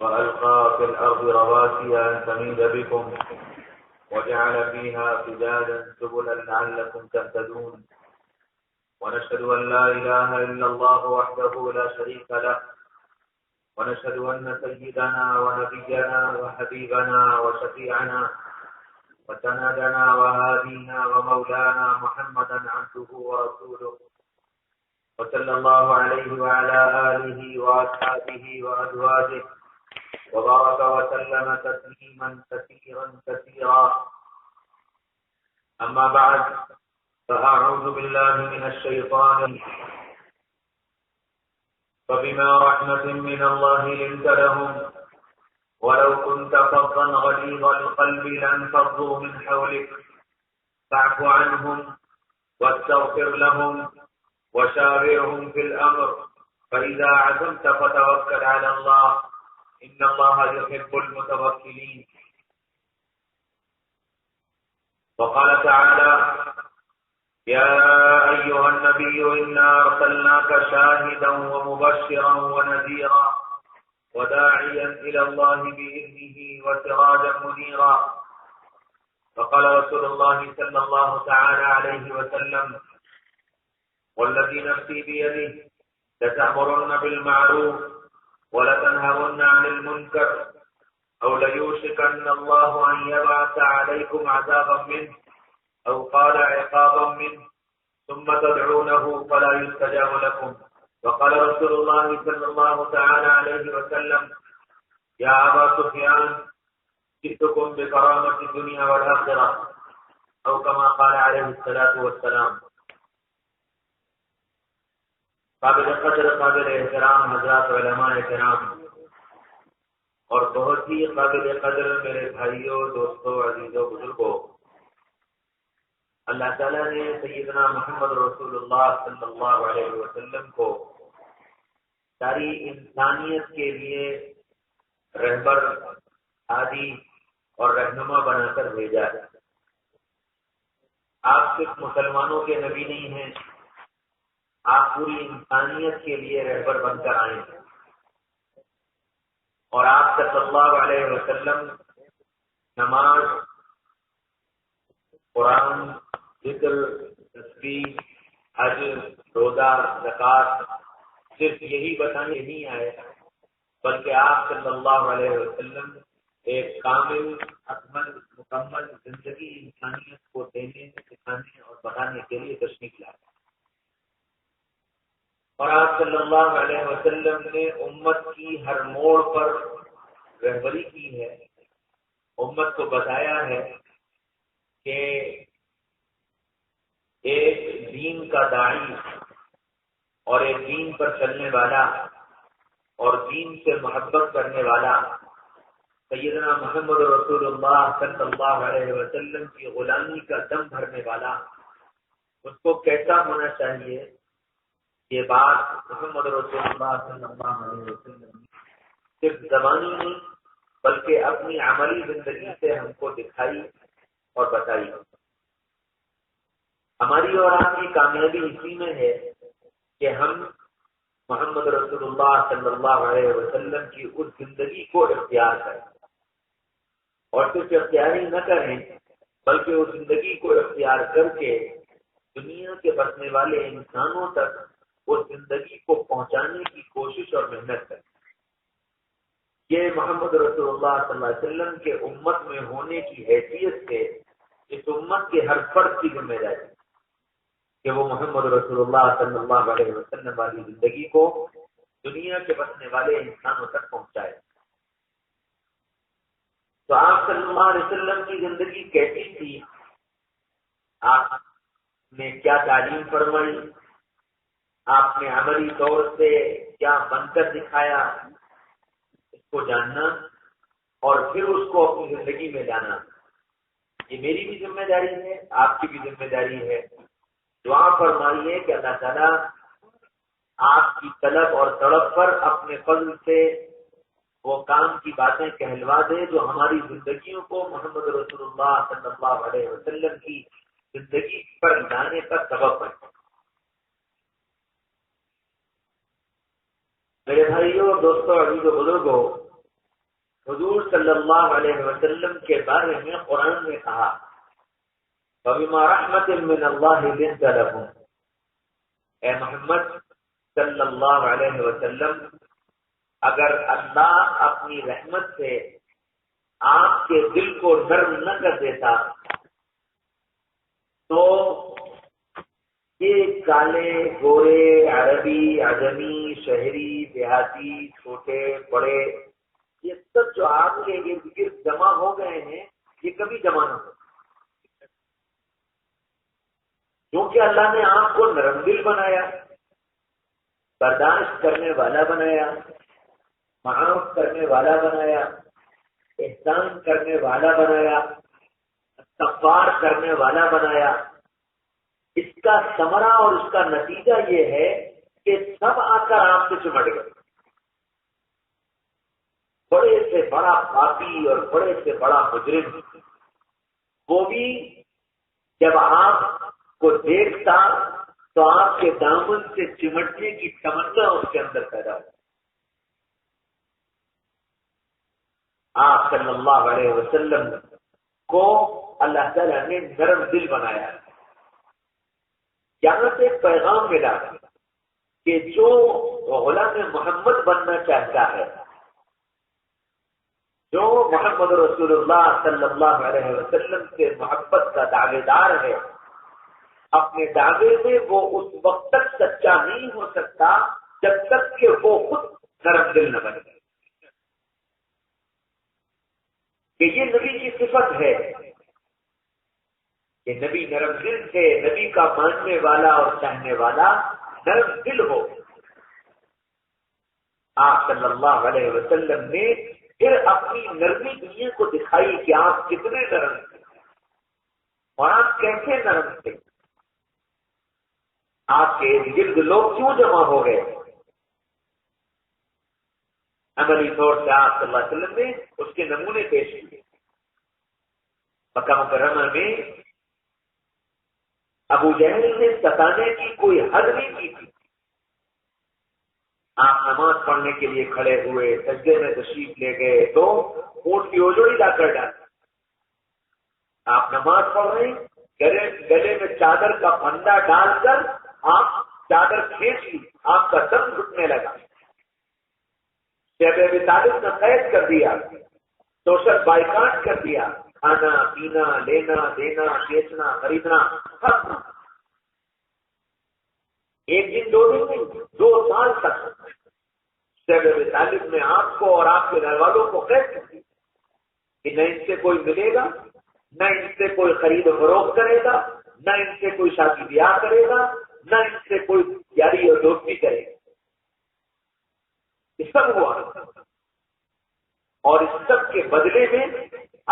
وألقى في الأرض رواسي أن تميد بكم وجعل فيها فجاجا سبلا لعلكم تهتدون ونشهد أن لا إله إلا الله وحده لا شريك له ونشهد أن سيدنا ونبينا وحبيبنا وشفيعنا وسندنا وهادينا ومولانا محمدا عبده ورسوله وصلى الله عليه وعلى آله وأصحابه وأزواجه وبارك وسلم تسليما كثيرا أما بعد فأعوذ بالله من الشيطان فبما رحمة من الله لنت لهم ولو كنت فظا غليظ القلب لانفضوا من حولك فاعف عنهم واستغفر لهم وشاورهم في الأمر فإذا عزمت فتوكل على الله إن الله يحب المتوكلين. وقال تعالى يا أيها النبي إنا أرسلناك شاهدا ومبشرا ونذيرا وداعيا إلى الله بإذنه وسراجا منيرا. وقال رسول الله صلى الله تعالى عليه وسلم والذي نفسي بيده لتأمرن بالمعروف ولتنهون عن المنكر أو ليوشكن الله أن يبعث عليكم عذابا منه أو قال عقابا منه ثم تدعونه فلا يستجاب لكم. وقال رسول الله صلى الله تعالى عليه وسلم يا أبا سفيان جئتكم بكرامة الدنيا والآخرة أو كما قال عليه الصلاة والسلام. قابل قدر قابل احترام حضرات علماء کرام اور بہت ہی قابل قدر میرے بھائیوں دوستوں عزیزوں بزرگوں، اللہ تعالیٰ نے سیدنا محمد رسول اللہ صلی اللہ علیہ وسلم کو ساری انسانیت کے لیے رہبر، ہادی اور رہنما بنا کر بھیجا ہے. آپ صرف مسلمانوں کے نبی نہیں ہیں، آپ پوری انسانیت کے لیے رہبر بن کر آئے ہیں. اور آپ صلی اللہ علیہ وسلم نماز، قرآن، ذکر، تسبیح، حج، روزہ، زکوٰۃ صرف یہی بتانے نہیں آئے، بلکہ آپ صلی اللہ علیہ وسلم ایک کامل، اکمل، مکمل زندگی انسانیت کو دینے، سکھانے اور بتانے کے لیے تشریف لائے. اور آپ صلی اللہ علیہ وسلم نے امت کی ہر موڑ پر رہبری کی ہے، امت کو بتایا ہے کہ ایک دین کا داعی اور ایک دین پر چلنے والا اور دین سے محبت کرنے والا سیدنا محمد رسول اللہ صلی اللہ علیہ وسلم کی غلامی کا دم بھرنے والا، اس کو کیسا ہونا چاہیے. یہ بات محمد رسول اللہ صلی اللہ علیہ وسلم صرف زبانی نہیں بلکہ اپنی عملی زندگی سے ہم کو دکھائی اور بتائی. ہماری اور آپ کی کامیابی اسی میں ہے کہ ہم محمد رسول اللہ صلی اللہ علیہ وسلم کی اس زندگی کو اختیار کریں، اور صرف اختیار ہی نہ کریں بلکہ اس زندگی کو اختیار کر کے دنیا کے بسنے والے انسانوں تک اس زندگی کو پہنچانے کی کوشش اور محنت کریں. یہ محمد رسول اللہ صلی اللہ علیہ وسلم کے امت میں ہونے کی حیثیت سے اس امت کے ہر فرد کی ذمہ داری کہ وہ محمد رسول اللہ صلی اللہ علیہ وسلم والی زندگی کو دنیا کے بسنے والے انسانوں تک پہنچائے. تو آپ صلی اللہ علیہ وسلم کی زندگی کیسی تھی؟ آپ نے کیا تعلیم فرمائی؟ آپ نے عملی طور سے کیا بن کر دکھایا؟ اس کو جاننا اور پھر اس کو اپنی زندگی میں لانا، یہ میری بھی ذمہ داری ہے، آپ کی بھی ذمہ داری ہے. دعا فرمائیے کہ اللہ تعالیٰ آپ کی طلب اور تڑپ پر اپنے فضل سے وہ کام کی باتیں کہلوا دے جو ہماری زندگیوں کو محمد رسول اللہ صلی اللہ علیہ وسلم کی زندگی پر لانے کا سبب بنے. میرے بھائیوں، دوستوں، عزیزوں، بزرگوں، حضور صلی اللہ علیہ وسلم کے بارے میں قرآن نے کہا فَبِمَا رَحْمَةٍ مِّنَ اللَّهِ لِنْتَ لَهُمْ، اے محمد صلی اللہ علیہ وسلم، اگر اللہ اپنی رحمت سے آپ کے دل کو نرم نہ کر دیتا تو یہ کالے گورے عربی عجمی شہری دیہاتی چھوٹے بڑے یہ سب جو آپ کے ارد گرد جمع ہو گئے ہیں یہ کبھی جمع نہ ہو، کیونکہ اللہ نے آپ کو نرم دل بنایا، برداشت کرنے والا بنایا، معاف کرنے والا بنایا، احسان کرنے والا بنایا، استغفار کرنے والا بنایا۔ اس کا ثمرہ اور اس کا نتیجہ یہ ہے کہ سب آ کر آپ سے چمٹ گئے، بڑے سے بڑا پاپی اور بڑے سے بڑا مجرم وہ بھی جب آپ کو دیکھتا تو آپ کے دامن سے چمٹنے کی تمنا اس کے اندر پیدا ہو۔ آپ صلی اللہ علیہ وسلم کو اللہ تعالیٰ نے نرم دل بنایا۔ یہاں سے پیغام ملا کہ جو غلام محمد بننا چاہتا ہے، جو محمد رسول اللہ صلی اللہ علیہ وسلم سے محبت کا دعوے دار ہے، اپنے دعوے میں وہ اس وقت تک سچا نہیں ہو سکتا جب تک کہ وہ خود نرم دل نہ بنے، کہ یہ نبی کی صفت ہے کہ نبی نرم دل سے، نبی کا ماننے والا اور چاہنے والا نرم دل ہو۔ آپ صلی اللہ علیہ وسلم نے پھر اپنی نرمی دنیا کو دکھائی کہ آپ کتنے نرم تھے اور آپ کیسے نرم تھے۔ آپ کے ارد گرد لوگ کیوں جمع ہو گئے؟ عملی طور سے آپ صلی اللہ علیہ وسلم نے اس کے نمونے پیش کیے۔ مکہ مکرمہ میں ابو جہل نے ستانے کی کوئی حد نہیں کی تھی۔ آپ نماز پڑھنے کے لیے کھڑے ہوئے، سجدے میں تشریف لے گئے تو اونٹ کی اوجڑی لا کر ڈالی۔ آپ نماز پڑھ رہے ہیں، گلے میں چادر کا پھندا ڈال کر آپ چادر کھینچ لی، آپ کا دم گھٹنے لگا۔ شیخ ابی طالب نے قید کر دیا، سوشل بائیکاٹ کر دیا، کھانا پینا لینا دینا بیچنا خریدنا سب۔ ایک دن دو دن نہیں، 2 سال تک شیخ ابی طالب نے آپ کو اور آپ کے گھر والوں کو قید کر دیا کہ نہ ان سے کوئی ملے گا، نہ ان سے کوئی خرید و فروخت کرے گا، نہ ان سے کوئی شادی بیاہ کرے گا، نہ ان سے کوئی یاری اور دوستی کرے گا۔ یہ سب ہوا اور اس سب کے بدلے میں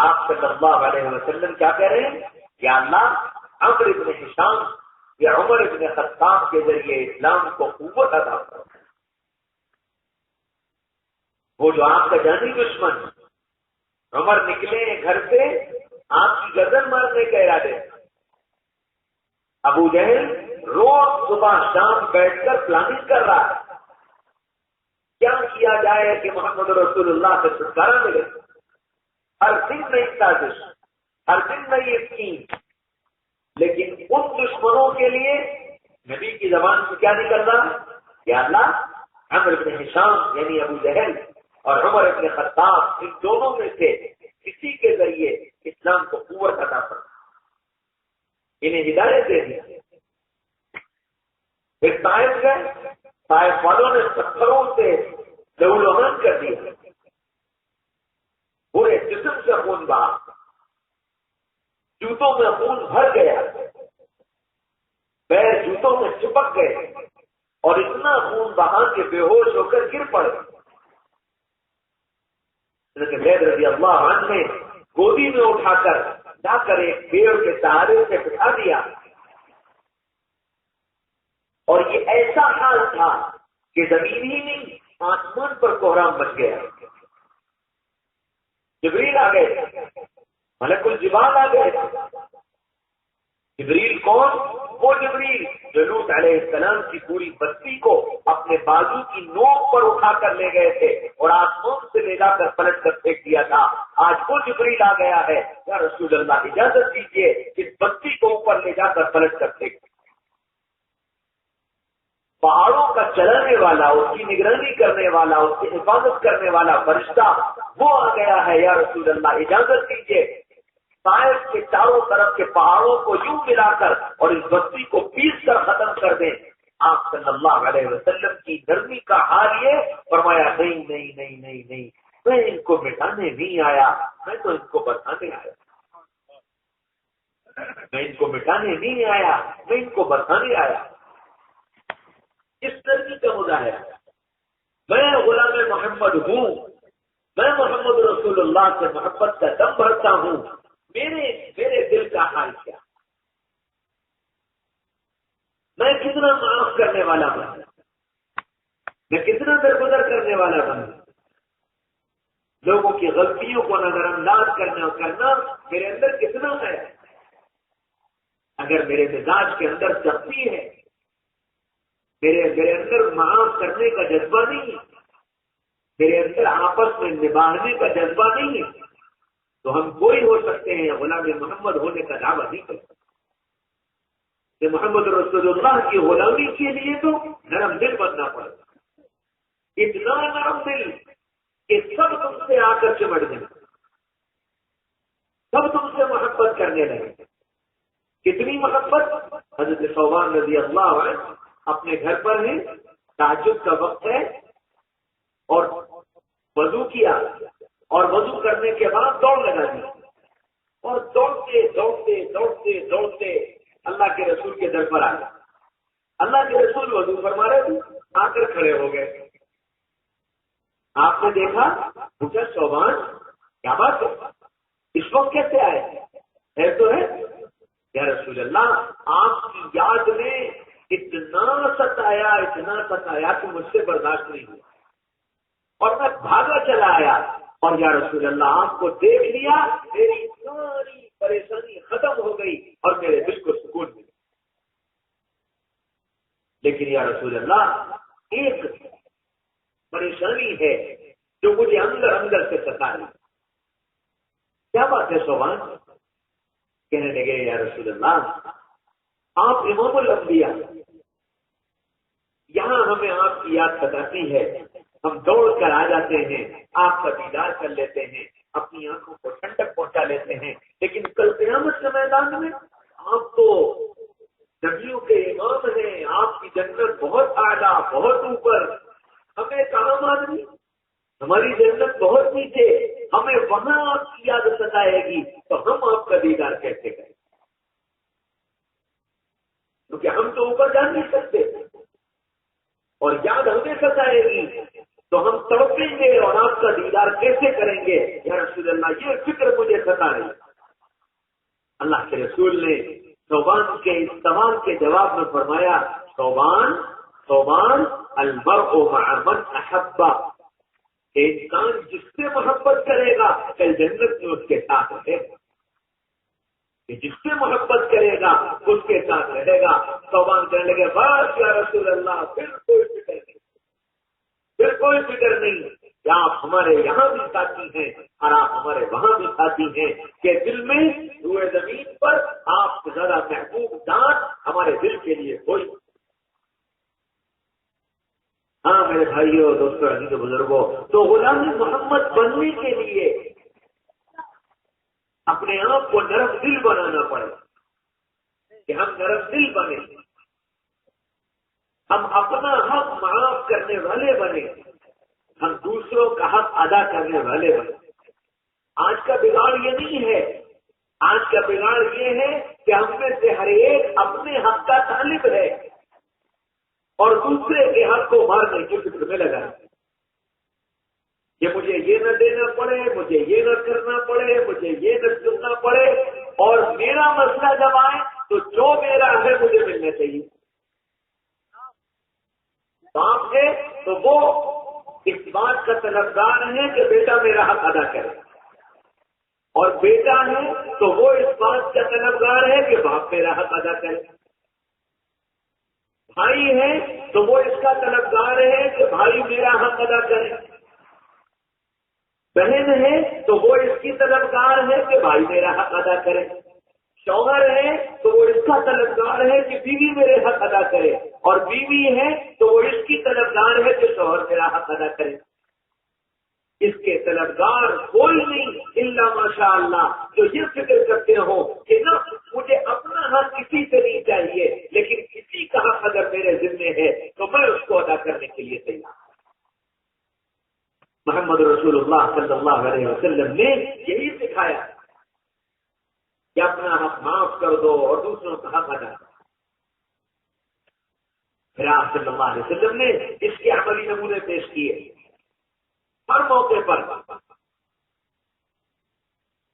آپ صلی اللہ علیہ وسلم کیا کہہ رہے ہیں؟ یا اللہ عمرو بن ہشام یا عمر بن خطاب کے ذریعے اسلام کو قوت عطا کرو۔ وہ جو آپ کا جانی دشمن عمر نکلے گھر سے آپ کی گردن مارنے کا ارادے، ابو جہل روز صبح شام بیٹھ کر پلاننگ کر رہا ہے کیا کیا جائے کہ محمد رسول اللہ سے چھٹکارا ملے۔ ہر دن نئی سازش، ہر دن نئی اسکیم، لیکن ان دشمنوں کے لیے نبی کی زبان سے کیا نکل رہا؟ یا اللہ عمرو بن ہشام یعنی ابو جہل اور عمر بن خطاب ان دونوں میں سے کسی کے ذریعے اسلام کو قوت عطا فرما، انہیں ہدایت دے دی۔ پھر طائف گئے، طائف والوں نے پتھروں سے لہو لہان کر دیا، پورے جسم سے خون بہا، جوتوں میں خون بھر گیا، پیر جوتوں میں چپک گئے اور اتنا خون بہا کہ بے ہوش ہو کر گر پڑے۔ زید رضی اللہ عنہ نے گودی میں اٹھا کر جا کر ایک پیڑ کے سہارے سے بٹھا دیا، اور یہ ایسا حال تھا کہ زمین ہی نہیں آسمان پر کوہرام مچ گیا۔ جبریل آ گئے، ملک الجبال آ گئے۔ جبریل کون؟ وہ جبریل جو لوط علیہ السلام کی پوری بستی کو اپنے بازو کی نوک پر اٹھا کر لے گئے تھے اور آسمان سے لے جا کر پلٹ کر پھینک دیا تھا، آج وہ جبریل آ گیا ہے، یا رسول اللہ اجازت دیجیے اس بستی کو اوپر لے جا کر پلٹ کر پھینک، پہاڑوں کا چلانے والا، اس کی نگرانی کرنے والا، اس کی حفاظت کرنے والا فرشتہ وہ آ گیا ہے، یا رسول اللہ اجازت دیجیے طائف کے چاروں طرف کے پہاڑوں کو یوں ملا کر اور اس بستی کو پیس کر ختم کر دیں۔ آپ صلی اللہ علیہ وسلم کی نرمی کا حال یہ فرمایا، نہیں نہیں نہیں نہیں نہیں، میں ان کو مٹانے نہیں آیا، میں تو ان کو بتانے آیا، میں ان کو مٹانے نہیں آیا، میں ان کو بتانے آیا۔ اس نرمی کا مظاہرہ، میں غلام محمد ہوں، میں محمد رسول اللہ سے محبت کا دم بھرتا ہوں، میرے دل کا حال کیا، میں کتنا معاف کرنے والا بن، میں کتنا درگزر کرنے والا بن، لوگوں کی غلطیوں کو نظر انداز کرنا میرے اندر کتنا ہے۔ اگر میرے مزاج کے اندر سختی ہے، میرے اندر معاف کرنے کا جذبہ نہیں ہے، میرے اندر آپس میں نبھانے کا جذبہ نہیں ہے، تو ہم کوئی ہو سکتے ہیں، غلام محمد ہونے کا دعویٰ نہیں کر سکتے۔ کہ محمد رسول اللہ کی غلامی کے لیے تو نرم دل بننا پڑتا، اتنا نرم دل کہ سب تم سے آ کر چمٹ دیں، سب تم سے محبت کرنے لگے۔ کتنی محبت؟ حضرت ثوبان رضی اللہ عنہ اپنے گھر پر ہیں، تہجد کا وقت ہے اور وضو کیا اور وضو کرنے کے بعد دوڑ لگا دی اور دوڑتے دوڑتے دوڑتے دوڑتے اللہ کے رسول کے در پر آ گیا۔ اللہ کے رسول وضو فرما رہے تھے، آ کر کھڑے ہو گئے۔ آپ نے دیکھا، پوچھا ثوبان کیا بات ہے، اس وقت کیسے آئے؟ ہے تو ہے یا رسول اللہ، آپ کی یاد میں اتنا ستایا کہ مجھ سے برداشت نہیں ہوا اور میں بھاگا چلا آیا، اور یا رسول اللہ آپ کو دیکھ لیا، میری ساری پریشانی ختم ہو گئی اور میرے دل کو سکون ملا۔ لیکن یا رسول اللہ ایک پریشانی ہے جو مجھے اندر سے ستا رہی، کیا بات ہے ثوبان؟ کہنے لگے یا رسول اللہ، آپ امام الانبیاء، یہاں ہمیں آپ کی یاد ستاتی ہے، ہم دوڑ کر آ جاتے ہیں، آپ کا دیدار کر لیتے ہیں، اپنی آنکھوں کو ٹھنڈک پہنچا لیتے ہیں، لیکن کل قیامت کے میدان میں آپ تو نبیوں کے امام ہیں، آپ کی جنت بہت اعلیٰ، بہت اوپر، ہمیں کہاں ماننی، ہماری جنت بہت نیچے، ہمیں وہاں آپ کی یاد ستائے گی تو ہم آپ کا دیدار کیسے کریں؟ کیونکہ ہم تو اوپر جا نہیں سکتے اور یاد ہمیں ستائے گی تو ہم تڑپیں گے اور آپ کا دیدار کیسے کریں گے؟ یا رسول اللہ یہ فکر مجھے ستا رہی۔ اللہ کے رسول نے ثوبان کے اس سوال کے جواب میں فرمایا، ثوبان المرء مع من احب، انسان جس سے محبت کرے گا کل جنت میں اس کے ساتھ رہے گا، جس سے محبت کرے گا اس کے ساتھ رہے گا۔ ثوبان کہنے لگے، بس یا رسول اللہ پھر کوئی فکر نہیں، پھر کوئی فکر نہیں کہ آپ ہمارے یہاں بھی ساتھی ہیں اور آپ ہمارے وہاں بھی ساتھی ہیں، کہ دل میں روئے زمین پر آپ سے زیادہ محبوب ذات ہمارے دل کے لیے کوئی۔ ہاں میرے بھائیوں، دوستوں، عزیز و بزرگوں، تو غلام محمد بننے کے لیے اپنے آپ کو نرم دل بنانا پڑے کہ ہم نرم دل بنے، ہم اپنا حق معاف کرنے والے بنے، ہم دوسروں کا حق ادا کرنے والے بنے۔ آج کا بگاڑ یہ نہیں ہے، آج کا بگاڑ یہ ہے کہ ہم میں سے ہر ایک اپنے حق کا طالب ہے اور دوسرے کے حق کو مارنے کی فکر میں لگا ہے کہ مجھے یہ نہ دینا پڑے، مجھے یہ نہ کرنا پڑے، مجھے یہ نہ سننا پڑے، اور میرا مسئلہ جب آئے تو جو میرا ہے مجھے ملنا چاہیے۔ باپ ہے تو وہ اس بات کا طلبگار ہے کہ بیٹا میرا حق ادا کرے، اور بیٹا ہے تو وہ اس بات کا طلبگار ہے کہ باپ میرا حق ادا کرے۔ بھائی ہے تو وہ اس کا طلبگار ہے کہ بھائی میرا حق ادا کرے، بہن ہے تو وہ اس کی طلبگار ہے کہ بھائی میرا حق ادا کرے، شوہر ہے تو وہ اس کا طلبگار ہے کہ بیوی میرے حق ادا کرے، اور بیوی ہے تو وہ اس کی طلبگار ہے کہ شوہر میرا حق ادا کرے۔ اس کے طلبگار کوئی نہیں الا ماشاء اللہ جو یہ فکر کرتے ہو کہ نہ مجھے اپنا حق کسی سے نہیں چاہیے، لیکن کسی کا حق اگر میرے ذمے ہے تو میں اس کو ادا کرنے کے لیے تیار۔ محمد رسول اللہ صلی اللہ علیہ وسلم نے یہی سکھایا کہ اپنا حق معاف کر دو اور دوسروں کا حق ادا کرو۔ پھر آپ صلی اللہ علیہ وسلم نے اس کے عملی نمونے پیش کیے۔ ہر موقع پر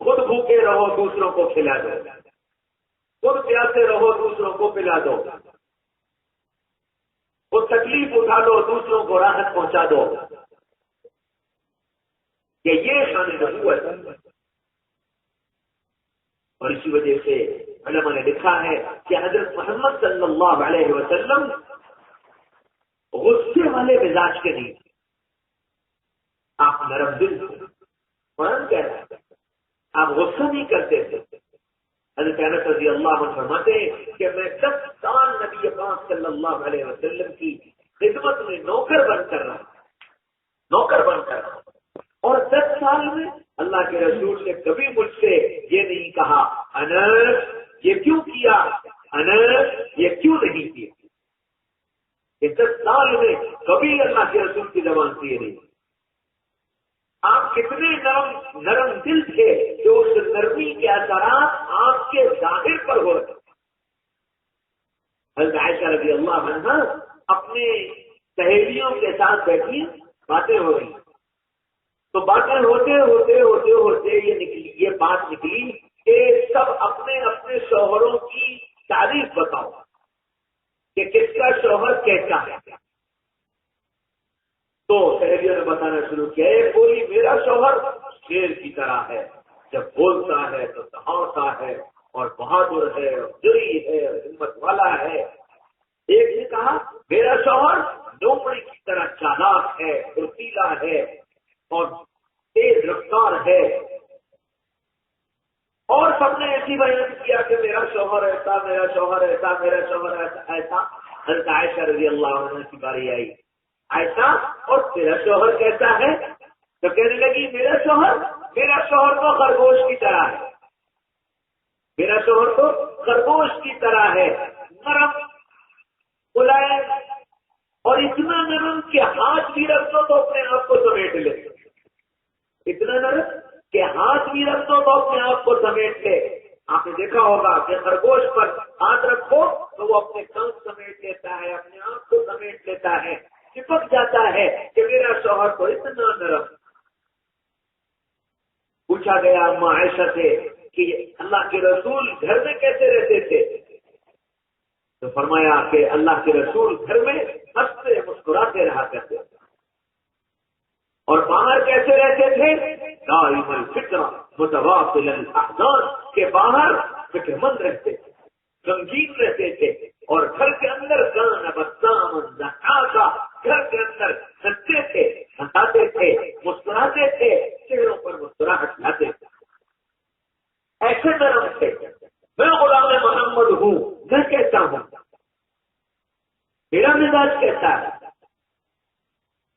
خود بھوکے رہو دوسروں کو کھلا دو، خود پیاسے رہو دوسروں کو پلا دو، خود تکلیف اٹھا لو دوسروں کو راحت پہنچا دو، کہ یہ شان نبوت ہے۔ اور اسی وجہ سے علماء نے لکھا ہے کہ حضرت محمد صلی اللہ علیہ وسلم غصے والے مزاج کے نہیں، آپ نرم دل تھے۔ قرآن کہہ رہا ہے آپ غصہ نہیں کرتے تھے۔ حضرت انس رضی اللہ عنہ فرماتے ہیں کہ میں 10 سال نبی پاک صلی اللہ علیہ وسلم کی خدمت میں نوکر بن کر رہا، اور 10 سال میں اللہ کے رسول نے کبھی مجھ سے یہ نہیں کہا انس یہ کیوں کیا، انس یہ کیوں نہیں کیا۔ یہ 10 سال میں کبھی اللہ کے رسول کی زبان سے یہ نہیں۔ آپ کتنے نرم دل تھے جو اس نرمی کے اثرات آپ کے ظاہر پر ہو رہے۔ حضرت عائشہ رضی اللہ عنہا اپنے سہیلیوں کے ساتھ بیٹھی باتیں ہو رہی، تو باتیں ہوتے یہ بات نکلی کہ سب اپنے اپنے شوہروں کی تعریف بتاؤ کہ کس کا شوہر کیسا ہے۔ تو سہیلیوں نے بتانا شروع کیا، ایک بولی میرا شوہر شیر کی طرح ہے، جب بولتا ہے تو دہاڑتا ہے اور بہادر ہے اور جری ہے اور ہمت والا ہے۔ ایک نے کہا میرا شوہر لومڑی کی طرح چالاک ہے، پھرتیلا ہے اور تیز رفتار ہے، اور سب نے ایسی بیان کیا کہ میرا شوہر ایسا، میرا شوہر ایسا، میرا شوہر ایسا۔ حضرت عائشہ رضی اللہ عنہ کی باری آئی، عائشہ اور تیرا شوہر کیسا ہے؟ تو کہنے لگی میرا شوہر تو خرگوش کی طرح ہے، میرا شوہر تو خرگوش کی طرح ہے، نرم ملائم اور اتنا نرم کہ ہاتھ بھی رکھ دو تو اپنے آپ کو سمیٹ لے، اتنا نرم کہ ہاتھ بھی رکھ دو تو اپنے آپ کو سمیٹ لے۔ آپ نے دیکھا ہوگا کہ خرگوش پر ہاتھ رکھو تو وہ اپنے کان سمیٹ لیتا ہے، اپنے آپ کو سمیٹ لیتا ہے، چپک جاتا ہے کہ میرا شوہر تو اتنا نرم۔ پوچھا گیا اما عائشہ سے کہ اللہ کے رسول گھر میں کیسے رہتے تھے؟ تو فرمایا کہ اللہ کے رسول گھر میں ہنستے مسکراتے رہا کرتے تھے، اور باہر کیسے رہتے تھے؟ دائم الفکر متواصل الاحزان، کے باہر فکر مند رہتے تھے، غمگین رہتے تھے، اور گھر کے اندر کان بسام ضحاکا، گھر کے اندر ہنستے تھے، ہنساتے تھے، مسکراتے تھے، چہروں پر مسکراہٹ لاتے تھے، ایسے نرم تھے۔ میں غلام محمد ہوں، میں کیسا ہوں، میرا مزاج کیسا ہے،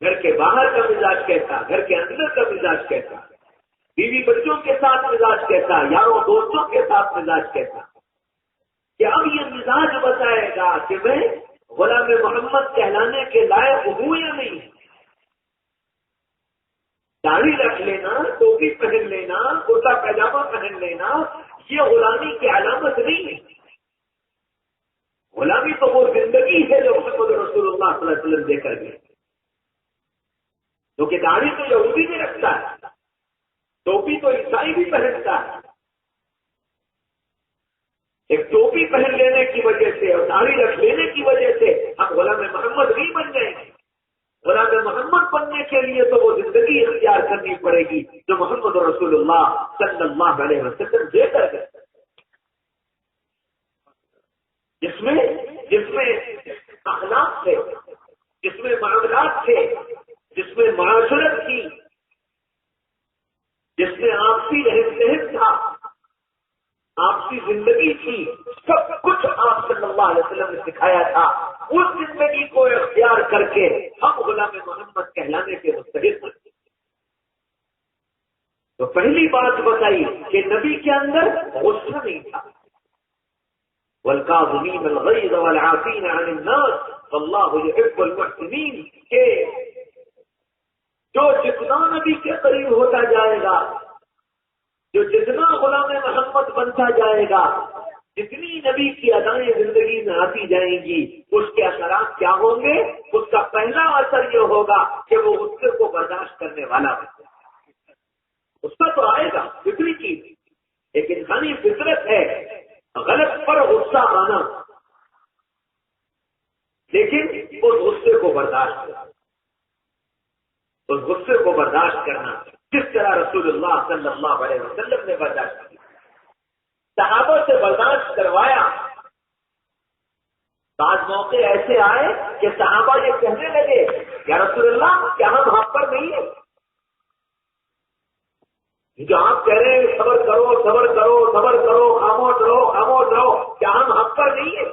گھر کے باہر کا مزاج کیسا، گھر کے اندر کا مزاج کیسا، بیوی بچوں کے ساتھ مزاج کیسا، یاروں دوستوں کے ساتھ مزاج کیسا، کہ اب یہ مزاج بتائے گا کہ میں غلام محمد کہلانے کے لائق ہوں یا نہیں۔ داڑھی رکھ لینا، ٹوپی پہن لینا، کرتا پیجامہ پہن لینا، یہ غلامی کی علامت نہیں ہے۔ غلامی تو وہ زندگی ہے جو محمد رسول اللہ صلی اللہ علیہ وسلم دے کر گئے، کیونکہ داڑھی تو یہودی بھی رکھتا ہے، ٹوپی تو عیسائی بھی پہنتا ہے۔ ایک ٹوپی پہن لینے کی وجہ سے اور داڑھی رکھ لینے کی وجہ سے ہم غلام محمد نہیں بن جائیں گے۔ غلام محمد بننے کے لیے تو وہ زندگی اختیار کرنی پڑے گی جو محمد رسول اللہ صلی اللہ علیہ وسلم دے کر گئے، جس میں اخلاق تھے، جس میں معاملات تھے، جس میں معاشرت تھی، جس میں آپسی رہن سہن تھا، آپسی زندگی تھی، سب کچھ آپ صلی اللہ علیہ وسلم نے سکھایا تھا۔ اس زندگی کو اختیار کر کے ہم غلام محمد کہلانے کے مستحق ہیں۔ تو پہلی بات بتائی کہ نبی کے اندر غصہ نہیں تھا، والکاظمین الغیظ والعافین عن الناس واللہ یحب المحسنین، کہ جو جتنا نبی کے قریب ہوتا جائے گا، جو جتنا غلام محمد بنتا جائے گا، جتنی نبی کی ادائیں زندگی میں آتی جائیں گی، اس کے اثرات کیا ہوں گے؟ اس کا پہلا اثر یہ ہوگا کہ وہ غصے کو برداشت کرنے والا بن جائے۔ غصہ تو آئے گا، فطری چیز، ایک انسانی فطرت ہے غلط پر غصہ آنا، لیکن اس غصے کو برداشت کرنا، اس غصے کو برداشت کرنا جس طرح رسول اللہ صلی اللہ علیہ وسلم نے برداشت کی، صحابہ سے برداشت کروایا۔ بعض موقع ایسے آئے کہ صحابہ یہ کہنے لگے یا رسول اللہ کیا ہم حق پر نہیں ہیں؟ جو آپ کہہ رہے ہیں صبر کرو صبر کرو صبر کرو، خاموش رہو خاموش رہو، کیا ہم حق پر نہیں ہیں؟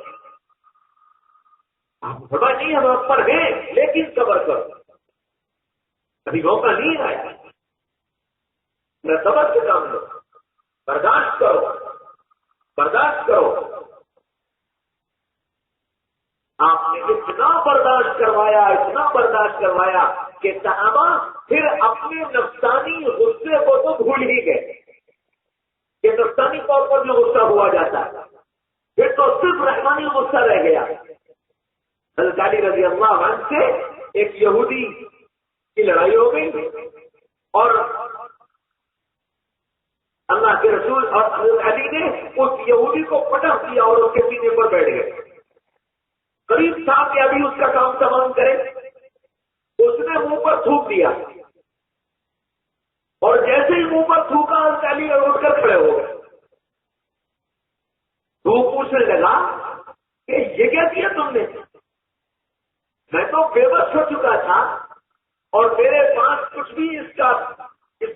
آپ پتا نہیں ہم حق پر ہیں، لیکن صبر کرو، ابھی موقع نہیں آیا، صبر سے کام لو، برداشت کرو برداشت کرو۔ آپ نے اتنا برداشت کروایا اتنا برداشت کروایا کہ صحابہ پھر اپنے نفسانی غصے کو تو بھول ہی گئے کہ نفسانی طور پر جو غصہ ہوا جاتا ہے، پھر تو صرف رحمانی غصہ رہ گیا۔ حضرت علی رضی اللہ عنہ سے ایک یہودی کی لڑائی ہو گئی اور اللہ کے رسول اور حضرت علی نے اس یہودی کو پٹخ دیا اور اس کے سینے پر بیٹھ گئے۔ قریب تھا کہ ابھی اس کا کام تمام کرے، اس نے منہ پر تھوک دیا اور جیسے ہی منہ پر تھوکا حضرت علی اٹھ کر کھڑے ہو گئے۔ وہ پوچھنے لگا کہ یہ کیا کیا تم نے؟ میں تو بے بس ہو چکا تھا اور میرے پاس کچھ بھی اس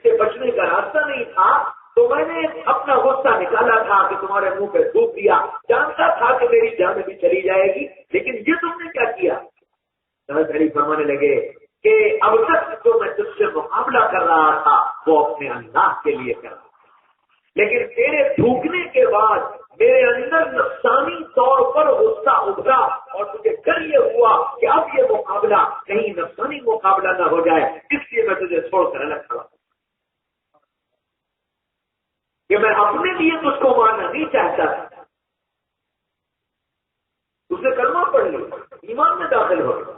سے بچنے کا راستہ نہیں تھا، تو میں نے اپنا غصہ نکالا تھا کہ تمہارے منہ پہ تھوک دیا، جانتا تھا کہ میری جان بھی چلی جائے گی، لیکن یہ تم نے کیا کیا؟ حضرت علی فرمانے لگے کہ اب تک جو میں تجھ سے مقابلہ کر رہا تھا وہ اپنے اللہ کے لیے کر رہا تھا، لیکن تیرے تھوکنے کے بعد میرے اندر نفسانی طور پر غصہ ابھرا اور مجھے ڈر یہ ہوا کہ اب یہ مقابلہ کہیں نفسانی مقابلہ نہ ہو جائے، اس لیے میں تجھے چھوڑ کر الگ کھڑا کہ میں اپنے لیے تجھ کو مارنا نہیں چاہتا تھا۔ اسے کلمہ پڑھ لیا، ایمان میں داخل ہو گیا۔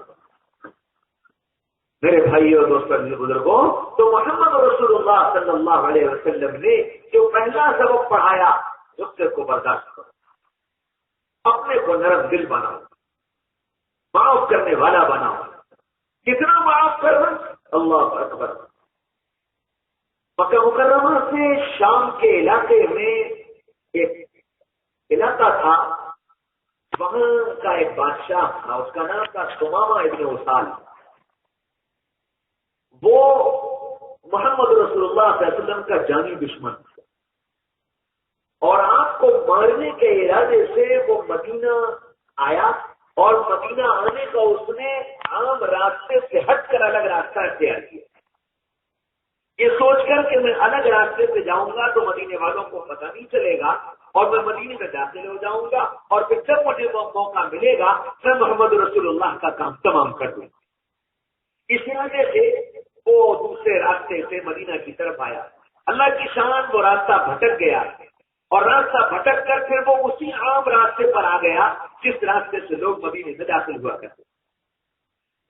میرے بھائی اور دوستوں بزرگوں، تو محمد رسول اللہ صلی اللہ علیہ وسلم نے جو پہلا سبق پڑھایا، غصے کو برداشت کرو، اپنے کو نرم دل بناؤ، معاف کرنے والا بناؤ۔ کتنا معاف کرنا؟ اللہ اکبر۔ مکہ مکرمہ سے شام کے علاقے میں ایک علاقہ تھا، وہاں کا ایک بادشاہ تھا، اس کا نام تھا ثمامہ ابن اسال۔ وہ محمد رسول اللہ صلی اللہ علیہ وسلم کا جانی دشمن تھا اور آپ کو مارنے کے ارادے سے وہ مدینہ آیا، اور مدینہ آنے کا اس نے عام راستے سے ہٹ کر الگ راستہ اختیار کیا، یہ سوچ کر کہ میں الگ راستے سے جاؤں گا تو مدینے والوں کو پتہ نہیں چلے گا اور میں مدینے میں داخل ہو جاؤں گا، اور پھر جب مجھے موقع ملے گا میں محمد رسول اللہ کا کام تمام کر دوں گا۔ اس وجہ سے وہ دوسرے راستے سے مدینہ کی طرف آیا۔ اللہ کی شان، وہ راستہ بھٹک گیا اور راستہ بھٹک کر پھر وہ اسی عام راستے پر آ گیا جس راستے سے لوگ مدینے میں داخل ہوا کرتے۔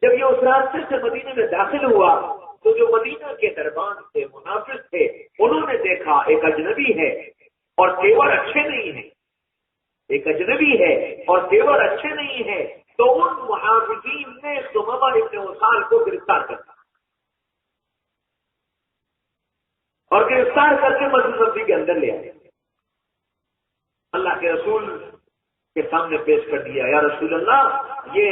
جب یہ اس راستے سے مدینے میں داخل ہوا تو جو مدینہ کے دربان تھے، منافق تھے، انہوں نے دیکھا ایک اجنبی ہے اور تیور اچھے نہیں ہیں، ایک اجنبی ہے اور تیور اچھے نہیں ہیں، تو ان محافظین نے ثمامہ ابن اسال کو گرفتار کر دیا اور گرفتار کر کے مسجد کے اندر لے آئے، اللہ کے رسول کے سامنے پیش کر دیا۔ یا رسول اللہ، یہ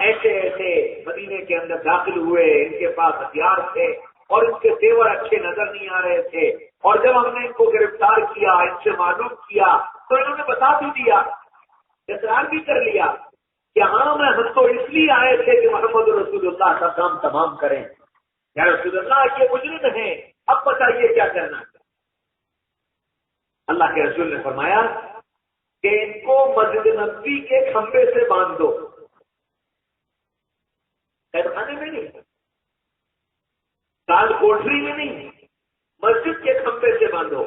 ایسے ایسے مدینے کے اندر داخل ہوئے، ان کے پاس ہتھیار تھے اور ان کے تیور اچھے نظر نہیں آ رہے تھے، اور جب ہم نے ان کو گرفتار کیا، ان سے معلوم کیا، تو انہوں نے بتا بھی دیا، اقرار بھی کر لیا کہ ہاں ہم تو اس لیے آئے تھے کہ محمد رسول اللہ کا کام تمام کریں۔ یا رسول اللہ، یہ مجرم ہیں، اب بتائیے کیا کرنا ہے؟ اللہ کے رسول نے فرمایا کہ ان کو مسجد نبوی کے کھمبے سے باندھ دو، قید خانے میں نہیں، تاج کوٹری میں نہیں، مسجد کے کھمبے سے باندھو،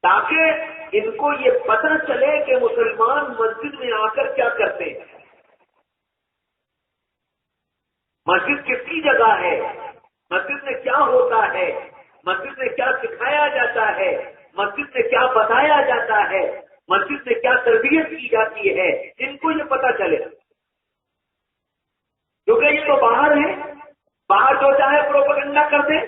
تاکہ ان کو یہ پتہ چلے کہ مسلمان مسجد میں آ کر کیا کرتے ہیں، مسجد کس کی جگہ ہے، مسجد میں کیا ہوتا ہے، مسجد میں کیا سکھایا جاتا ہے، مسجد میں کیا بتایا جاتا ہے، مسجد میں کیا تربیت کی جاتی ہے، ان کو یہ پتہ چلے، کیونکہ یہ تو باہر ہے، باہر جو چاہے پروپیگنڈا کر دیں،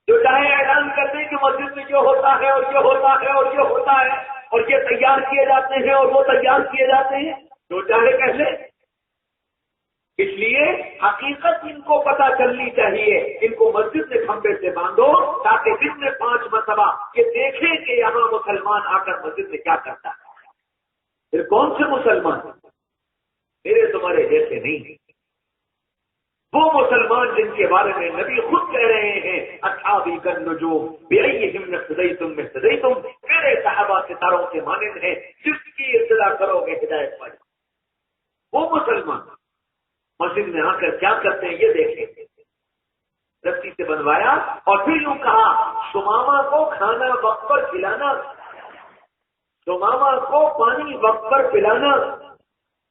جو چاہے اعلان کر دیں کہ مسجد میں جو ہوتا ہے اور یہ ہوتا ہے اور یہ ہوتا ہے اور یہ تیار کیے جاتے ہیں اور وہ تیار کیے جاتے ہیں، جو چاہے کہہ لیں۔ اس لیے حقیقت ان کو پتہ چلنی چاہیے، ان کو مسجد میں کھمبے سے باندھو تاکہ دن میں 5 مرتبہ یہ دیکھیں کہ یہاں مسلمان آ کر مسجد میں کیا کرتا ہے۔ پھر کون سے مسلمان؟ میرے تمہارے جیسے نہیں، وہ مسلمان جن کے بارے میں نبی خود کہہ رہے ہیں اصحابی کالنجوم بأیہم اقتدیتم اہتدیتم، میرے صحابہ ستاروں کے مانند ہیں، جس کی ابتدا کرو گے ہدایت پائے۔ وہ مسلمان مسجد میں آ کر کیا کرتے ہیں یہ دیکھیں، رسی سے بنوایا اور پھر یوں کہا سمامہ کو کھانا وقت پر کھلانا، سمامہ کو پانی وقت پر پلانا،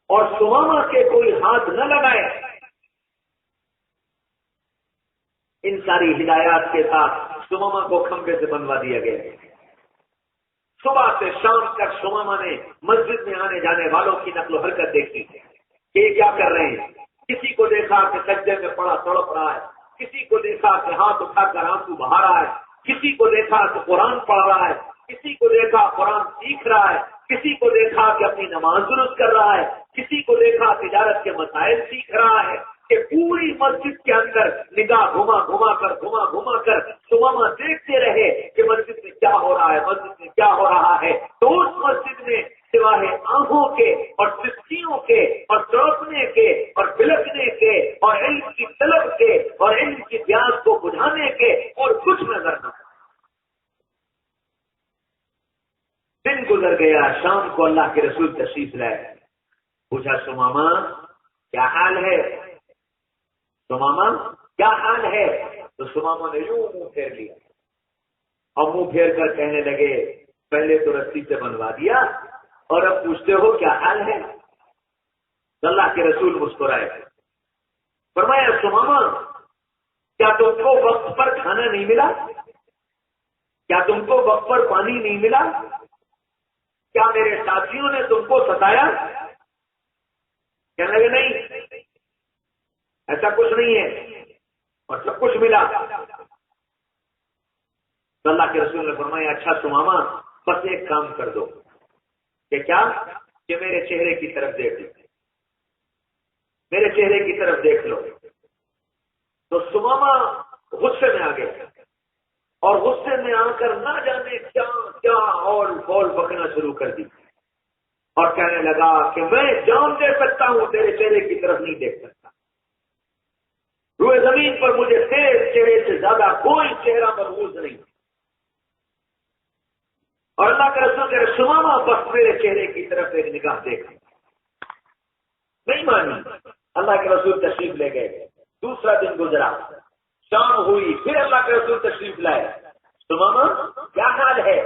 اور سمامہ کے کوئی ہاتھ نہ لگائے۔ ان ساری ہدایات کے ساتھ سمامہ کو کھمبے سے بنوا دیا گیا۔ صبح سے شام تک سمامہ نے مسجد میں آنے جانے والوں کی نقل و حرکت دیکھی کہ یہ کیا کر رہے ہیں۔ کسی کو دیکھا کہ سجدے میں پڑا تڑپ رہا ہے، کسی کو دیکھا کہ ہاتھ اٹھا کر آنسو بہا رہا ہے، کسی کو دیکھا کہ قرآن پڑھ رہا ہے، کسی کو دیکھا قرآن سیکھ رہا ہے، کسی کو دیکھا کہ اپنی نماز درست کر رہا ہے، کسی کو دیکھا تجارت کے مسائل سیکھ رہا ہے، کہ پوری مسجد کے اندر نگاہ گھما گھما کر سمامہ دیکھتے رہے کہ مسجد میں کیا ہو رہا ہے، مسجد میں کیا ہو رہا ہے۔ تو اس مسجد میں سوائے آنکھوں کے اور سستیوں کے اور تڑپنے کے اور بلکنے کے اور علم کی طلب کے اور علم کی پیاس کو بجھانے کے اور کچھ نظر نہ آیا۔ دن گزر گیا، شام کو اللہ کے رسول تشریف لائے، پوچھا سمامہ کیا حال ہے، سمامہ کیا حال ہے؟ تو سمامہ نے یوں منہ پھیر لیا اور منہ پھیر کر کہنے لگے پہلے تو رسی سے بنوا دیا اور اب پوچھتے ہو کیا حال ہے؟ اللہ کے رسول مسکرائے، فرمایا سمامہ کیا تم کو وقت پر کھانا نہیں ملا؟ کیا تم کو وقت پر پانی نہیں ملا؟ کیا میرے ساتھیوں نے تم کو ستایا؟ کہنے لگے نہیں، ایسا کچھ نہیں ہے اور سب کچھ ملا۔ تو اللہ کے رسول نے فرمایا اچھا سمامہ بس ایک کام کر دو، کہ کیا؟ کہ میرے چہرے کی طرف دیکھ لو، میرے چہرے کی طرف دیکھ لو۔ تو سمامہ غصے میں آ گیا اور غصے میں آ کر نہ جانے کیا کیا اور بول بکنا شروع کر دی اور کہنے لگا کہ میں جان دے سکتا ہوں تیرے چہرے کی طرف نہیں دیکھ سکتا، روئے زمین پر مجھے تیرے چہرے سے زیادہ کوئی چہرہ مرموز نہیں، اور اللہ کے رسول کہ سمامہ بس میرے چہرے کی طرف ایک نگاہ دیکھ، نہیں مانی۔ اللہ کے رسول تشریف لے گئے، دوسرا دن گزرا، شام ہوئی، پھر اللہ کے رسول تشریف لائے، سمامہ کیا حال ہے؟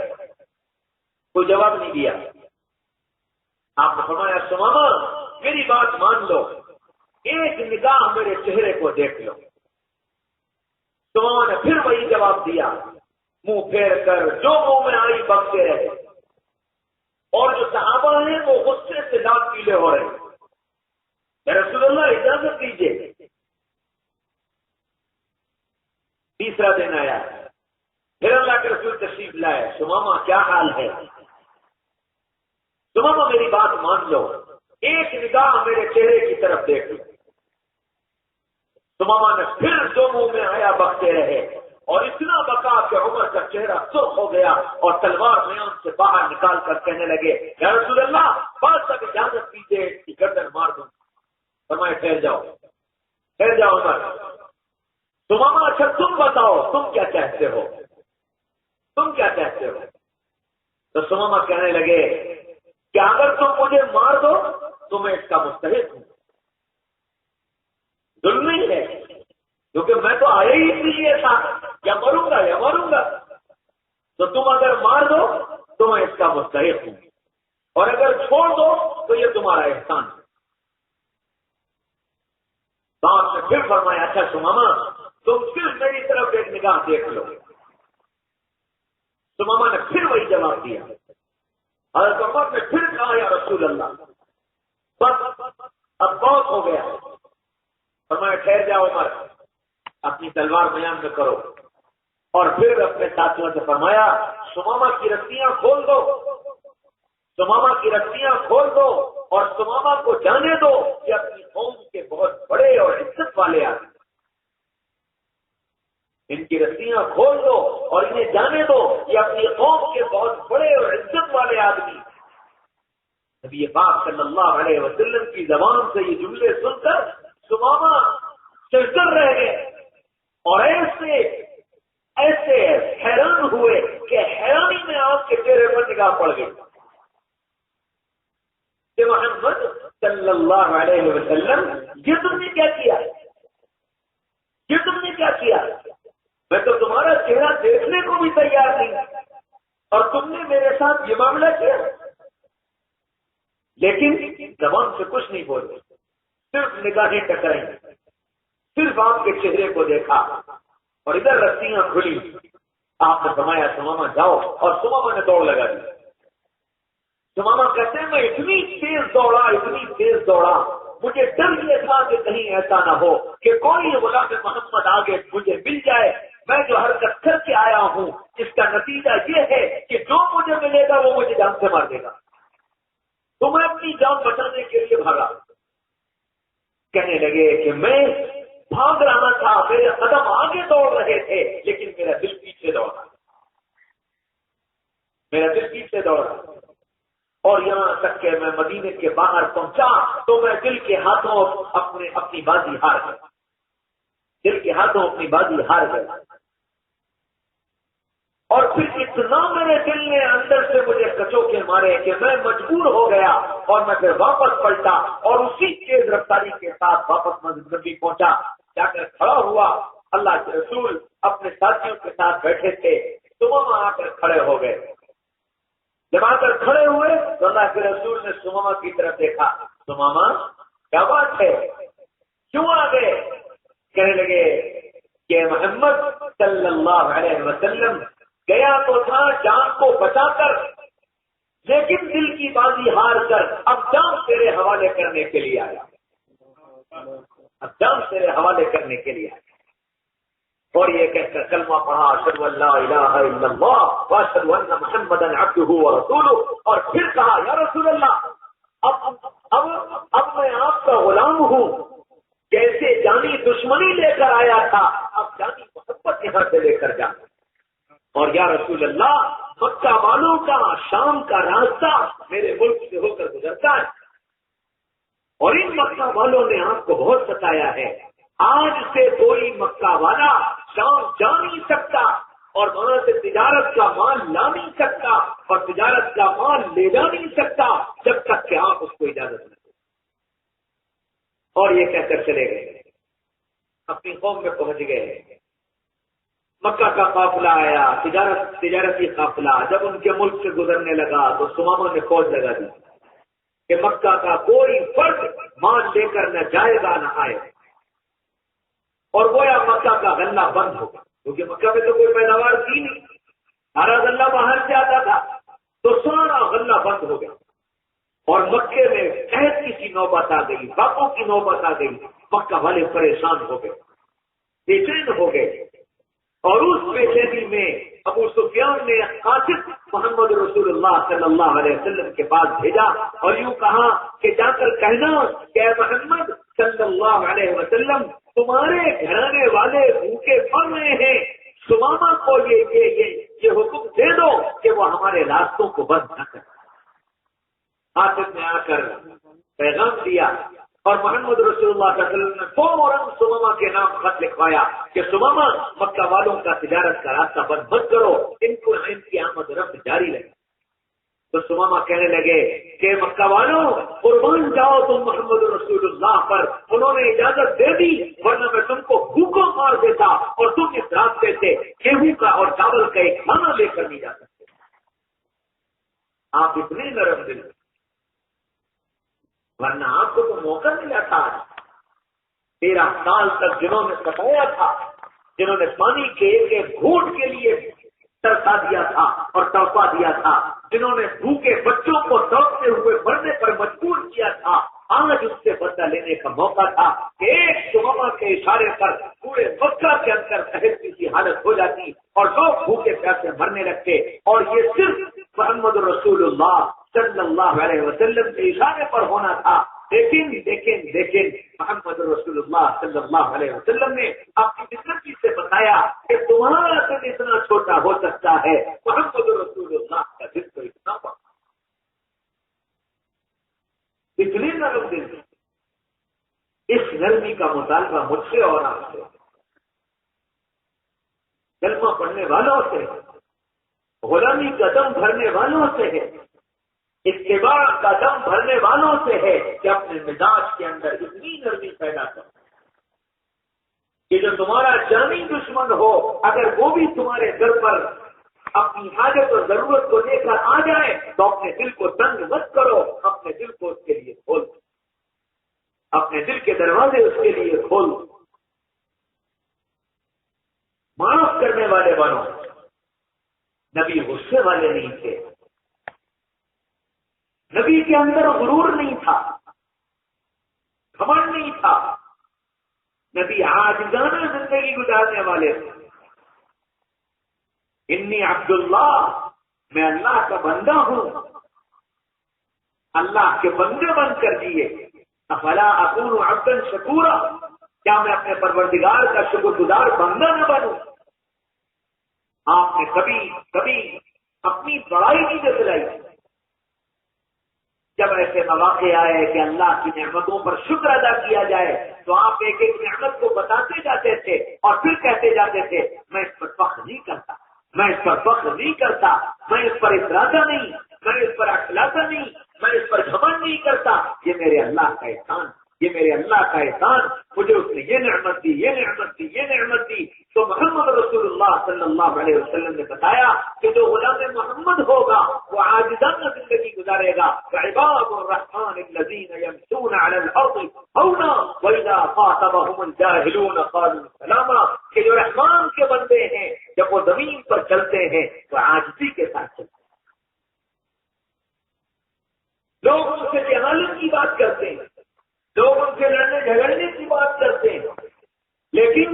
کوئی جواب نہیں دیا۔ آپ نے فرمایا سمامہ میری بات مان لو، ایک نگاہ میرے چہرے کو دیکھ لو۔ سمامہ نے پھر وہی جواب دیا، منہ پھیر کر جو منہ میں آئی بکتے رہے، اور جو صحابہ ہیں وہ غصے سے لال پیلے ہو رہے۔ یا رسول اللہ اجازت دیجیے۔ تیسرا دن آیا، پھر اللہ کے رسول تشریف لائے، سمامہ کیا حال ہے؟ سمامہ میری بات مان لو، ایک نگاہ میرے چہرے کی طرف دیکھ لی۔ سماما نے پھر جو منہ میں آیا بکتے رہے اور اتنا بکا کہ عمر کا چہرہ سرخ ہو گیا اور تلوار میان سے باہر نکال کر کہنے لگے یا رسول اللہ بات تک اجازت کیجیے اس کی گردن مار دوں۔ فرمایا ٹھہر جاؤ عمر۔ سماما اچھا تم بتاؤ تم کیا چاہتے ہو؟ تو سماما کہنے لگے کہ اگر تم مجھے مار دو تو میں اس کا مستحق ہوں، ظلم نہیں ہے، کیونکہ میں تو آیا ہی اس لیے تھا یا مروں گا، تو تم اگر مار دو تو میں اس کا مستحق ہوں، اور اگر چھوڑ دو تو یہ تمہارا احسان ہے۔ تو آپ نے پھر فرمایا اچھا سماما تم صرف میری طرف ایک نگاہ دیکھ لو۔ سماما نے پھر وہی جواب دیا۔ حضرت عمر نے پھر کہا یا رسول اللہ بس اب بہت ہو گیا۔ فرمایا ٹھہر جاؤ عمر، اپنی تلوار میان میں کرو، اور پھر اپنے ساتھیوں سے فرمایا سماما کی رسیاں کھول دو اور سماما کو جانے دو کہ اپنی قوم کے بہت بڑے اور عزت والے آدمی، ان کی رسیاں کھول دو اور انہیں جانے دو کہ اپنی قوم کے بہت بڑے اور عزت والے آدمی۔ نبی پاک صلی اللہ علیہ وسلم کی زبان سے یہ جملے سن کر سماما چڑھ رہ گئے اور ایسے حیران ہوئے کہ حیرانی میں آپ کے چہرے پر نگاہ پڑ گئی کہ محمد صلی اللہ علیہ وسلم یہ تم نے کیا کیا؟ میں تو تمہارا چہرہ دیکھنے کو بھی تیار نہیں اور تم نے میرے ساتھ یہ معاملہ کیا۔ لیکن زبان سے کچھ نہیں بولے، صرف نگاہیں ٹکرائی، صرف آپ کے چہرے کو دیکھا اور ادھر رسیاں کھلی۔ آپ نے فرمایا سماما جاؤ، اور سماما نے دوڑ لگا دی۔ سماما کہتے ہیں میں اتنی تیز دوڑا مجھے ڈر یہ تھا کہ کہیں ایسا نہ ہو کہ کوئی غلام محمد آگے مجھے مل جائے، میں جو حرکت کر کے آیا ہوں اس کا نتیجہ یہ ہے کہ جو مجھے ملے گا وہ مجھے جان سے مار دے گا، تو میں اپنی جان بچانے کے لیے بھاگا۔ کہنے لگے کہ میں بھاگ رہا تھا، میرے قدم آگے دوڑ رہے تھے لیکن میرا دل پیچھے دوڑا، اور یہاں تک کہ میں مدینے کے باہر پہنچا تو میں دل کے ہاتھوں اپنی بازی ہار گیا، اور پھر اتنا میرے دل نے اندر سے مجھے کچوکے مارے کہ میں مجبور ہو گیا اور میں پھر واپس پلٹا اور اسی تیز رفتاری کے ساتھ واپس مسجد نبی پہنچا، جا کر کھڑا ہوا۔ اللہ کے رسول اپنے ساتھیوں کے ساتھ بیٹھے تھے، سماما آ کر کھڑے ہو گئے۔ جب آ کر کھڑے ہوئے تو اللہ کے رسول نے سماما کی طرف دیکھا، سماما کیا بات ہے، کیوں آ گئے؟ کہنے لگے کہ محمد صلی اللہ علیہ وسلم گیا تو تھا جان کو بچا کر، لیکن دل کی بازی ہار کر اب جان تیرے حوالے کرنے کے لیے آیا، اور یہ کہہ کر کلمہ پڑھا اشہد ان لا الہ الا اللہ واشہد ان محمدا عبدہ ورسولہ، اور پھر کہا یا رسول اللہ اب میں آپ کا غلام ہوں، جیسے جانی دشمنی لے کر آیا تھا اب جانی محبت یہاں سے لے کر جانا، اور یا رسول اللہ مکہ والوں کا شام کا راستہ میرے ملک سے ہو کر گزرتا ہے، اور ان مکہ والوں نے آپ کو بہت ستایا ہے، آج سے کوئی مکہ والا شام جا نہیں سکتا اور وہاں سے تجارت کا مال لا نہیں سکتا اور تجارت کا مال لے جا نہیں سکتا جب تک کہ آپ اس کو اجازت نہ دیں۔ اور یہ کہہ کر چلے گئے، اپنی قوم میں پہنچ گئے۔ مکہ کا قافلہ آیا، تجارتی قافلہ، جب ان کے ملک سے گزرنے لگا تو سماما نے فوج لگا دی کہ مکہ کا کوئی فرد مال لے کر نہ جائے گا نہ آئے، اور گویا مکہ کا غلہ بند ہوگا، کیونکہ مکہ میں تو کوئی پیداوار تھی نہیں، سارا غلہ باہر سے آتا تھا، تو سارا غلہ بند ہو گیا، اور مکے میں قحط کی نوبت آ گئی، باپوں کی نوبت آ گئی، مکہ والے پریشان ہو گئے، بے چین ہو گئے، اور اس بے چینی میں ابو سفیان نے قاصد محمد رسول اللہ صلی اللہ علیہ وسلم کے پاس بھیجا اور یوں کہا کہ جا کر کہنا کہ اے محمد صلی اللہ علیہ وسلم تمہارے گھرانے والے بھوکے مر رہے ہیں، سمامہ کو یہ حکم دے دو کہ وہ ہمارے راستوں کو بند نہ کرے۔ حاطب نے آ کر پیغام دیا اور محمد رسول اللہ صلی اللہ علیہ وسلم نے فوراً سمامہ کے نام خط لکھوایا کہ سمامہ مکہ والوں کا تجارت کا راستہ بند مت کرو، ان کو ان کی آمد و رفت جاری رہے۔ تو سمامہ کہنے لگے کہ مکہ والوں قربان جاؤ تم محمد رسول اللہ پر، انہوں نے اجازت دے دی ورنہ میں تم کو بھوکوں مار دیتا اور تم اس راستے سے گیہوں کا اور چاول کا ایک کھانا لے کر نہیں جا سکتے۔ آپ اتنے نرم دل، ورنہ آپ کو تو موقع ملا تھا 13 سال تک جنہوں نے ستایا تھا، جنہوں نے پانی کے ایک گھونٹ کے لیے ترسا دیا تھا اور تڑپا دیا تھا، جنہوں نے بھوکے بچوں کو تڑپتے ہوئے مرنے پر مجبور کیا تھا، آج اس سے بدلہ لینے کا موقع تھا کہ ایک سمامہ کے اشارے پر پورے مکہ کے اندر قحط کی حالت ہو جاتی اور لوگ بھوکے پیاسے مرنے لگتے، اور یہ صرف محمد رسول اللہ صلی اللہ علیہ وسلم کے اشارے پر ہونا تھا۔ لیکن محمد رسول اللہ صلی اللہ علیہ وسلم نے اپنی زندگی سے بتایا کہ تمہارا دل اتنا چھوٹا ہو سکتا ہے، محمد رسول اللہ کا دل تو اتنا بڑا، اتنی نرم دل۔ اس نرمی کا مطالبہ مجھ سے اور آپ سے، کلمہ پڑھنے والوں سے، غلامی کا دم بھرنے والوں سے ہے، اتباع کا دم بھرنے والوں سے ہے کہ اپنے مزاج کے اندر اتنی نرمی پیدا کر کہ جو تمہارا جانی دشمن ہو اگر وہ بھی تمہارے در پر اپنی حاجت اور ضرورت کو لے کر آ جائے تو اپنے دل کو تنگ مت کرو، اپنے دل کو اس کے لیے کھول، اپنے دل کے دروازے اس کے لیے کھول۔ معاف کرنے والے بنو، نبی غصے والے نہیں تھے، نبی کے اندر غرور نہیں تھا، گھمنڈ نہیں تھا، نبی عاجزانہ زندگی گزارنے والے تھے۔ انی عبداللہ، میں اللہ کا بندہ ہوں، اللہ کے بندے بن کر جیے۔ افلا اکون عبدا شکورا، کیا میں اپنے پروردگار کا شکر گزار بندہ نہ بنوں؟ آپ نے کبھی اپنی بڑائی نہیں جتلائی۔ جب ایسے مواقع آئے کہ اللہ کی نعمتوں پر شکر ادا کیا جائے تو آپ ایک ایک نعمت کو بتاتے جاتے تھے اور پھر کہتے جاتے تھے میں اس پر فخر نہیں کرتا، میں اس پر فخر نہیں کرتا، میں اس پر اتراتا نہیں، میں اس پر اخلاتا نہیں، میں اس پر گھمنڈ نہیں کرتا، یہ میرے اللہ کا احسان، یہ میرے اللہ کا احسان، مجھے اس نے یہ نعمت دی، یہ نعمت دی، یہ نعمت دی۔ تو محمد رسول اللہ صلی اللہ علیہ وسلم نے بتایا کہ جو غلام محمد ہوگا وہ عاجزانہ زندگی گزارے گا۔ وعباد الرحمن الذین یمشون علی الارض ہونا واذا خاطبهم الجاهلون قالوا سلاما، کہ جو رحمان کے بندے ہیں جب وہ زمین پر چلتے ہیں تو عاجزی کے ساتھ چلتے ہیں، لوگ ان سے جہالت کی بات کرتے ہیں، لوگ ان سے لڑنے جھگڑنے کی بات کرتے ہیں، لیکن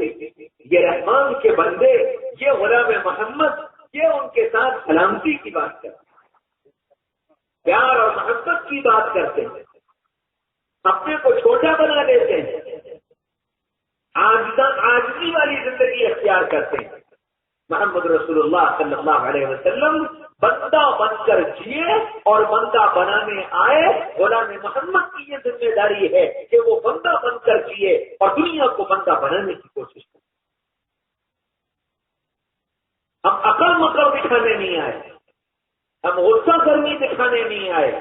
یہ رحمان کے بندے، یہ غلام محمد، یہ ان کے ساتھ سلامتی کی بات کرتے ہیں، پیار اور محبت کی بات کرتے ہیں، اپنے کو چھوٹا بنا دیتے ہیں، عاجزی والی زندگی اختیار کرتے ہیں۔ محمد رسول اللہ صلی اللہ علیہ وسلم بندہ بن کر جیے اور بندہ بنانے آئے۔ غلام محمد کی یہ ذمہ داری ہے کہ وہ بندہ بن کر جیے اور دنیا کو بندہ بنانے کی کوشش کرے۔ ہم عقل مکر دکھانے نہیں آئے، ہم غصہ گرمی دکھانے نہیں آئے،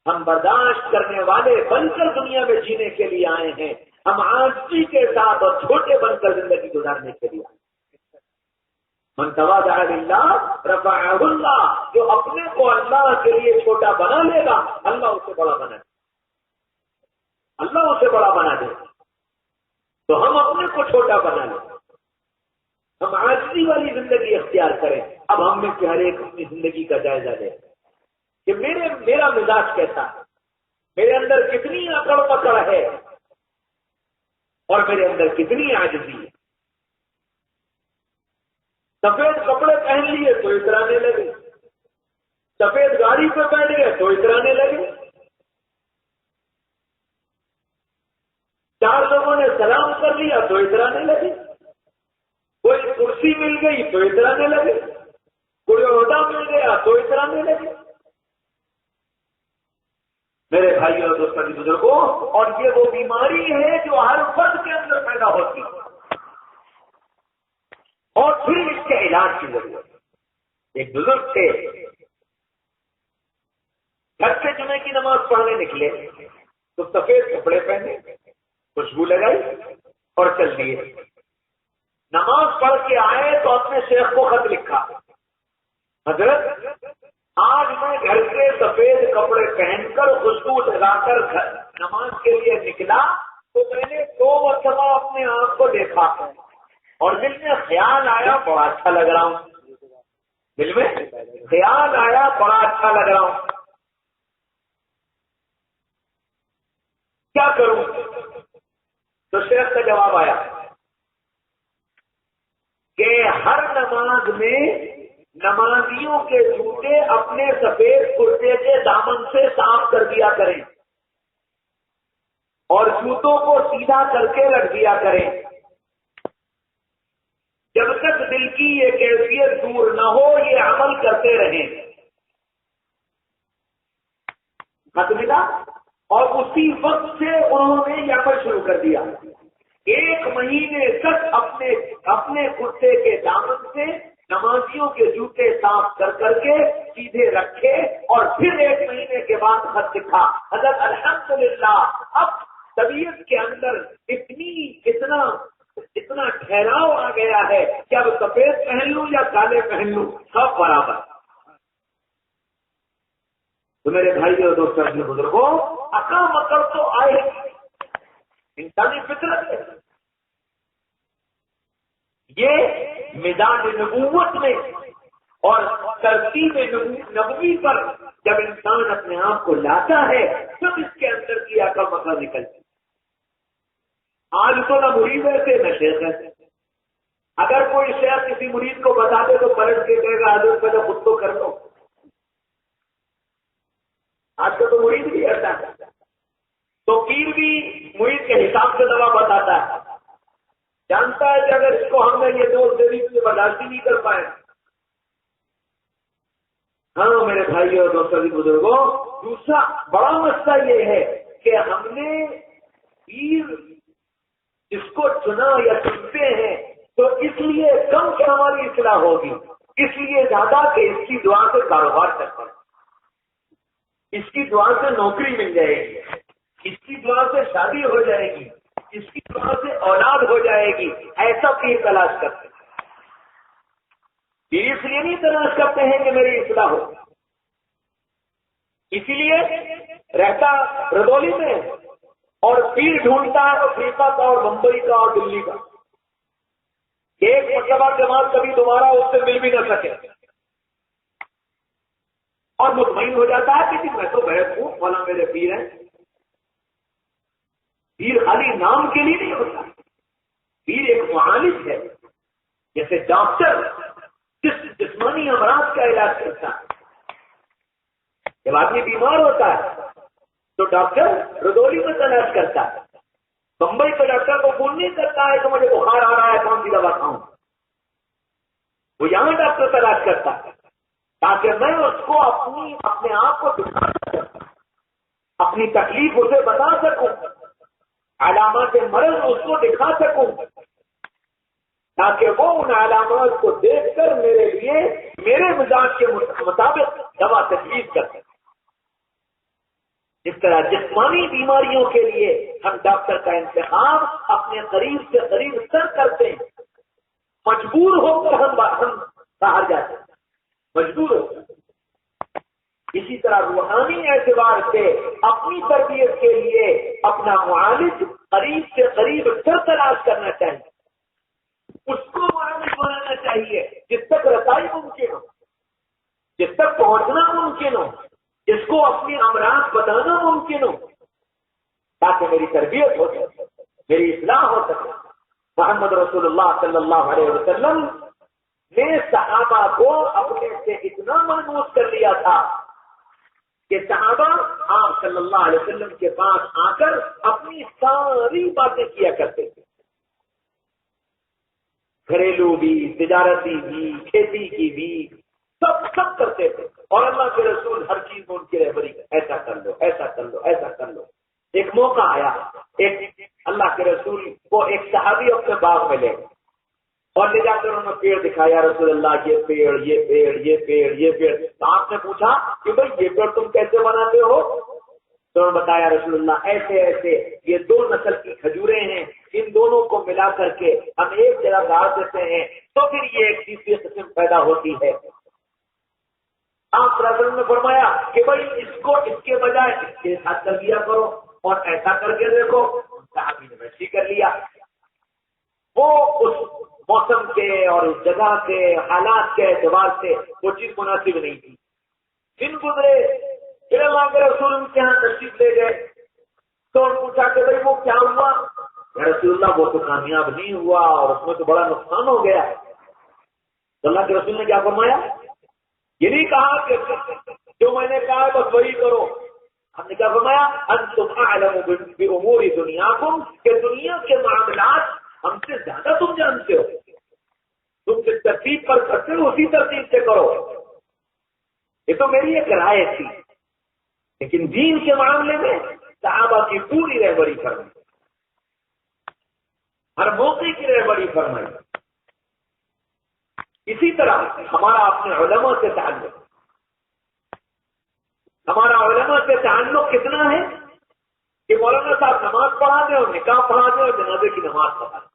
ہم برداشت کرنے والے بن کر دنیا میں جینے کے لیے آئے ہیں، ہم عاجزی کے ساتھ اور چھوٹے بن کر زندگی گزارنے کے لیے آئے۔ من تواضع للہ رفعہ اللہ، جو اپنے کو اللہ کے لیے چھوٹا بنا لے گا اللہ اسے بڑا بنا دے، اللہ اسے بڑا بنا دے۔ تو ہم اپنے کو چھوٹا بنا لیں، ہم عاجزی والی زندگی اختیار کریں۔ اب ہم میں سے ہر ایک اپنی زندگی کا جائزہ لے کہ میرا مزاج کیسا ہے، میرے اندر کتنی اکڑ پکڑ ہے اور میرے اندر کتنی عاجزی ہے۔ سفید کپڑے پہن لیے تو اترانے لگے، سفید گاڑی پہ بیٹھ گئے تو اترانے لگے، 4 لوگوں نے سلام کر لیا تو اترانے لگے، کوئی کرسی مل گئی تو اترانے لگے، کوئی عہدہ مل گیا تو اترانے لگے۔ میرے بھائیوں اور دوستوں کی بزرگوں، اور یہ وہ بیماری ہے جو ہر فرد کے اندر پیدا ہوتی ہے، اور پھر اس کے علاج کی ضرورت ہے۔ ایک بزرگ تھے، گھر سے جمعے کی نماز پڑھنے نکلے تو سفید کپڑے پہنے، خوشبو لگائی اور چل دیے۔ نماز پڑھ کے آئے تو اپنے شیخ کو خط لکھا، حضرت آج میں گھر سے سفید کپڑے پہن کر خوشبو لگا کر نماز کے لیے نکلا تو میں نے 2 مرتبہ اپنے آپ کو دیکھا اور دل میں خیال آیا بڑا اچھا لگ رہا ہوں، دل میں خیال آیا بڑا اچھا لگ رہا ہوں، کیا کروں؟ تو شیخ کا جواب آیا کہ ہر نماز میں نمازیوں کے جوتے اپنے سفید کرتے کے دامن سے صاف کر دیا کریں اور جوتوں کو سیدھا کر کے رکھ دیا کریں، جب تک دل کی یہ کیفیت دور نہ ہو یہ عمل کرتے رہیں۔ خط ملا اور اسی وقت سے انہوں نے یہ عمل شروع کر دیا۔ 1 مہینے تک اپنے کرتے کے دامن سے نمازیوں کے جوتے صاف کر کے سیدھے رکھے، اور پھر 1 مہینے کے بعد خط لکھا، حضرت الحمدللہ اب طبیعت کے اندر اتنا ٹھہراؤ آ گیا ہے کہ اب سفید پہن لوں یا کالے پہن لوں سب برابر۔ تو میرے بھائی اور دوستوں کے بزرگوں، عقل مکر تو آئے، انسانی فطرت ہے، یہ مزاج نبوت میں اور ترتیب نبوی پر جب انسان اپنے آپ کو لاتا ہے تب اس کے اندر کی عقل مکر نکلتی۔ آج تو نہ مرید ہے نہ شیخ ہے، اگر کوئی شیخ کسی مرید کو بتا دے تو پلٹ کے کہے گا حضرت پہلے خود تو کر لو۔ آج کا تو مرید بھی ایسا ہے، تو پیر بھی مرید کے حساب سے دوا بتاتا ہے، جانتا ہے کہ اگر اس کو ہم نے یہ دوست دے دی تو برداشت نہیں کر پائے۔ ہاں میرے بھائی اور دوستوں کی بزرگوں، دوسرا بڑا مسئلہ یہ ہے کہ ہم نے پیر جس کو چنا یا چنتے ہیں تو اس لیے کم کہ ہماری اصلاح ہوگی، اس لیے زیادہ کہ اس کی دعا سے کاروبار چلتا ہے، اس کی دعا سے نوکری مل جائے گی، اس کی دعا سے شادی ہو جائے گی، اس کی دعا سے اولاد ہو جائے گی، ایسا پیر تلاش کرتے ہیں۔ پیر اس لیے نہیں تلاش کرتے ہیں کہ میری اصلاح ہو، اسی لیے رہتا رضولی میں اور پیر ڈھونڈتا ہے افریقہ کا اور بمبئی کا اور دلی کا، ایک مرتبہ کے بعد کبھی دوبارہ اس سے مل بھی نہ سکے، اور مطمئن ہو جاتا ہے کہ میں تو بیٹھ ہوں فلاں میرے پیر ہیں۔ پیر خالی نام کے لیے نہیں ہوتا، پیر ایک معالج ہے، جیسے ڈاکٹر جسمانی امراض کا علاج کرتا ہے۔ جب آدمی بیمار ہوتا ہے تو ڈاکٹر رضولی میں تلاش کرتا ہے، بمبئی کے ڈاکٹر کو فون نہیں کرتا ہے کہ مجھے بخار آ رہا ہے کون سی دوا کھاؤں، وہ یہاں ڈاکٹر تلاش کرتا ہے تاکہ میں اس کو اپنے آپ کو دکھا سکوں، اپنی تکلیف اسے بتا سکوں، علامات مرض اس کو دکھا سکوں، تاکہ وہ ان علامات کو دیکھ کر میرے لیے میرے مزاج کے مطابق دوا تجویز کر سکے۔ اس طرح جسمانی بیماریوں کے لیے ہم ڈاکٹر کا انتخاب اپنے قریب سے قریب تر کرتے ہیں، مجبور ہو کر ہم باہر جاتے ہیں، مجبور ہو کر۔ اسی طرح روحانی اعتبار سے اپنی تربیت کے لیے اپنا معالج قریب سے قریب تر تلاش کرنا چاہیے، اس کو معالج بنانا چاہیے جس تک رسائی ممکن ہو، جس تک پہنچنا ممکن ہو، جس کو اپنی امراض بتانا ممکن ہو، تاکہ میری تربیت ہو سکے، میری اصلاح ہو سکے۔ محمد رسول اللہ صلی اللہ علیہ وسلم نے صحابہ کو اپنے سے اتنا ملموس کر لیا تھا کہ صحابہ آپ صلی اللہ علیہ وسلم کے پاس آ کر اپنی ساری باتیں کیا کرتے تھے، گھریلو بھی، تجارتی بھی، کھیتی کی بھی، سب کرتے تھے، اور اللہ کے رسول ہر چیز میں ان کی رہبری، ایسا کر لو، ایسا کر لو، ایسا کر لو۔ ایک موقع آیا، ایک اللہ کے رسول کو ایک صحابی اپنے باغ میں لے اور لے جا کر انہوں نے پیڑ دکھایا، رسول اللہ یہ پیڑ، یہ پیڑ، یہ پیڑ، یہ پیڑ۔ تو آپ نے پوچھا کہ بھائی یہ پیڑ تم کیسے بناتے ہو؟ تو انہوں نے بتایا رسول اللہ ایسے ایسے، یہ 2 نسل کی کھجوریں ہیں، ان دونوں کو ملا کر کے ہم ایک جگہ گاڑ دیتے ہیں تو پھر یہ ایک تیسری قسم پیدا ہوتی ہے۔ آپ رسول نے فرمایا کہ بھائی اس کو اس کے بجائے اس کے ساتھ کر لیا کرو اور ایسا کر کے دیکھو۔ صحابی نے ویسے کر لیا۔ وہ اس موسم کے اور اس جگہ کے حالات کے اعتبار سے وہ چیز مناسب نہیں تھی۔ دن گزرے، پھر اللہ کے رسول ان کے یہاں تشریف لے گئے تو ان پوچھا کہ بھائی وہ کیا ہوا؟ یا رسول اللہ وہ تو کامیاب نہیں ہوا اور اس میں تو بڑا نقصان ہو گیا۔ تو اللہ کے رسول نے کیا فرمایا؟ یہ نہیں کہا کہ جو میں نے کہا بس وہی کرو۔ ہم نے کیا فرمایا؟ انتم اعلم بامور دنیاکم، کہ دنیا کے معاملات ہم سے زیادہ تم جانتے ہو، تم جس ترتیب پر کرتے ہو اسی ترتیب سے کرو۔ یہ تو میری ایک رائے تھی، لیکن دین کے معاملے میں صحابہ کی پوری رہبری فرمائی، ہر موقع کی رہبری فرمائی۔ اسی طرح ہمارا اپنے علماء سے تعلق، ہمارا علماء سے تعلق کتنا ہے کہ مولانا صاحب نماز پڑھا دیں اور نکاح پڑھا دیں اور جنازے کی نماز پڑھا دیں،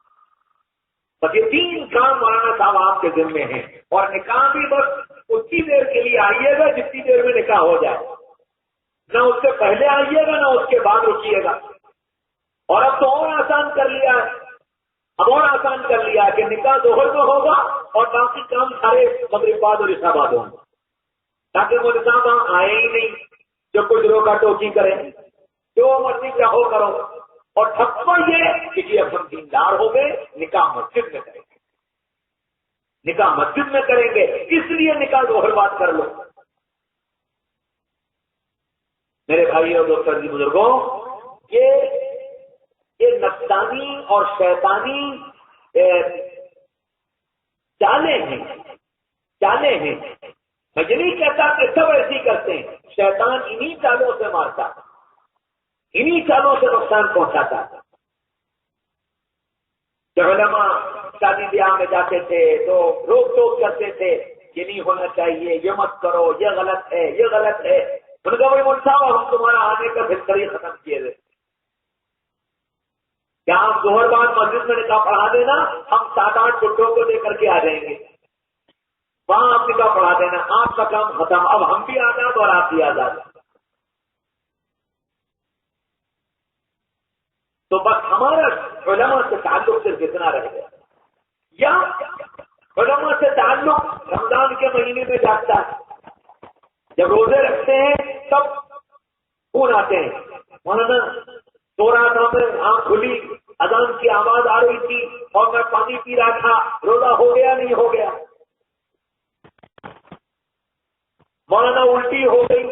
بس یہ 3 کام مولانا صاحب آپ کے ذمے ہیں۔ اور نکاح بھی بس اتنی دیر کے لیے آئیے گا جتنی دیر میں نکاح ہو جائے، نہ اس سے پہلے آئیے گا نہ اس کے بعد رکیے گا۔ اور اب تو اور آسان کر لیا ہے، اب اور آسان کر لیا ہے کہ نکاح ظہر میں ہوگا اور باقی کام سارے مغرب بعد اور عشاء بعد ہوں گے، تاکہ وہ نظام آئے ہی نہیں جو کچھ روکا ٹوکی کریں، جو مرضی چاہو کرو۔ اور ٹھپا یہ کہ اب ہم دیندار ہو گئے، نکاح مسجد میں کریں گے، نکاح مسجد میں کریں گے، اس لیے نکاح ظہر بعد کر لو۔ میرے بھائی اور دوستوں جی بزرگوں، یہ نفسانی اور شیطانی چالیں ہیں۔ میں یہ نہیں کہتا کہ سب ایسی کرتے ہیں، شیطان انہی چالوں سے مارتا، انہی چالوں سے نقصان پہنچاتا ہے۔ جب علماء شادی بیاہ میں جاتے تھے تو روک ٹوک کرتے تھے، یہ نہیں ہونا چاہیے، یہ مت کرو، یہ غلط ہے، یہ غلط ہے۔ ان کا بھائی ملتا ہوا ہم تمہارا آنے کا بہتر ہی ختم کیے تھے، کیا آپ ظہر بعد مسجد میں نکاح پڑھا دینا، ہم 7-8 بڈھوں کو لے کر کے آ جائیں گے، وہاں آپ نکاح پڑھا دینا، آپ کا کام ختم، اب ہم بھی آزاد اور آپ بھی آزاد۔ تو بس ہمارا علماء سے تعلق صرف اتنا رہ گیا، یا علماء سے تعلق رمضان کے مہینے میں جاتا ہے، جب روزے رکھتے ہیں تب فون آتے ہیں، مولانا سو رہا تھا میں، آنکھ کھلی، اذان کی آواز آ رہی تھی اور میں پانی پی رہا تھا، روزہ ہو گیا نہیں ہو گیا؟ مولانا الٹی ہو گئی،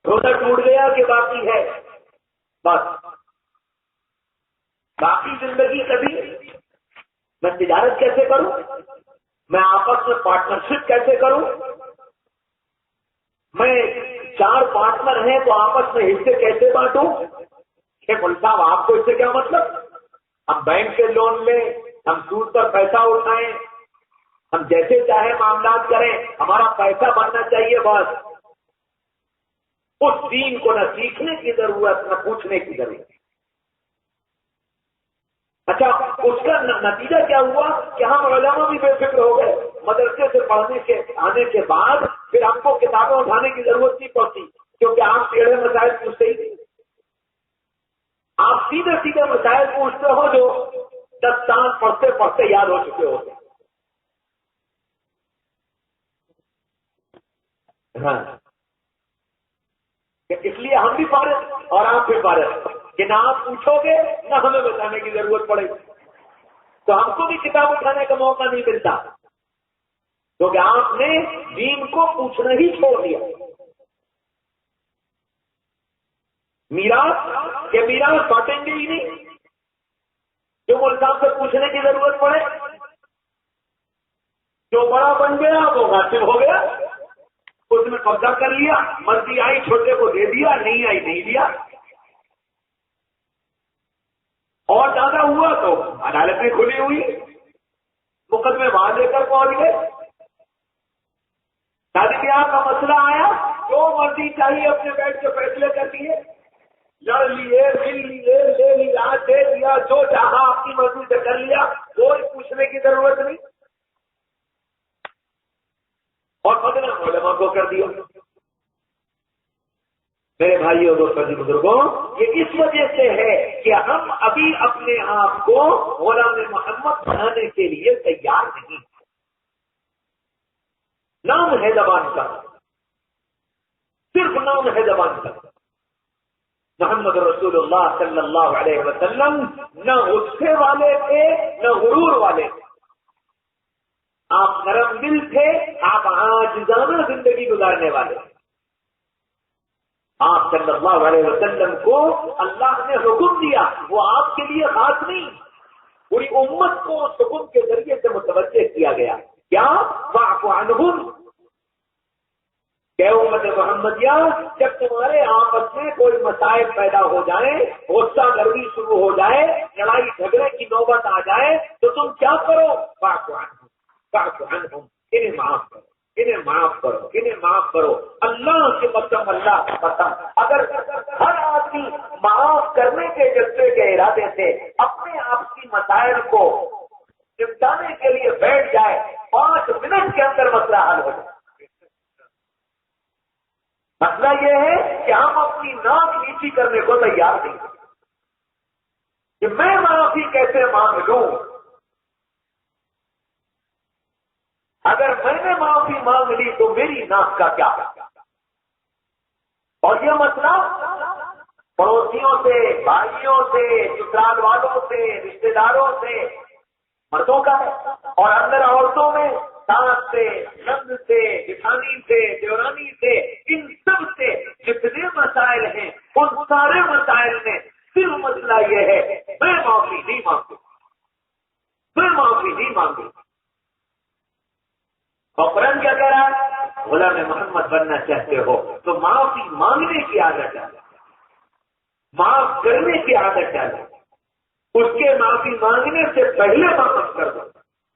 روزہ ٹوٹ گیا کہ باقی ہے؟ بس باقی زندگی کبھی میں تجارت کیسے کروں، میں آپس میں پارٹنرشپ کیسے کروں، میں 4 پارٹنر ہیں تو آپس میں حصے کیسے بانٹوں؟ کہ مول صاحب آپ کو اس سے کیا مطلب؟ ہم بینک سے لون لیں، ہم سود پر پیسہ اٹھائیں، ہم جیسے چاہے معاملات کریں، ہمارا پیسہ بننا چاہیے بس۔ اس دین کو نہ سیکھنے کی ضرورت نہ پوچھنے کی ضرورت۔ اچھا، اس کا نتیجہ کیا ہوا کہ ہم علماء بھی بے فکر ہو گئے، مدرسے سے پڑھنے کے آنے کے بعد پھر ہم کو کتابیں اٹھانے کی ضرورت نہیں پڑتی، کیونکہ آپ ٹیڑھے مسائل پوچھتے ہی نہیں، آپ سیدھے سیدھے مسائل پوچھتے ہو جو 10 سال پڑھتے پڑھتے یاد ہو چکے ہوتے۔ ہاں، اس لیے ہم بھی فارغ اور آپ بھی فارغ کہ نہ آپ پوچھو گے نہ ہمیں بتانے کی ضرورت پڑے گی، تو ہم کو بھی کتاب اٹھانے کا موقع نہیں ملتا۔ کیونکہ آپ نے دین کو پوچھنا ہی چھوڑ دیا. میراث کہ میراث بانٹیں گے ہی نہیں. جو مول صاحب سے پوچھنے کی ضرورت پڑے. جو بڑا بن گیا وہ غاصب ہو گیا, اس نے قبضہ کر لیا, مرضی آئی چھوٹے کو دے دیا, نہیں آئی نہیں دیا. اور زیادہ ہوا تو عدالتیں کھلی ہوئی, مقدمے وہاں لے کر پہنچ گئے. شادی بیاہ کا مسئلہ آیا, جو مرضی چاہیے اپنے بیٹھ کے فیصلے کر دیے, لڑ لیے, مل لیے, لے لیا, دے دیا, جو چاہا اپنی مرضی سے کر لیا, کوئی پوچھنے کی ضرورت نہیں. اور بدنام علماء کو کر دیا. میرے بھائیوں دوستوں جی بزرگوں, یہ اس وجہ سے ہے کہ ہم ابھی اپنے آپ کو غلام محمد بنانے کے لیے تیار نہیں. نام ہے زبان کا, صرف نام ہے زبان کا. محمد رسول اللہ صلی اللہ علیہ وسلم نہ غصے والے تھے نہ غرور والے تھے. آپ نرم دل تھے, آپ عاجزانہ زندگی گزارنے والے تھے. آپ صلی اللہ علیہ وسلم کو اللہ نے حکم دیا, وہ آپ کے لیے خاص نہیں, پوری امت کو اس حکم کے ذریعے سے متوجہ کیا گیا. کیا فاعف عنہم, کہ امت محمدیہ جب تمہارے آپس میں کوئی مسائل پیدا ہو جائیں, غصہ گردی شروع ہو جائے, لڑائی جھگڑے کی نوبت آ جائے, تو تم کیا کرو؟ فاعف عنہم, فاعف عنہم, انہیں معاف کرو, انہیں معاف کرو, انہیں معاف کرو. اللہ کی قسم, اللہ کی قسم, اگر ہر آدمی معاف کرنے کے جذبے کے ارادے سے اپنے آپ کی مسائل کو نپٹانے کے لیے بیٹھ جائے, 5 منٹ کے اندر مسئلہ حل ہو جائے. مسئلہ یہ ہے کہ ہم اپنی ناک نیچی کرنے کو تیار نہیں کہ میں معافی کیسے مانگ لوں. اگر میں نے معافی مانگ لی تو میری ناک کا کیا؟ اور یہ مسئلہ پڑوسیوں سے, بھائیوں سے, سسرال والوں سے, رشتے داروں سے, مردوں کا ہے, اور اندر عورتوں میں ساس سے, نند سے, جٹھانی سے, دیورانی سے, ان سب سے جتنے مسائل ہیں ان سارے مسائل میں صرف مسئلہ یہ ہے میں معافی نہیں مانگوں, میں معافی نہیں مانگوں. اور قرآن کیا کہہ رہا ہے؟ غلام محمد بننا چاہتے ہو تو معافی مانگنے کی عادت ڈالو, معاف کرنے کی عادت ڈالو. اس کے معافی مانگنے سے پہلے معاف کر دو.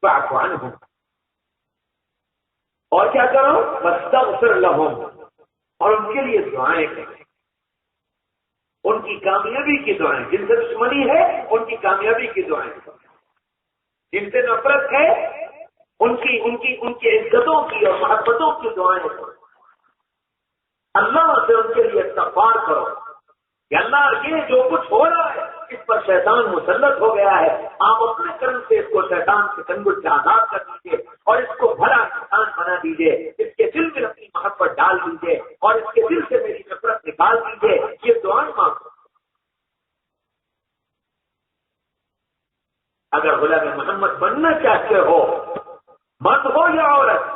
فاعف عنہم, اور کیا کرو؟ واستغفر لہم, اور ان کے لیے دعائیں کریں, ان کی کامیابی کی دعائیں. جن سے دشمنی ہے ان کی کامیابی کی دعائیں کریں, جن سے نفرت ہے ان کی عزتوں کی اور محبتوں کی دعائیں کرو. اللہ سے ان کے لیے استغفار کرو کہ اللہ یہ جو کچھ ہو رہا ہے اس پر شیطان مسلط ہو گیا ہے, آپ اپنے کرم سے اس کو شیطان کے کنگل سے آزاد کر دیجیے اور اس کو بھلا انسان بنا دیجیے, اس کے دل میں اپنی محبت ڈال دیجیے اور اس کے دل سے میری نفرت نکال دیجیے. یہ دعائیں مانگو. اگر غلام محمد بننا چاہتے ہو, مرد ہو یا عورت,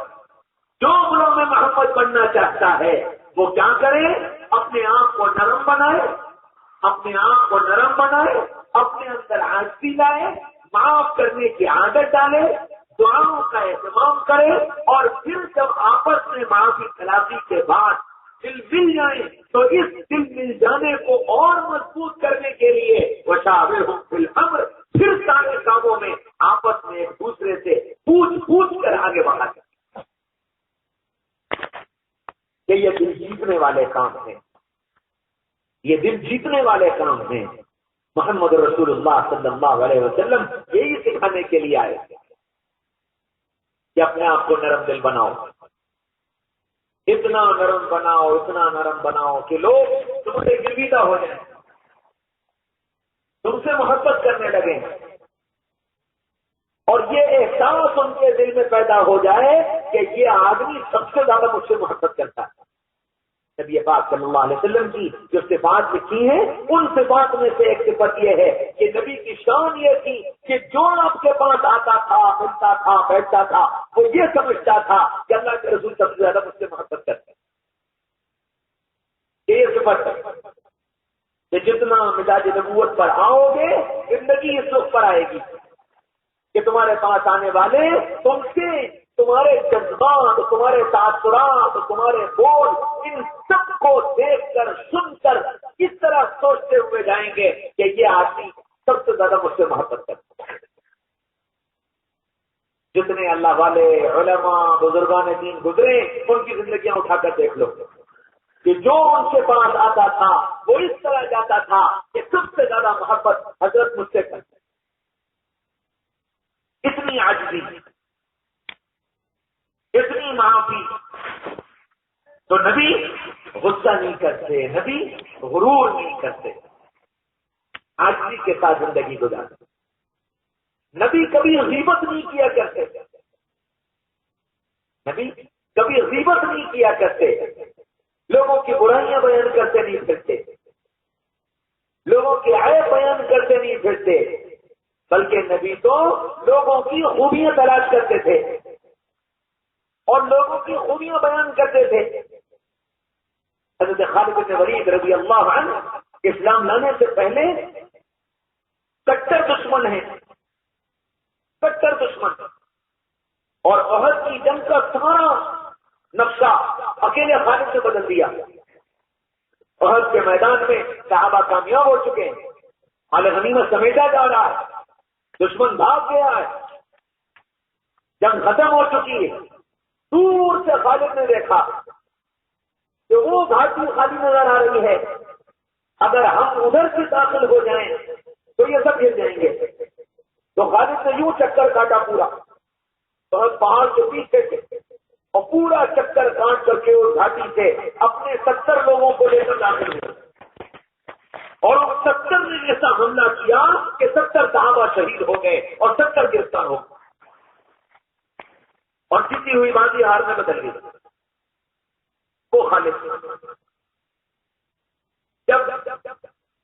جو غلام محمد بننا چاہتا ہے وہ کیا کرے؟ اپنے آپ کو نرم بنائے, اپنے آپ کو نرم بنائے, اپنے اندر عاجزی لائے, معاف کرنے کی عادت ڈالے, دعاؤں کا اہتمام کرے, اور پھر جب آپس میں معافی خلافی کے بعد دل مل جائیں تو اس دل مل جانے کو اور مضبوط کرنے کے لیے وشاورہم فی الامر, پھر سارے کاموں میں آپس میں ایک دوسرے سے پوچھ کر آگے بڑھا جائے. کہ یہ دل جیتنے والے کام ہیں, یہ دل جیتنے والے کام ہیں. محمد رسول اللہ صلی اللہ علیہ وسلم یہی سکھانے کے لیے آئے تھے کہ اپنے آپ کو نرم دل بناؤ, اتنا نرم بناؤ, اتنا نرم بناؤ کہ لوگ تم سے گرویدہ ہو جائیں, تم سے محبت کرنے لگیں, اور یہ احساس ان کے دل میں پیدا ہو جائے کہ یہ آدمی سب سے زیادہ مجھ سے محبت کرتا ہے. نبی پاک صلی اللہ علیہ وسلم کی جو صفات لکھی ہیں ان صفات میں سے ایک صفت یہ ہے کہ نبی کی شان یہ تھی کہ جو آپ کے پاس آتا تھا، ملتا تھا، بیٹھتا تھا، وہ یہ سمجھتا تھا کہ اللہ کے رسول سب سے زیادہ مجھ سے محبت کرتے ہیں۔ یہ صفت ہے کہ جتنا مزاج نبوت پر آؤ گے زندگی اس وقت پر آئے گی کہ تمہارے پاس آنے والے تم سے تمہارے جذبات، تمہارے تاثرات، تمہارے بول، ان سب کو دیکھ کر سن کر اس طرح سوچتے ہوئے جائیں گے کہ یہ آدمی سب سے زیادہ مجھ سے محبت کرتا ہے۔ جتنے اللہ والے علماء بزرگان دین گزرے ان کی زندگیاں اٹھا کر دیکھ لو کہ جو ان کے پاس آتا تھا وہ اس طرح جاتا تھا کہ سب سے زیادہ محبت حضرت مجھ سے کرتے، اتنی عاجزی، اتنی معافی۔ تو نبی غصہ نہیں کرتے، نبی غرور نہیں کرتے، عاجزی کے ساتھ زندگی گزارتے۔ نبی کبھی غیبت نہیں کیا کرتے، نبی کبھی غیبت نہیں کیا کرتے، لوگوں کی برائیاں بیان کرتے نہیں پھرتے، لوگوں کے عیب بیان کرتے نہیں پھرتے، بلکہ نبی تو لوگوں کی خوبیاں تلاش کرتے تھے اور لوگوں کی خوبیاں بیان کرتے تھے۔ حضرت خالد بن ولید رضی اللہ عنہ اسلام لانے سے پہلے کٹر دشمن ہیں، کٹر دشمن، اور احد کی جنگ کا سارا نقشہ اکیلے خالد سے بدل دیا۔ احد کے میدان میں صحابہ کامیاب ہو چکے ہیں، مال غنیمت سمیٹا جا رہا ہے، دشمن بھاگ گیا ہے، جنگ ختم ہو چکی ہے۔ دور سے خالد نے دیکھا کہ وہ گھاٹی خالی نظر آ رہی ہے، اگر ہم ادھر سے داخل ہو جائیں تو یہ سب گر جائیں گے۔ تو خالد نے یوں چکر کاٹا پورا، تو پہاڑ کے پیچھے سے اور پورا چکر کاٹ کر کے اس گھاٹی سے اپنے 70 لوگوں کو لے کر داخل ہوئے، اور 70 نے ایسا حملہ کیا کہ 70 صحابہ شہید ہو گئے اور 70 گرفتار ہو گئے، اور جیتی ہوئی بازی ہار میں بدل گئی۔ وہ خالد جب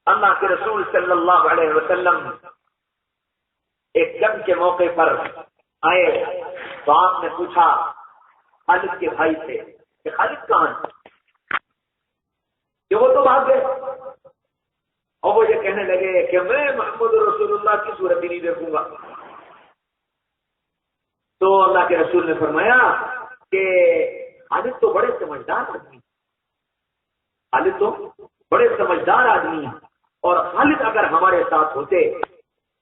اللہ کے رسول صلی اللہ علیہ وسلم ایک جنگ کے موقع پر آئے تو آپ نے پوچھا خالد کے بھائی سے کہ خالد کہاں ہے؟ کہ وہ تو بھاگ گئے، اور وہ یہ کہنے لگے کہ میں محمد رسول اللہ کی صورت ہی نہیں دیکھوں گا۔ تو اللہ کے رسول نے فرمایا کہ خالد تو بڑے سمجھدار آدمی، خالد تو بڑے سمجھدار آدمی ہیں، اور خالد اگر ہمارے ساتھ ہوتے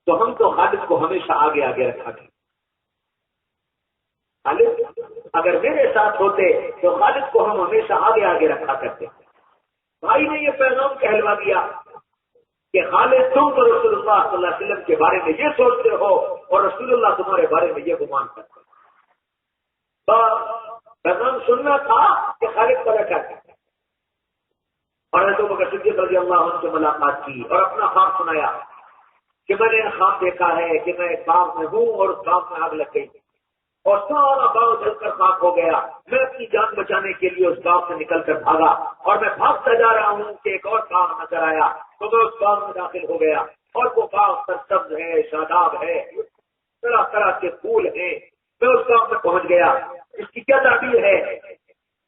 تو ہم تو خالد کو ہمیشہ آگے آگے رکھا کرتے، خالد اگر میرے ساتھ ہوتے تو خالد کو ہم ہمیشہ آگے آگے رکھا کرتے۔ بھائی نے یہ پیغام کہلوا دیا کہ خالد تم تو رسول اللہ صلی اللہ علیہ وسلم کے بارے میں یہ سوچتے ہو اور رسول اللہ تمہارے بارے میں یہ گمان کرتے ہیں۔ پیغام سننا تھا کہ خالد کا رکھا تھا، اور حضرت بکر صدیق رضی اللہ عنہ سے ملاقات کی اور اپنا خواب سنایا کہ میں نے خواب دیکھا ہے کہ میں ایک باغ میں ہوں اور اس باغ میں آگ لگ گئی اور سارا باغ جل کر خاک ہو گیا۔ میں اپنی جان بچانے کے لیے اس باغ سے نکل کر بھاگا اور میں بھاگتا جا رہا ہوں کہ ایک اور باغ نظر آیا، تو میں اس باغ میں داخل ہو گیا، اور وہ باغ سرسبز ہے، شاداب ہے، طرح طرح کے پھول ہیں۔ میں اس باغ میں پہنچ گیا، اس کی کیا تعبیر ہے؟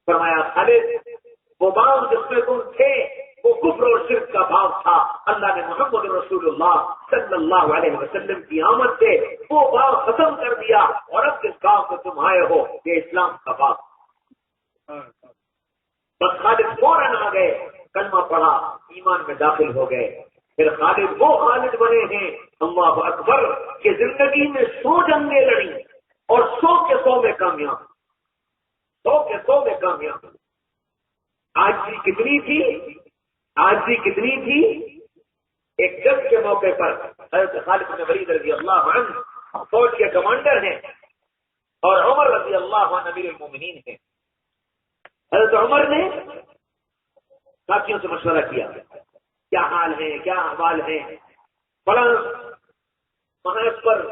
فرمایا خالد وہ باغ جس میں تم تھے وہ کفر اور شرک کا باغ تھا، اللہ نے محمد رسول اللہ صلی اللہ علیہ وسلم کی آمد سے وہ باغ ختم کر دیا، اور اب جس باغ میں تم آئے ہو یہ اسلام کا باغ۔ بس خالد فوراً آ گئے، کلمہ پڑھا، ایمان میں داخل ہو گئے۔ پھر خالد وہ خالد بنے ہیں اللہ اکبر کہ زندگی میں 100 جنگیں لڑی اور 100 کے 100 میں کامیاب، 100 کے 100 میں کامیاب۔ آج بھی کتنی تھی، آج بھی کتنی تھی؟ ایک جنگ کے موقع پر حضرت خالد بن ولید رضی اللہ عنہ فوج کے کمانڈر ہیں اور عمر رضی اللہ عنہ امیر المومنین ہیں۔ حضرت عمر نے ساتھیوں سے مشورہ کیا، کیا حال ہے، کیا احوال ہے، فلاں محاذ پر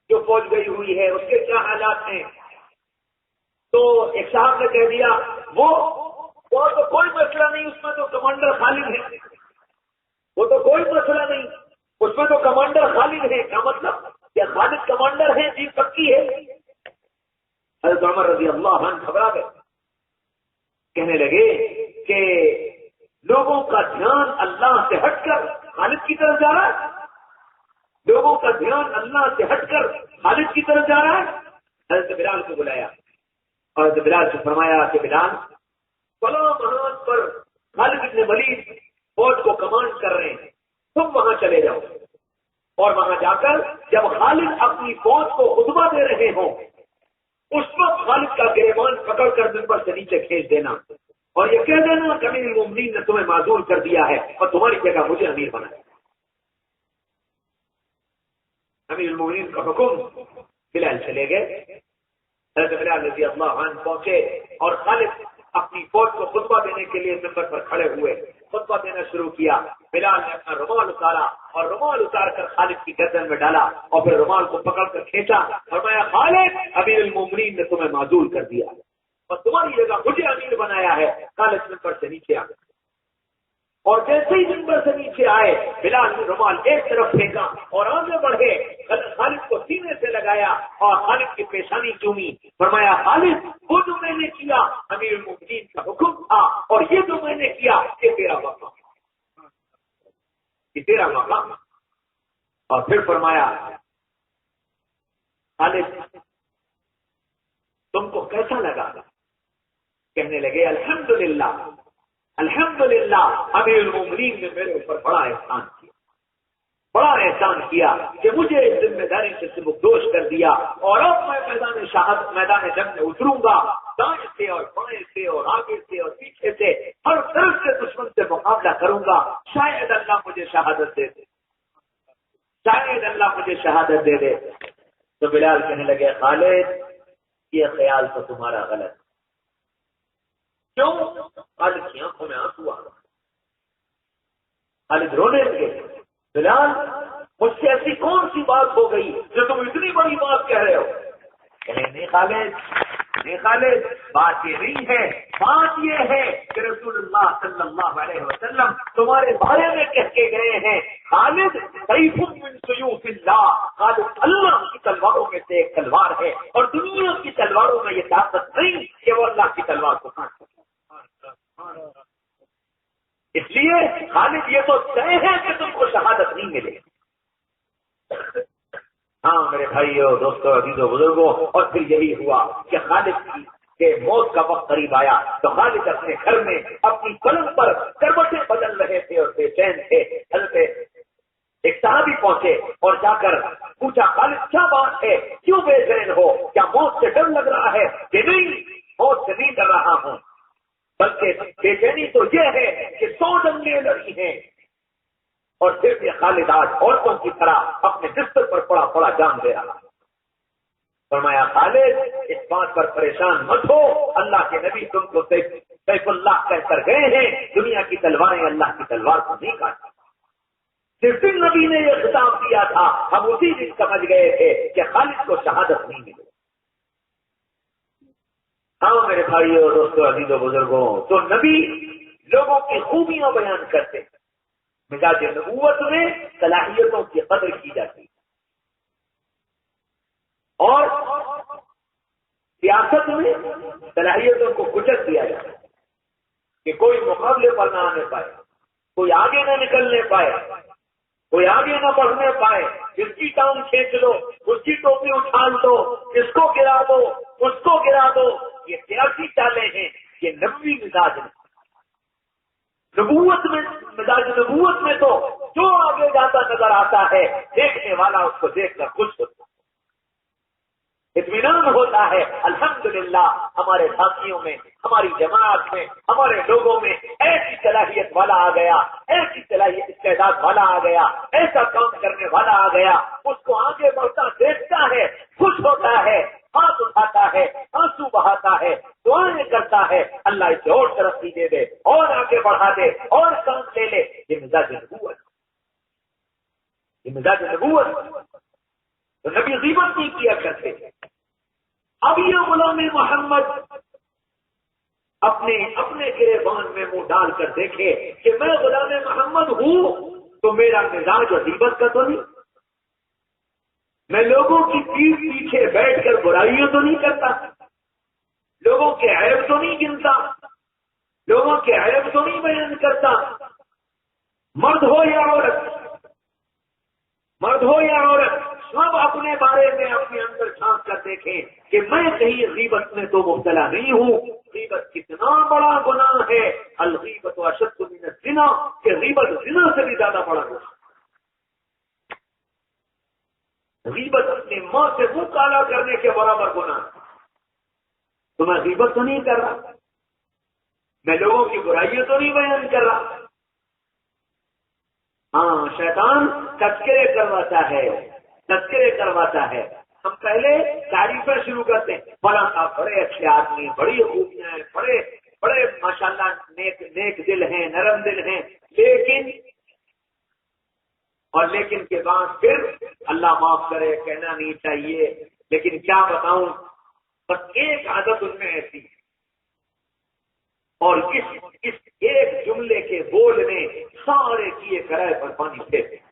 جو فوج گئی ہوئی ہے اس کے کیا حالات ہیں؟ تو ایک صاحب نے کہہ دیا وہ وہ تو کوئی مسئلہ نہیں، اس میں تو کمانڈر خالد ہے، وہ تو کوئی مسئلہ نہیں، اس میں تو کمانڈر خالد ہے. کیا مطلب؟ کہ خالد کمانڈر ہے، جی پکی ہے. حضرت عمر رضی اللہ عنہ گھبرا گئے، کہنے لگے کہ لوگوں کا دھیان اللہ سے ہٹ کر خالد کی طرف جا رہا ہے، لوگوں کا دھیان اللہ سے ہٹ کر خالد کی طرف جا رہا ہے. حضرت بلال کو بلایا اور حضرت بلال سے فرمایا کہ بلال، فلاں محاذ پر خالد بن ولید فوج کو کمانڈ کر رہے ہیں، تم وہاں چلے جاؤ اور وہاں جا کر جب خالد اپنی فوج کو خطبہ دے رہے ہوں اس وقت خالد کا گریبان پکڑ کر منبر سے نیچے کھینچ دینا اور یہ کہہ دینا کہ امیر المومنین نے تمہیں معذور کر دیا ہے اور تمہاری جگہ مجھے امیر بنایا. امیر المومنین کا حکم. بلال چلے گئے. حضرت بلال رضی اللہ عنہ پہنچے اور خالد اپنی فوج کو خطبہ دینے کے لیے منبر پر کھڑے ہوئے، خطبہ دینا شروع کیا. بلال نے اپنا رومال اتارا اور رومال اتار کر خالد کی گردن میں ڈالا اور پھر رومال کو پکڑ کر کھینچا. فرمایا خالد، امیر المومنین نے تمہیں معذور کر دیا اور تمہاری جگہ مجھے امیر بنایا ہے. خالد منبر سے نیچے آ گئے اور جیسے ہی منبر سے نیچے آئے بلال نے رومال ایک طرف پھینکا اور آگے بڑھے، خالد کو سینے سے لگایا اور خالد کی پیشانی چومی. فرمایا خالد، وہ جو میں نے کیا امیر المومنین کا حکم تھا اور یہ جو میں نے کیا یہ تیرا مقام، یہ تیرا مقام. اور پھر فرمایا خالد تم کو کیسا لگا؟ کہنے لگے الحمدللہ الحمدللہ، امیر المومنین نے میرے اوپر بڑا احسان کیا، بڑا احسان کیا کہ مجھے اس ذمہ داری سے سبکدوش کر دیا اور اب میں میدان جنگ میں اتروں گا، دائیں سے اور بائیں سے اور آگے سے اور پیچھے سے ہر طرف سے دشمن سے مقابلہ کروں گا. شاید اللہ مجھے شہادت دے دے، شاید اللہ مجھے شہادت دے دے. تو بلال کہنے لگے خالد یہ خیال تو تمہارا غلط. کیوں؟ خالد کی آنکھوں میں آنسو آ رہا، خالد رونے لگے. بلال مجھ سے ایسی کون سی بات ہو گئی جو تم اتنی بڑی بات کہہ رہے ہو؟ کہنے نہیں خالد، بات یہ نہیں ہے، بات یہ ہے کہ رسول اللہ صلی اللہ علیہ وسلم تمہارے بارے میں کہہ کے گئے ہیں خالد سیف من سیوف اللہ، خالد اللہ کی تلواروں میں سے ایک تلوار ہے اور دنیا کی تلواروں میں یہ طاقت نہیں کہ وہ اللہ کی تلوار کو کاٹ سکے. اس لیے خالد یہ تو طے ہے کہ تم کو شہادت نہیں ملے. ہاں میرے بھائیوں، دوستوں، عزیزوں، بزرگوں، اور پھر یہی ہوا کہ خالد کے موت کا وقت قریب آیا تو خالد اپنے گھر میں اپنی پلنگ پر کروٹیں بدل رہے تھے اور بے چین تھے. حضرت ایک صحابی پہنچے اور جا کر پوچھا خالد کیا بات ہے، کیوں بے چین ہو؟ کیا موت سے ڈر لگ رہا ہے؟ کہ نہیں، موت سے نہیں ڈر رہا ہوں، بلکہ بے چینی تو یہ ہے کہ 100 جنگیں لڑی ہیں اور پھر بھی خالد آج عورتوں کی طرح اپنے بستر پر پڑا جان دے رہا. فرمایا خالد اس بات پر پریشان مت ہو، اللہ کے نبی تم کو سیف اللہ کہہ کر گئے ہیں، دنیا کی تلواریں اللہ کی تلوار کو نہیں کاٹتی. جس دن نبی نے یہ خطاب دیا تھا ہم اسی دن سمجھ گئے تھے کہ خالد کو شہادت نہیں ملی. ہاں میرے بھائیوں، دوستوں، عزیزوں، بزرگوں، تو نبی لوگوں کی خوبیاں بیان کرتے. مزاج نبوت میں صلاحیتوں کی قدر کی جاتی اور سیاست میں صلاحیتوں کو کچل دیا جاتا ہے کہ کوئی مقابلے پر نہ آنے پائے، کوئی آگے نہ نکلنے پائے، کوئی آگے نہ بڑھنے پائے. جس کی ٹانگ کھینچ لو، اس کی ٹوپی اچھال دو، اس کو گرا دو، اس کو گرا دو. یہ سیاسی چالیں ہیں، یہ نبوی مزاج میں. نبوت میں مزاج نبوت میں تو جو آگے جاتا نظر آتا ہے دیکھنے والا اس کو دیکھ کر خوش ہوتا ہے، اطمینان ہوتا ہے. الحمدللہ ہمارے ساتھیوں میں، ہماری جماعت میں، ہمارے لوگوں میں ایسی صلاحیت والا آ گیا، ایسی صلاحیت استعداد والا آ گیا، ایسا کام کرنے والا آ گیا. اس کو آگے بڑھتا دیکھتا ہے، خوش ہوتا ہے، ہاتھ اٹھاتا ہے، آنسو بہاتا ہے، دعائیں کرتا ہے اللہ اسے اور ترقی دے دے اور آگے بڑھا دے اور کام لے لے. یہ مزاج نبوت، یہ مزاج نبوت. تو نبی غیبت نہیں کیا کرتے. اب یہ غلام محمد اپنے اپنے گریبان میں منہ ڈال کر دیکھے کہ میں غلام محمد ہوں تو میرا مزاج غیبت کا تو نہیں، میں لوگوں کی پیٹھ پیچھے بیٹھ کر برائیوں تو نہیں کرتا، لوگوں کے عیب تو نہیں گنتا، لوگوں کے عیب تو نہیں بیان کرتا، مرد ہو یا عورت، مرد ہو یا عورت، سب اپنے بارے میں اپنے اندر جھانک کر دیکھیں کہ میں کہیں غیبت میں تو مبتلا نہیں ہوں۔ غیبت کتنا بڑا گناہ ہے، الغیبت اشد من الزنا، کہ غیبت زنا سے بھی زیادہ بڑا گناہ۔ غیبت اپنی ماں سے منہ کالا کرنے کے برابر گناہ۔ تو میں غیبت تو نہیں کر رہا، میں لوگوں کی برائیوں تو نہیں بیان کر رہا۔ ہاں، شیطان تذکرے کرواتا ہے، تذکرے کرواتا ہے۔ ہم پہلے تعریفیں شروع کرتے ہیں، فلاں صاحب بڑے اچھے آدمی، بڑی خوبیاں ہیں، بڑے بڑے ماشاءاللہ نیک دل ہیں، نرم دل ہیں، لیکن کے بعد پھر اللہ معاف کرے کہنا نہیں چاہیے، لیکن کیا بتاؤں، بس ایک عادت ان میں ایسی ہے، اور اس ایک جملے کے بول میں سارے کیے کرائے پر پانی پھیرتے ہیں۔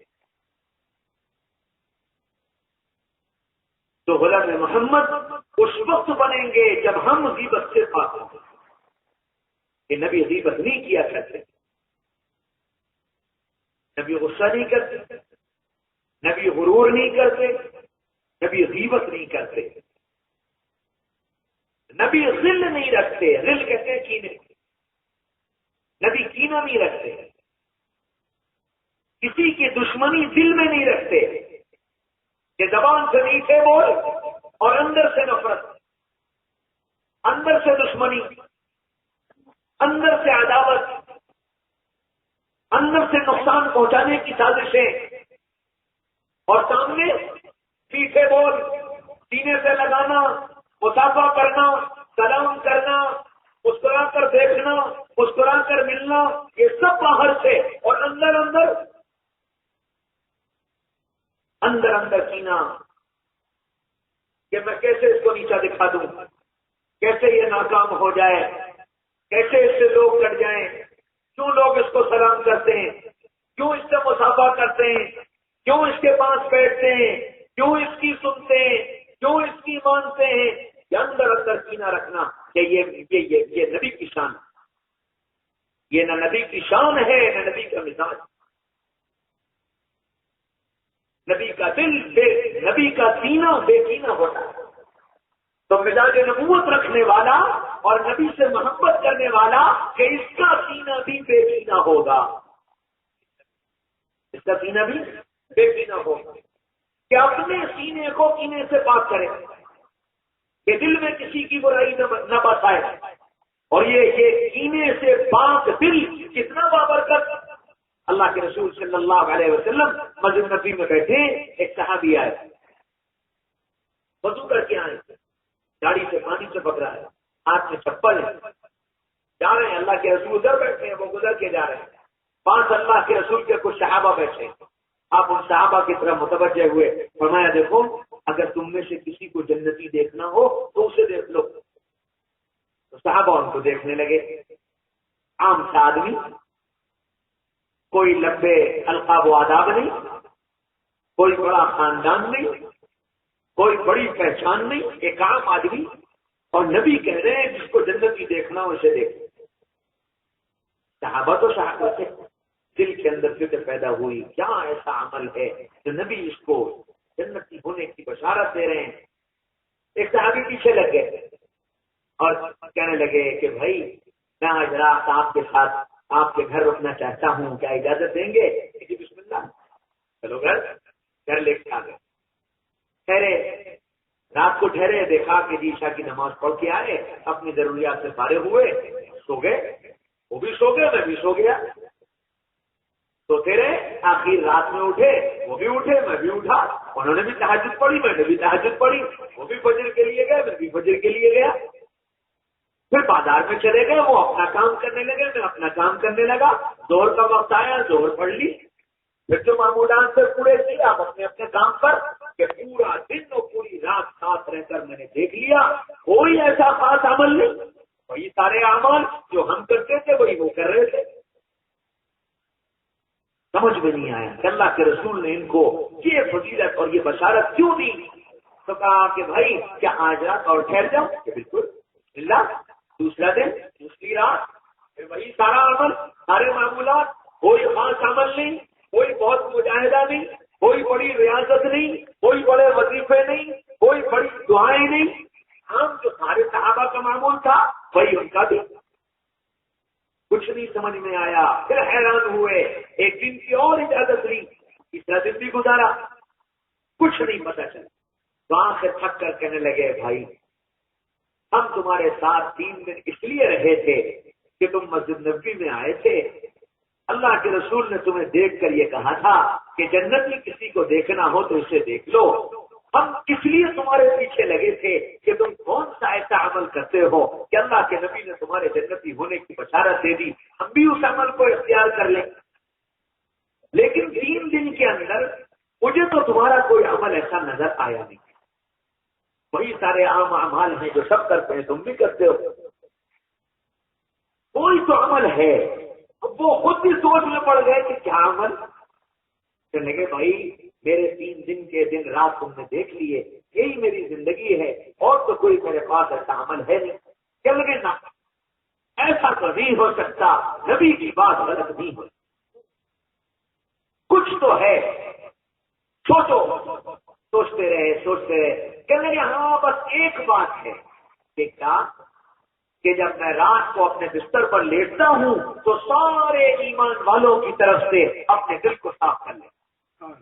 تو غلام محمد اس وقت بنیں گے جب ہم غیبت سے پاک ہوں گے، کہ نبی غیبت نہیں کیا کرتے، نبی غصہ نہیں کرتے، نبی غرور نہیں کرتے، نبی غیبت نہیں کرتے، نبی غل نہیں رکھتے، غل کہتے ہیں کینے، نبی کینہ نہیں رکھتے، کسی کی دشمنی دل میں نہیں رکھتے، کہ زبان سے میٹھے بول اور اندر سے نفرت، اندر سے دشمنی، اندر سے عداوت، اندر سے نقصان پہنچانے کی سازشیں، اور سامنے میٹھے بول، سینے سے لگانا، مصافحہ کرنا، سلام کرنا، مسکرا کر دیکھنا، مسکرا کر ملنا، یہ سب باہر سے، اور اندر اندر کینا، کہ میں کیسے اس کو نیچا دکھا دوں، کیسے یہ ناکام ہو جائے، کیسے اس سے لوگ کٹ جائیں، کیوں لوگ اس کو سلام کرتے ہیں، کیوں اس سے مصافحہ کرتے ہیں، کیوں اس کے پاس بیٹھتے ہیں، کیوں اس کی سنتے ہیں، کیوں اس کی مانتے ہیں، یہ اندر کینہ رکھنا، کہ یہ نبی کی شان، یہ نہ نبی کی شان ہے نہ نبی کا مزاج۔ نبی کا دل نبی کا سینہ بے کینہ ہوتا ہے، تو مزاج نبوت رکھنے والا اور نبی سے محبت کرنے والا، کہ اس کا سینہ بھی بے کینہ ہوگا، اس کا سینہ بھی بے کینہ ہوگا، کہ اپنے سینے کو کینے سے پاک کرے، کہ دل میں کسی کی برائی نہ بسائے، اور یہ کینے سے پاک دل کتنا بابرکت۔ اللہ کے رسول صلی اللہ علیہ وسلم مسجد نبی میں بیٹھے، ایک صحابی آئے، وضو کر کے آئے، گاڑی سے پانی سے پک رہا ہے، ہاتھ میں چپل ہے، جا رہے ہیں، اللہ کے رسول ادھر بیٹھے ہیں، وہ گزر کے جا رہے ہیں، پاس اللہ کے رسول کے کچھ صحابہ بیٹھے ہیں، آپ ان صحابہ کی طرف متوجہ ہوئے، فرمایا دیکھو اگر تم میں سے کسی کو جنتی دیکھنا ہو تو اسے دیکھ لو۔ تو صحابہ ان کو دیکھنے لگے، عام سا آدمی، کوئی لمبے القاب و آداب نہیں، کوئی بڑا خاندان نہیں، کوئی بڑی پہچان نہیں، ایک عام آدمی، اور نبی کہہ رہے ہیں جس کو جنتی دیکھنا ہو اسے دیکھ۔ صحابہ تو صحابہ تھے، دل کے اندر فکر پیدا ہوئی، کیا ایسا عمل ہے جو نبی اس کو جنتی ہونے کی بشارت دے رہے ہیں۔ ایک صحابی پیچھے لگ گئے اور کہنے لگے کہ بھائی میں آج رات آپ کے ساتھ آپ کے گھر رکنا چاہتا ہوں، کیا اجازت دیں گے؟ جی بسم اللہ، چلو گھر لے کے آ گئے، ٹھہرے، رات کو ٹھہرے، دیکھا کہ عشاء کی نماز پڑھ کے آئے، اپنی ضروریات سے فارغ ہوئے، سو گئے، وہ بھی سو گئے، میں بھی سو گیا، سوتے رہے، آخر رات میں اٹھے، وہ بھی اٹھے، میں بھی اٹھا، انہوں نے بھی تہجد پڑھی، میں نے بھی تہجد پڑھی، وہ بھی فجر کے لیے گئے، میں بھی فجر کے لیے گیا، پھر بازار میں چلے گئے، وہ اپنا کام کرنے لگے، میں اپنا کام کرنے لگا، ظہر کا وقت آیا، ظہر پڑھ لی، پھر جو معمولان سے پورے کیے آپ اپنے اپنے کام پر، کہ پورا دن اور پوری رات ساتھ رہ کر میں نے دیکھ لیا، کوئی ایسا خاص عمل نہیں، وہی سارے اعمال جو ہم کرتے تھے وہی وہ کر رہے تھے. سمجھ میں نہیں آیا کہ اللہ کے رسول نے ان کو یہ فضیلت اور یہ بشارت کیوں دی. تو کہا کہ بھائی کیا آج رات اور ٹھہر جاؤ؟ کہ بالکل اللہ. دوسرا دن، دوسری رات، پھر وہی سارا عمل، سارے معمولات، کوئی خاص عمل نہیں، کوئی بہت مجاہدہ نہیں، کوئی بڑی ریاضت نہیں، کوئی بڑے وظیفے نہیں، کوئی بڑی دعائیں نہیں. ہم جو سارے صحابہ کا معمول تھا وہی ان کا بھی. کچھ نہیں سمجھ میں آیا. پھر حیران ہوئے. ایک دن کی اور اجازت لی، تیسرا دن بھی گزارا، کچھ نہیں پتا چلا. وہاں سے تھک کر کہنے لگے بھائی ہم تمہارے ساتھ 3 دن اس لیے رہے تھے کہ تم مسجد نبوی میں آئے تھے. اللہ کے رسول نے تمہیں دیکھ کر یہ کہا تھا کہ جنتی کسی کو دیکھنا ہو تو اسے دیکھ لو. ہم اس لیے تمہارے پیچھے لگے تھے کہ تم کون سا ایسا عمل کرتے ہو کہ اللہ کے نبی نے تمہارے جنتی ہونے کی بشارت دے دی. ہم بھی اس عمل کو اختیار کر لیں. لیکن 3 دن کے اندر مجھے تو تمہارا کوئی عمل ایسا نظر آیا نہیں. وہی سارے عام اعمال ہیں جو سب کرتے ہیں، تم بھی کرتے ہو. کوئی تو عمل ہے. وہ خود بھی سوچ میں پڑ گئے کہ کیا عمل. کہنے لگے بھائی میرے 3 دن کے دن رات تم نے دیکھ لیے، یہی میری زندگی ہے، اور تو کوئی میرے پاس ایسا عمل ہے نہیں. کہنے لگے نہ ایسا تو نہیں ہو سکتا، نبی کی بات غلط نہیں ہو. کچھ تو ہے، سوچو. سوچتے رہے. کہنے لگے ہاں بس ایک بات ہے کہ کیا کہ جب میں رات کو اپنے بستر پر لیٹتا ہوں تو سارے ایمان والوں کی طرف سے اپنے دل کو صاف کر لیتا.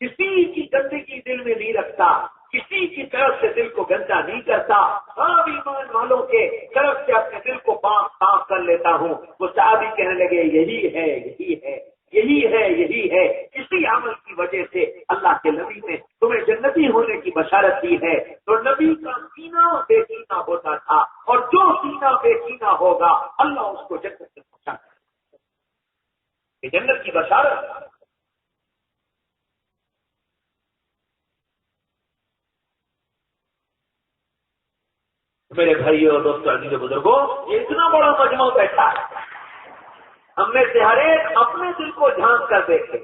کسی کی گندگی دل میں نہیں رکھتا، کسی کی طرف سے دل کو گندا نہیں کرتا. سب ایمان والوں کے طرف سے اپنے دل کو پاک صاف کر لیتا ہوں. وہ صحابی کہنے لگے یہی ہے، یہی ہے، یہی ہے، یہی ہے. اسی عمل کی وجہ سے اللہ کے نبی نے تمہیں جنتی ہونے کی بشارت دی ہے. تو نبی کا سینہ بے کینہ ہوتا تھا، اور جو سینہ بے کینہ ہوگا اللہ اس کو جنت سے پہنچا کہ جنت کی بشارت. میرے بھائیوں اور دوستوں، عزیز بزرگوں، یہ اتنا بڑا مجمع بیٹھا ہے. ہم میں سے ہر ایک اپنے دل کو جھانک کر دیکھے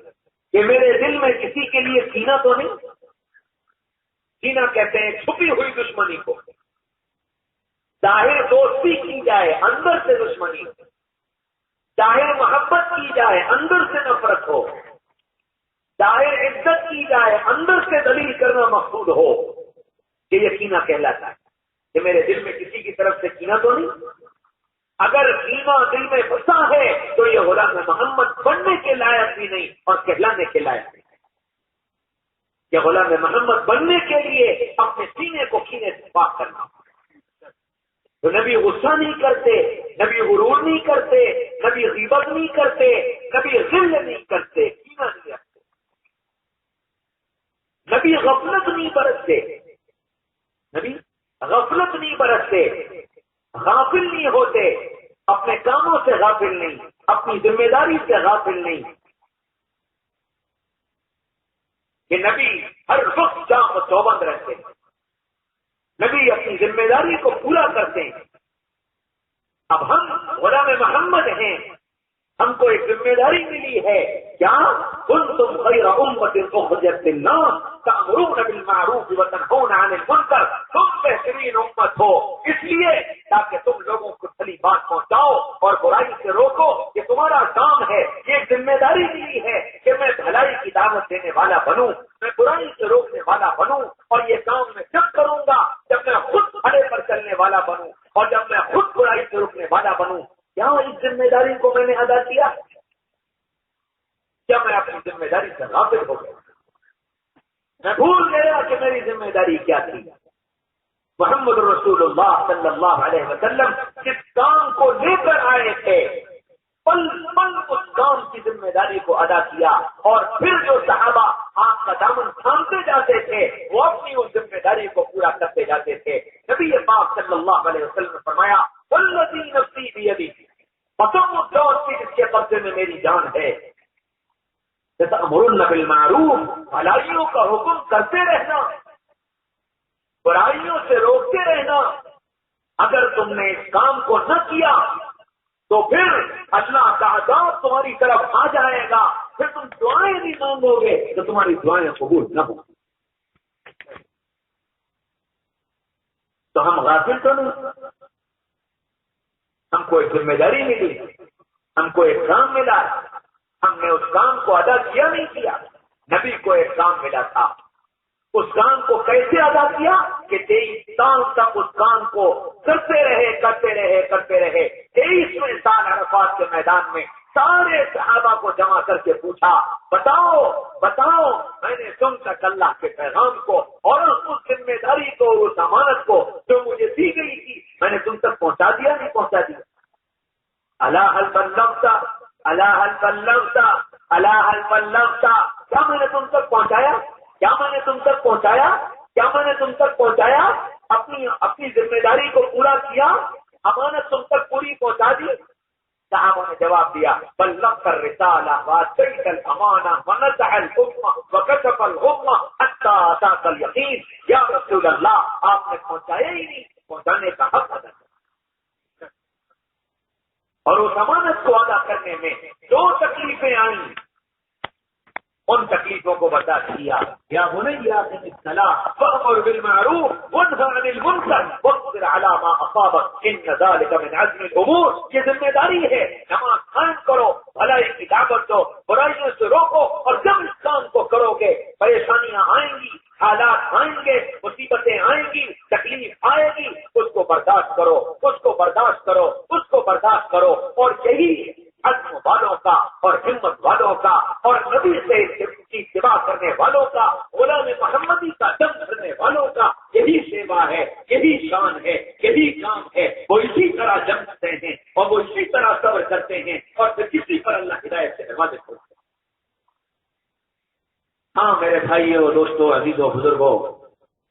کہ میرے دل میں کسی کے لیے کینہ تو نہیں. کینہ کہتے ہیں چھپی ہوئی دشمنی کو. ظاہر دوستی کی جائے، اندر سے دشمنی ہو. ظاہر محبت کی جائے، اندر سے نفرت ہو. ظاہر عزت کی جائے، اندر سے دلیل کرنا مقصود ہو. یہ کینہ کہلاتا ہے کہ میرے دل میں کسی کی طرف سے کینہ تو نہیں. اگر کینہ دل میں بسا ہے تو یہ غلام محمد بننے کے لائق بھی نہیں اور کہلانے کے لائق نہیں. یہ غلام محمد بننے کے لیے اپنے سینے کو کینے سے پاک کرنا. تو نبی غصہ نہیں کرتے، نبی غرور نہیں کرتے، نبی غیبت نہیں کرتے، نبی غل نہیں کرتے، کینہ نہیں رکھتے. نبی غفلت نہیں برتتے، نبی غفلت نہیں برتتے، غافل نہیں ہوتے، اپنے کاموں سے غافل نہیں، اپنی ذمہ داری سے غافل نہیں. کہ نبی ہر وقت جام و چوبند رہتے ہیں. نبی اپنی ذمہ داری کو پورا کرتے ہیں. اب ہم غلام محمد ہیں، ہم کو ایک ذمہ داری ملی ہے. کیا کنتم خیر امۃ اخرجت للناس تأمرون بالمعروف وتنہون عن المنکر. تم بہترین امت ہو اس لیے تاکہ تم لوگوں کو صحیح بات پہنچاؤ اور برائی سے روکو. یہ تمہارا کام ہے. یہ ذمہ داری ملی ہے کہ میں بھلائی کی دعوت دینے والا بنوں، میں برائی سے روکنے والا بنوں. اور یہ کام میں جب کروں گا جب میں خود بھلے پر چلنے والا بنوں اور جب میں خود برائی سے روکنے والا بنوں. کیا اس ذمہ داری کو میں نے ادا کیا؟ کیا میں اپنی ذمہ داری سے غافل ہو گیا؟ میں بھول گیا کہ میری ذمہ داری کیا تھی. محمد رسول اللہ صلی اللہ علیہ وسلم جس کام کو لے کر آئے تھے پل پل اس کام کی ذمہ داری کو ادا کیا. اور پھر جو صحابہ آپ کا دامن تھامتے جاتے تھے وہ اپنی اس ذمہ داری کو پورا کرتے جاتے تھے. نبی پاک صلی اللہ علیہ وسلم نے فرمایا والذی نفسی بیدی، قسم اس ذات کی جس کے قبضے میں میری جان ہے، تأمرون بالمعروف، بھلائیوں کا حکم کرتے رہنا، برائیوں سے روکتے رہنا. اگر تم نے اس کام کو نہ کیا تو پھر اللہ کا عذاب تمہاری طرف آ جائے گا، پھر تم دعائیں نہیں مانگو گے تو تمہاری دعائیں قبول نہ ہوں۔ تو ہم غافل تو نہیں، ہم کو ایک ذمہ داری ملی، ہم کو ایک کام ملا، ہم نے اس کام کو ادا کیا نہیں کیا۔ نبی کو ایک کام ملا تھا، اس کام کو کیسے ادا کیا کہ 23 سال تک اس کام کو کرتے رہے 23ویں سال عرفات کے میدان میں سارے صحابہ کو جمع کر کے پوچھا، بتاؤ میں نے تم تک اللہ کے پیغام کو اور اس ذمہ داری کو، اس امانت کو جو مجھے دی گئی تھی، میں نے تم تک پہنچا دیا نہیں پہنچا دیا؟ الا هل بلغت الا هل بلغت الا هل بلغت، کیا میں نے تم تک پہنچایا؟ کیا میں نے تم تک پہنچایا؟ کیا میں نے تم تک پہنچایا؟ اپنی ذمہ داری کو پورا کیا؟ امانت تم تک پوری پہنچا دی؟ صحابہ نے جواب دیا، بلغت الرسالہ وادیت الامانہ ونزع الحکم وکشف الغمہ حتی اتاک الیقین۔ یا رسول اللہ، آپ نے پہنچایا ہی نہیں، پہنچانے کا حق ادا کیا۔ اور اس امانت کو ادا کرنے میں جو تکلیفیں آئیں ان تکلیفوں کو برداشت کیا۔ یا بنی اقم الصلاۃ وامر بالمعروف وانہ عن المنکر واصبر علی ما اصابک ان ذلک من عزم الامور۔ یہ ذمہ داری ہے، نماز قائم کرو، بھلائی کی دعوت دو، برائیوں سے روکو، اور جب اس کام کو کرو گے پریشانیاں آئیں گی، حالات آئیں گے، مصیبتیں آئیں گی، تکلیف آئے گی، اس کو برداشت کرو، اس کو برداشت کرو، اس کو برداشت کرو۔ اور یہی عزم والوں کا اور ہمت والوں کا اور نبی سے اتباع کرنے والوں کا، غلام محمدی کا دم کرنے والوں کا یہی سیوا ہے، یہی شان ہے، یہی کام ہے۔ وہ اسی طرح جمتے ہیں اور وہ اسی طرح صبر کرتے ہیں اور پھر کسی پر اللہ ہدایت سے دروازے کھولتے ہیں۔ ہاں میرے بھائیوں، دوستوں، عزیزوں، بزرگوں،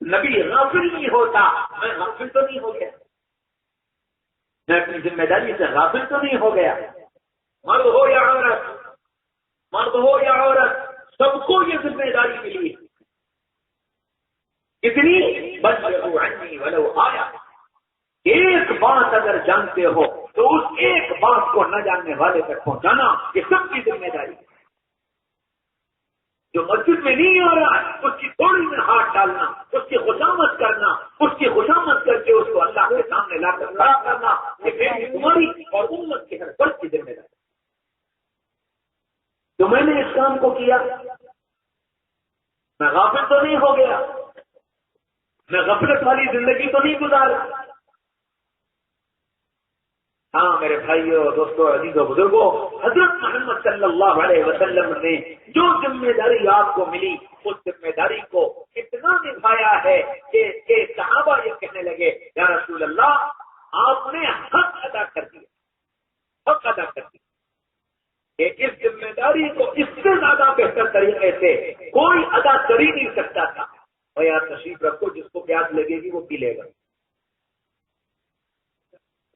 نبی غافل نہیں ہوتا۔ میں غافل تو نہیں ہو گیا، میں اپنی ذمہ داری سے غافل تو نہیں ہو گیا۔ مرد ہو یا عورت، سب کو یہ ذمہ داری ملی ہے۔ کتنی؟ بلغوا عنی ولو آیا۔ ایک بات اگر جانتے ہو تو اس ایک بات کو نہ جاننے والے تک پہنچانا، یہ سب کی ذمہ داری ہے۔ جو مسجد میں نہیں آ رہا ہے اس کی تھوڑی میں ہاتھ ڈالنا، اس کی خوشامد کرنا، اس کی خوشامد کر کے اس کو اللہ کے سامنے لا کر کھڑا کرنا، یہ میری تمہاری اور امت کے ہر فرد کی ذمہ داری۔ تو میں نے اس کام کو کیا، میں غافل تو نہیں ہو گیا، میں غفلت والی زندگی تو نہیں گزارا۔ ہاں میرے بھائیوں، دوستوں، عزیزوں، بزرگوں، حضرت محمد صلی اللہ علیہ وسلم نے جو ذمہ داری آپ کو ملی، اس ذمہ داری کو اتنا نبھایا ہے کہ صحابہ یہ کہنے لگے، یا رسول اللہ، آپ نے حق ادا کر دیا، حق ادا کر دیا۔ کہ اس ذمہ داری کو اس سے زیادہ بہتر طریقے سے کوئی ادا کر ہی نہیں سکتا تھا۔ اور یار تشریف رکھو، جس کو پیاس لگے گی وہ پی لے گا۔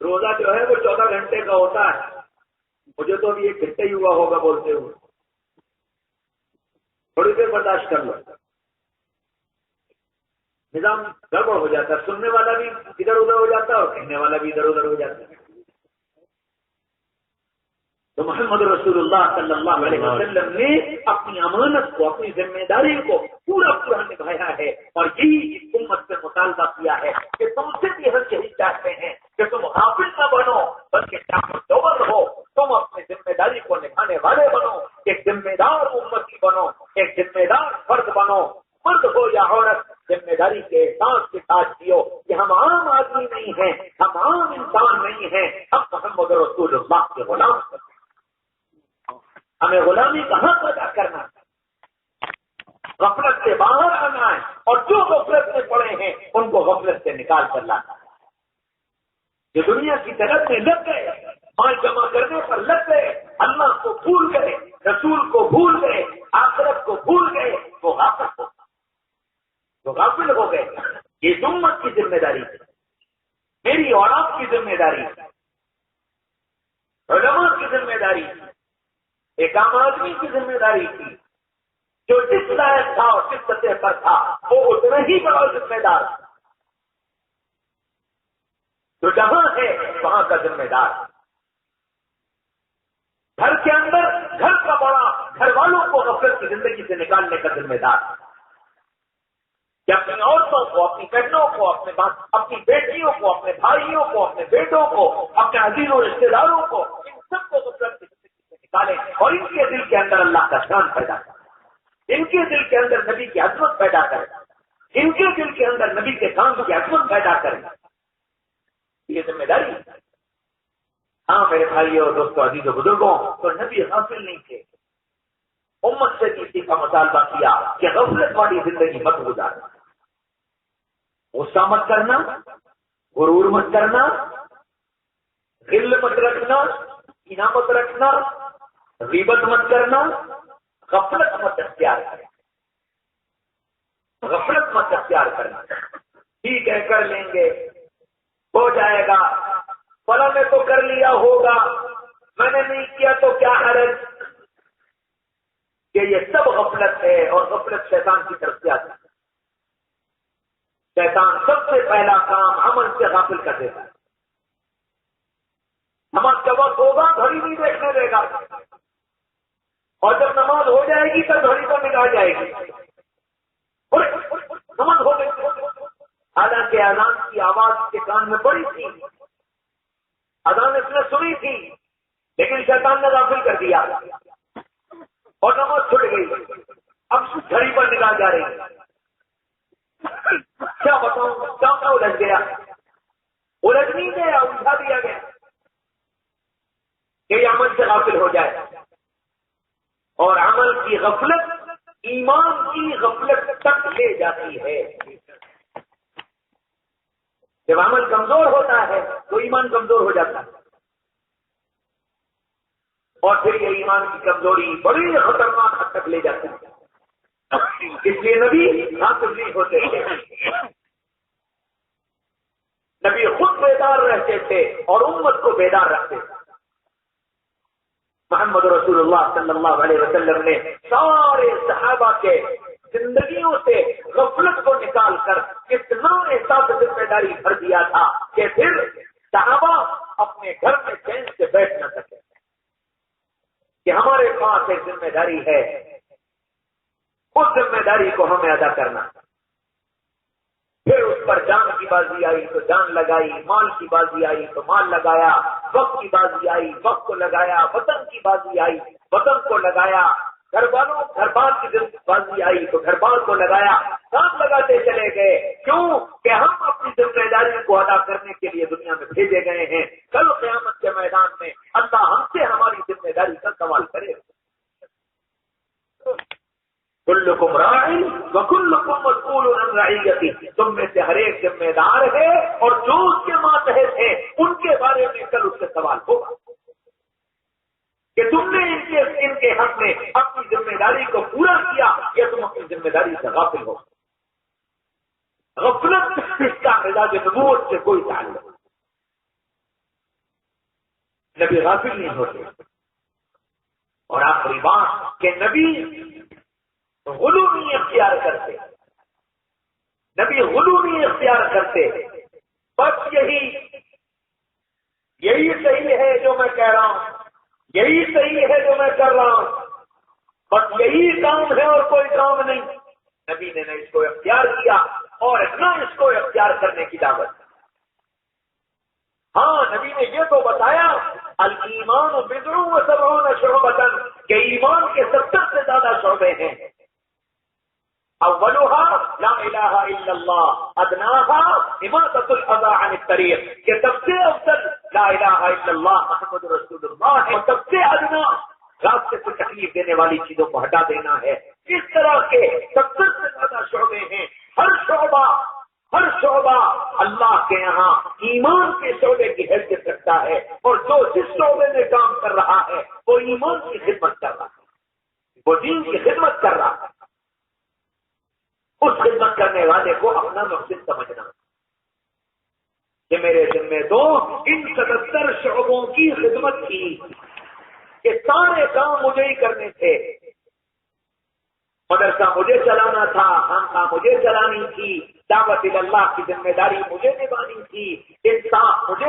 روزہ جو ہے وہ 14 گھنٹے کا ہوتا ہے، مجھے تو ابھی 1 گھنٹہ ہی ہوا ہوگا بولتے ہوئے، تھوڑی دیر برداشت کر لو۔ نظام گڑبڑ ہو جاتا ہے، سننے والا بھی ادھر ادھر ہو جاتا ہے اور کہنے والا بھی ادھر ادھر ہو جاتا ہے۔ تو محمد رسول اللہ صلی اللہ علیہ وسلم نے اپنی امانت کو، اپنی ذمہ داری کو پورا نبھایا ہے، اور یہی امت سے مطالبہ کیا ہے کہ تم سے بھی ہم یہی چاہتے ہیں کہ تم غافل نہ بنو بلکہ دور ہو، تم اپنی ذمہ داری کو نبھانے والے بنو، ایک ذمہ دار امتی بنو، ایک ذمہ دار فرد بنو، مرد ہو یا عورت، ذمہ داری کے احساس کے ساتھ جیو کہ ہم عام آدمی نہیں ہیں، ہم عام انسان نہیں ہیں، ہم محمد رسول اللہ کے غلام ہیں۔ ہمیں غلامی کا حق ادا کرنا ہے، غفلت سے باہر آنا ہے، اور جو غفلت میں پڑے ہیں ان کو غفلت سے نکال کر لانا ہے۔ جو دنیا کی طرف میں لگ گئے، مال جمع کرنے پر لگ گئے، اللہ کو بھول گئے، رسول کو بھول گئے، آخرت کو بھول گئے، وہ غافل ہو گئے۔ یہ امت کی ذمہ داری ہے، میری اور آپ کی ذمہ داری ہے، علماء کی ذمہ داری ہے، ایک عام آدمی کی ذمہ داری تھی۔ جو جس لائق تھا اور جس سطح پر تھا وہ اتنا ہی بڑا ذمہ دار تھا۔ جو جہاں ہے وہاں کا ذمہ دار، گھر کے اندر گھر کا بڑا گھر والوں کو غفلت کی زندگی سے نکالنے کا ذمہ دار، کہ اپنی عورتوں کو، اپنی بہنوں کو، اپنی بیٹیوں کو، اپنے بھائیوں کو، اپنے بیٹوں کو، اپنے عزیزوں رشتے داروں کو، ان سب کو غفلت کی زندگی سے نکالیں اور ان کے دل کے اندر اللہ کا شان پیدا کریں، ان کے دل کے اندر نبی کی عظمت پیدا کریں، ان کے دل کے اندر نبی کے کام کی عظمت پیدا کریں. یہ ذمہ داری. ہاں میرے بھائیوں اور دوستوں، عزیز و بزرگوں، تو نبی غافل نہیں تھے. امت سے کسی کا مطالبہ کیا کہ غفلت والی زندگی مت گزارنا، غصہ مت کرنا، غرور مت کرنا، غل مت رکھنا، کینہ مت رکھنا، غیبت مت کرنا، غفلت مت اختیار کرنا، غفلت مت اختیار کرنا. ٹھیک ہے کر لیں گے، ہو جائے گا، فلاں نے تو کر لیا ہوگا، میں نے نہیں کیا تو کیا حرج. کہ یہ سب غفلت ہے، اور غفلت شیطان کی طرف سے آتی ہے. شیطان سب سے پہلا کام عمل سے غافل کر دیتا ہے. نماز کا وقت ہوگا گھڑی نہیں دیکھنے دے گا، اور جب نماز ہو جائے گی تب گھڑی کو نکال جائے گی. نماز ہو گئی، حالانکہ اذان کی آواز کے کان میں پڑی تھی، اذان اس نے سنی تھی، لیکن شیطان نے غافل کر دیا اور نماز چھوٹ گئی. اب گھڑی پر نکال جا رہی ہے. کیا بتاؤں کیا الجھ گیا؟ الجھ نہیں گیا، الجھا دیا گیا کہ یہ عمل سے غافل ہو جائے. اور عمل کی غفلت ایمان کی غفلت تک لے جاتی ہے. جب عمل کمزور ہوتا ہے تو ایمان کمزور ہو جاتا ہے، اور پھر یہ ایمان کی کمزوری بڑی خطرناک حد تک لے جاتی ہے. اس لیے نبی غافل نہیں ہوتے تھے، نبی خود بیدار رہتے تھے اور امت کو بیدار رکھتے تھے. محمد رسول اللہ صلی اللہ علیہ وسلم نے سارے صحابہ کے زندگیوں سے غفلت کو نکال کر اتنا احساس ذمہ داری بھر دیا تھا کہ پھر صحابہ اپنے گھر میں چین سے بیٹھ نہ سکے کہ ہمارے پاس ایک ذمہ داری ہے، اس ذمہ داری کو ہمیں ادا کرنا. پھر اس پر جان کی بازی آئی تو جان لگائی، مال کی بازی آئی تو مال لگایا، وقت کی بازی آئی وقت کو لگایا، وطن کی بازی آئی وطن کو لگایا، گھر بار کی بازی آئی تو گھر بار کو لگایا. ساتھ لگاتے چلے گئے. کیوں کہ ہم اپنی ذمہ داری کو ادا کرنے کے لیے دنیا میں بھیجے گئے ہیں. کل قیامت کے میدان میں اللہ ہم سے ہماری ذمہ داری کا سوال کرے. کلکم راع وکلکم مسئول عن رعیتہ، تم میں سے ہر ایک ذمہ دار ہے اور جو اس کے ماتحت ہیں ان کے بارے میں کل اس سے سوال ہوگا کہ تم نے ان کے حق میں اپنی ذمہ داری کو پورا کیا یا تم اپنی ذمہ داری سے غافل ہو. غفلت اس کا مزاج نبوت سے کوئی تعلق نہیں. نبی غافل نہیں ہوتے. اور آخری بات کہ نبی غلو نہیں اختیار کرتے، نبی غلو نہیں اختیار کرتے. بس یہی صحیح ہے جو میں کہہ رہا ہوں، یہی صحیح ہے جو میں کر رہا ہوں، بس یہی کام ہے اور کوئی کام نہیں. نبی نے نہ اس کو اختیار کیا اور نہ اس کو اختیار کرنے کی دعوت. ہاں نبی نے یہ تو بتایا الایمان بضع و سبعون شعبۃ کہ ایمان کے 70 سے زیادہ شعبے ہیں. اولها لا الہ الا اللہ، ادناها اماطۃ الاذى عن الطریق کہ سب سے افضل لا الہ الا اللہ محمد رسول اللہ ہے، اور سب سے ادنا راستے سے تکلیف دینے والی چیزوں کو ہٹا دینا ہے. اس طرح کے 70 سے زیادہ شعبے ہیں. ہر شعبہ اللہ کے یہاں ایمان کے شعبے کی حیثیت رکھتا ہے، اور جو جس شعبے میں کام کر رہا ہے وہ ایمان کی خدمت کر رہا ہے، وہ دین کی خدمت کر رہا ہے. اس خدمت کرنے والے کو اپنا مقصد سمجھنا کہ میرے ذمہ تو ان 77 شعبوں کی خدمت تھی کہ سارے کام مجھے ہی کرنے تھے. مدرسہ مجھے چلانا تھا، خانقاہ مجھے چلانی تھی، دعوت اللہ کی ذمہ داری مجھے نبھانی تھی، انصاف مجھے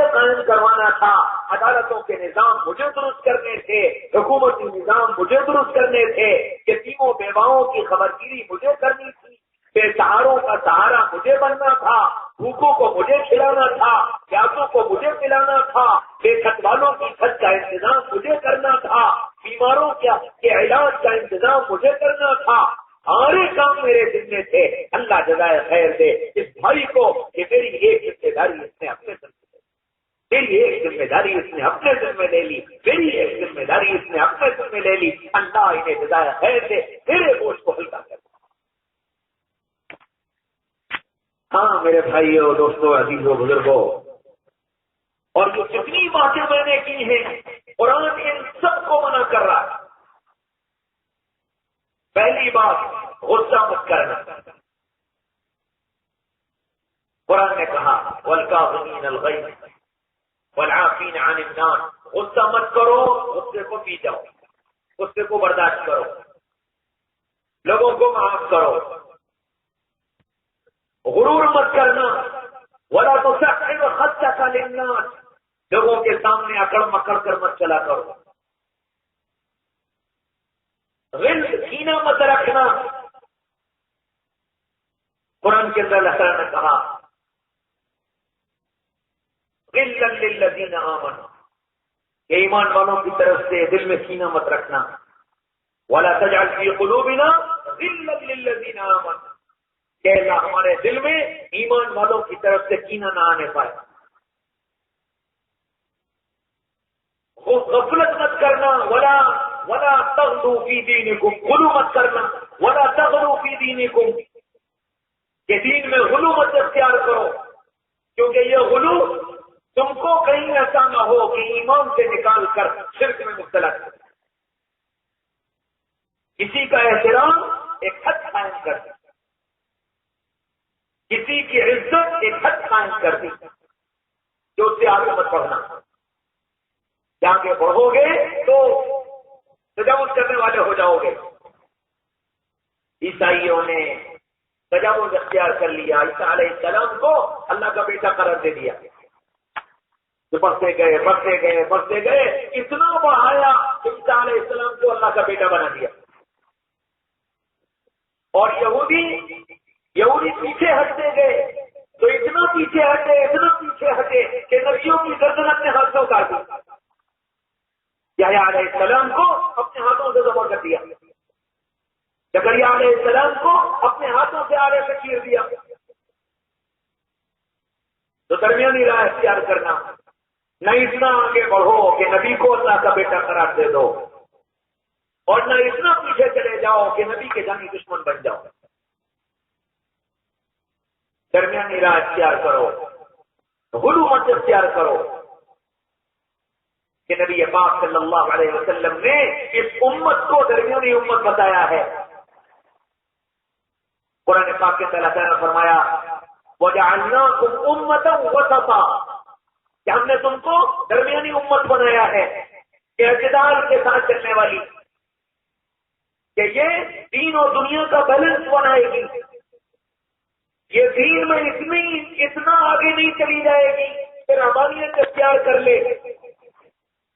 تھا، عدالتوں کے نظام مجھے درست کرنے تھے، حکومتی نظام مجھے درست کرنے تھے، یتیموں بیواؤں کی خبرگیری مجھے کرنی تھی، بے سہاروں کا سہارا مجھے بننا تھا، بھوکوں کو مجھے کھلانا تھا، پیاسوں کو مجھے پلانا تھا، بے چھت والوں کی چھت کا انتظام مجھے کرنا تھا، بیماروں کے علاج کا انتظام مجھے کرنا تھا، سارے کام میرے ذمے تھے۔ اللہ جزائے خیر دے اس بھائی کو کہ میری ایک ذمہ داری اس نے اپنے ذمہ لے لی، میری ایک ذمہ داری اس نے اپنے ذمہ لے لی، میری ایک ذمہ داری اس نے اپنے ذمہ لے لی۔ اللہ انہیں جزائے خیر دے، میرے بوجھ کو ہلکا کر۔ ہاں میرے بھائیوں، دوستوں، عزیزوں، بزرگوں، اور جو جتنی باتیں میں نے کی ہیں قرآن ان سب کو منع کر رہا ہے۔ پہلی بات غصہ مت کرنا، قرآن نے کہا والکاظمین الغیظ والعافین عن الناس، غصہ مت کرو، غصے کو پی جاؤ، غصے کو برداشت کرو، لوگوں کو معاف کرو، غرور مت کرنا، ولا تصعر خدك للناس، لوگوں کے سامنے اکڑ مکڑ کر مت چلا کرو، غل کینہ مت رکھنا۔ قرآن کے اندر اللہ تعالیٰ نے کہا غلا للذین آمنوا، کہ ایمان والوں کی طرف سے دل میں کینہ مت رکھنا، ولا تجعل فی قلوبنا غلا للذین آمنوا، کہ اللہ ہمارے دل میں ایمان والوں کی طرف سے کینہ نہ آنے پائے۔ غفلت مت کرنا، ولا تغلوا فی دینکم، غلو مت کرنا، ولا تغلوا فی دینکم، کہ دین میں غلو مت اختیار کرو، کیونکہ یہ غلو تم کو کہیں ایسا نہ ہو کہ ایمان سے نکال کر شرک میں مبتلا کر۔ کسی کا احترام ایک حد قائم کر دی، کسی کی عزت ایک حد قائم کر دی، جو اس سے آگے مت بڑھنا، جہاں کے بڑھو گے تو تجاوز کرنے والے ہو جاؤ گے۔ عیسائیوں نے تجاوز اختیار کر لیا، عیسیٰ علیہ السلام کو اللہ کا بیٹا قرار دے دیا، جو بڑھتے گئے اتنا بڑھایا کہ عیسیٰ علیہ السلام کو اللہ کا بیٹا بنا دیا۔ اور یہودی پیچھے ہٹتے گئے تو اتنا پیچھے ہٹے کہ نبیوں کی گردن اپنے ہاتھ سے اتار دی، یحییٰ علیہ السلام کو اپنے ہاتھوں سے ذبح کر دیا، زکریا علیہ السلام کو اپنے ہاتھوں سے آڑے سے چیر دیا۔ تو درمیانی راہ اختیار کرنا، نہ اتنا آگے بڑھو کہ نبی کو اللہ کا بیٹا قرار دے دو، اور نہ اتنا پیچھے چلے جاؤ کہ نبی کے جانی دشمن بن جاؤ۔ درمیانی راہ اختیار کرو، غلو مت اختیار کرو، کہ نبی پاک صلی اللہ علیہ وسلم نے اس امت کو درمیانی امت بتایا ہے۔ قرآن پاک کے اللہ تعالیٰ نے فرمایا وَجَعَلْنَاكُمْ أُمَّةً وَسَطًا، کہ ہم نے تم کو درمیانی امت بنایا ہے، کہ اعتدال کے ساتھ چلنے والی، کہ یہ دین اور دنیا کا بیلنس بنائے گی، یہ دین میں اتنا آگے نہیں چلی جائے گی کہ رحمانیت اختیار کر لے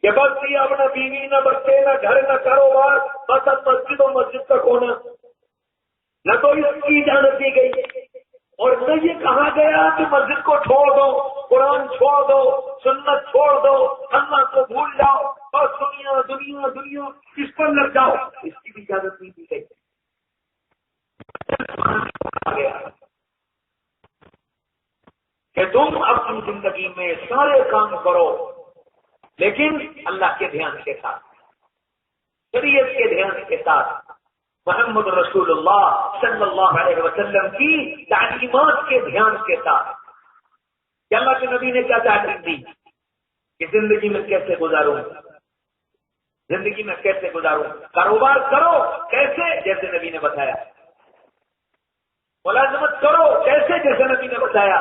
کہ بس یہ اپنا بیوی نہ بچے نہ گھر نہ کاروبار، بس اب مسجد و مسجد تک ہونا، نہ تو اس کی اجازت دی گئی اور نہ یہ کہا گیا کہ مسجد کو چھوڑ دو، قرآن چھوڑ دو، سنت چھوڑ دو، اللہ کو بھول جاؤ، بس دنیا اس پر لگ جاؤ، اس کی بھی اجازت نہیں دی گئی۔ کہ تم اپنی زندگی میں سارے کام کرو لیکن اللہ کے دھیان کے ساتھ، شریعت کے دھیان کے ساتھ، محمد رسول اللہ صلی اللہ علیہ وسلم کی تعلیمات کے دھیان کے ساتھ، کہ اللہ کے نبی نے کیا تعلیم دی کہ زندگی میں کیسے گزاروں، کاروبار کرو کیسے، جیسے نبی نے بتایا، ملازمت کرو کیسے، جیسے نبی نے بتایا،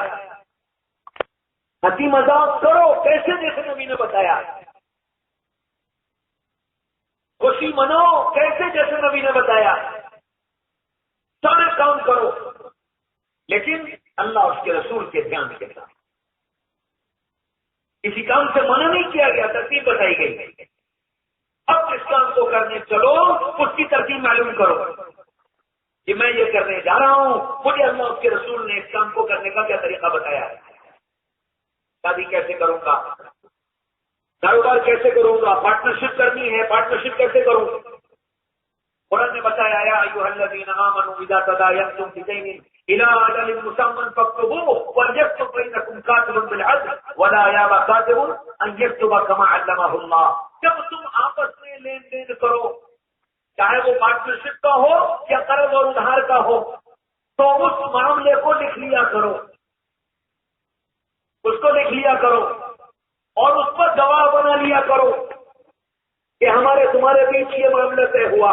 ہنسی مذاق کرو کیسے، جیسے نبی نے بتایا، خوشی مناؤ کیسے، جیسے نبی نے بتایا، سارے کام کرو لیکن اللہ اس کے رسول کے دھیان کے ساتھ۔ کسی کام سے منع نہیں کیا گیا، ترتیب بتائی گئی۔ اب اس کام کو کرنے چلو، اس کی ترتیب معلوم کرو کہ میں یہ کرنے جا رہا ہوں، مجھے اللہ اس کے رسول نے اس کام کو کرنے کا کیا طریقہ بتایا ہے، شادی کیسے کروں گا، کاروبار کیسے کروں گا، پارٹنرشپ کرنی ہے، پارٹنرشپ کیسے کروں گا۔ قرآن نے بتایا یا ایھا الذین آمنوا اذا تداینتم بدین الی اجل مسمى فاکتبوه وليكتب بینکم کاتب بالعدل ولا یابى کاتب ان یکتب کما علمہ اللہ۔ جب تم آپس میں لین دین کرو، چاہے وہ پارٹنرشپ کا ہو یا قرض اور ادھار کا ہو، تو اس معاملے کو لکھ لیا کرو، اس کو لکھ لیا کرو اور اس پر گواہ بنا لیا کرو کہ ہمارے تمہارے بیچ یہ معاملہ طے ہوا،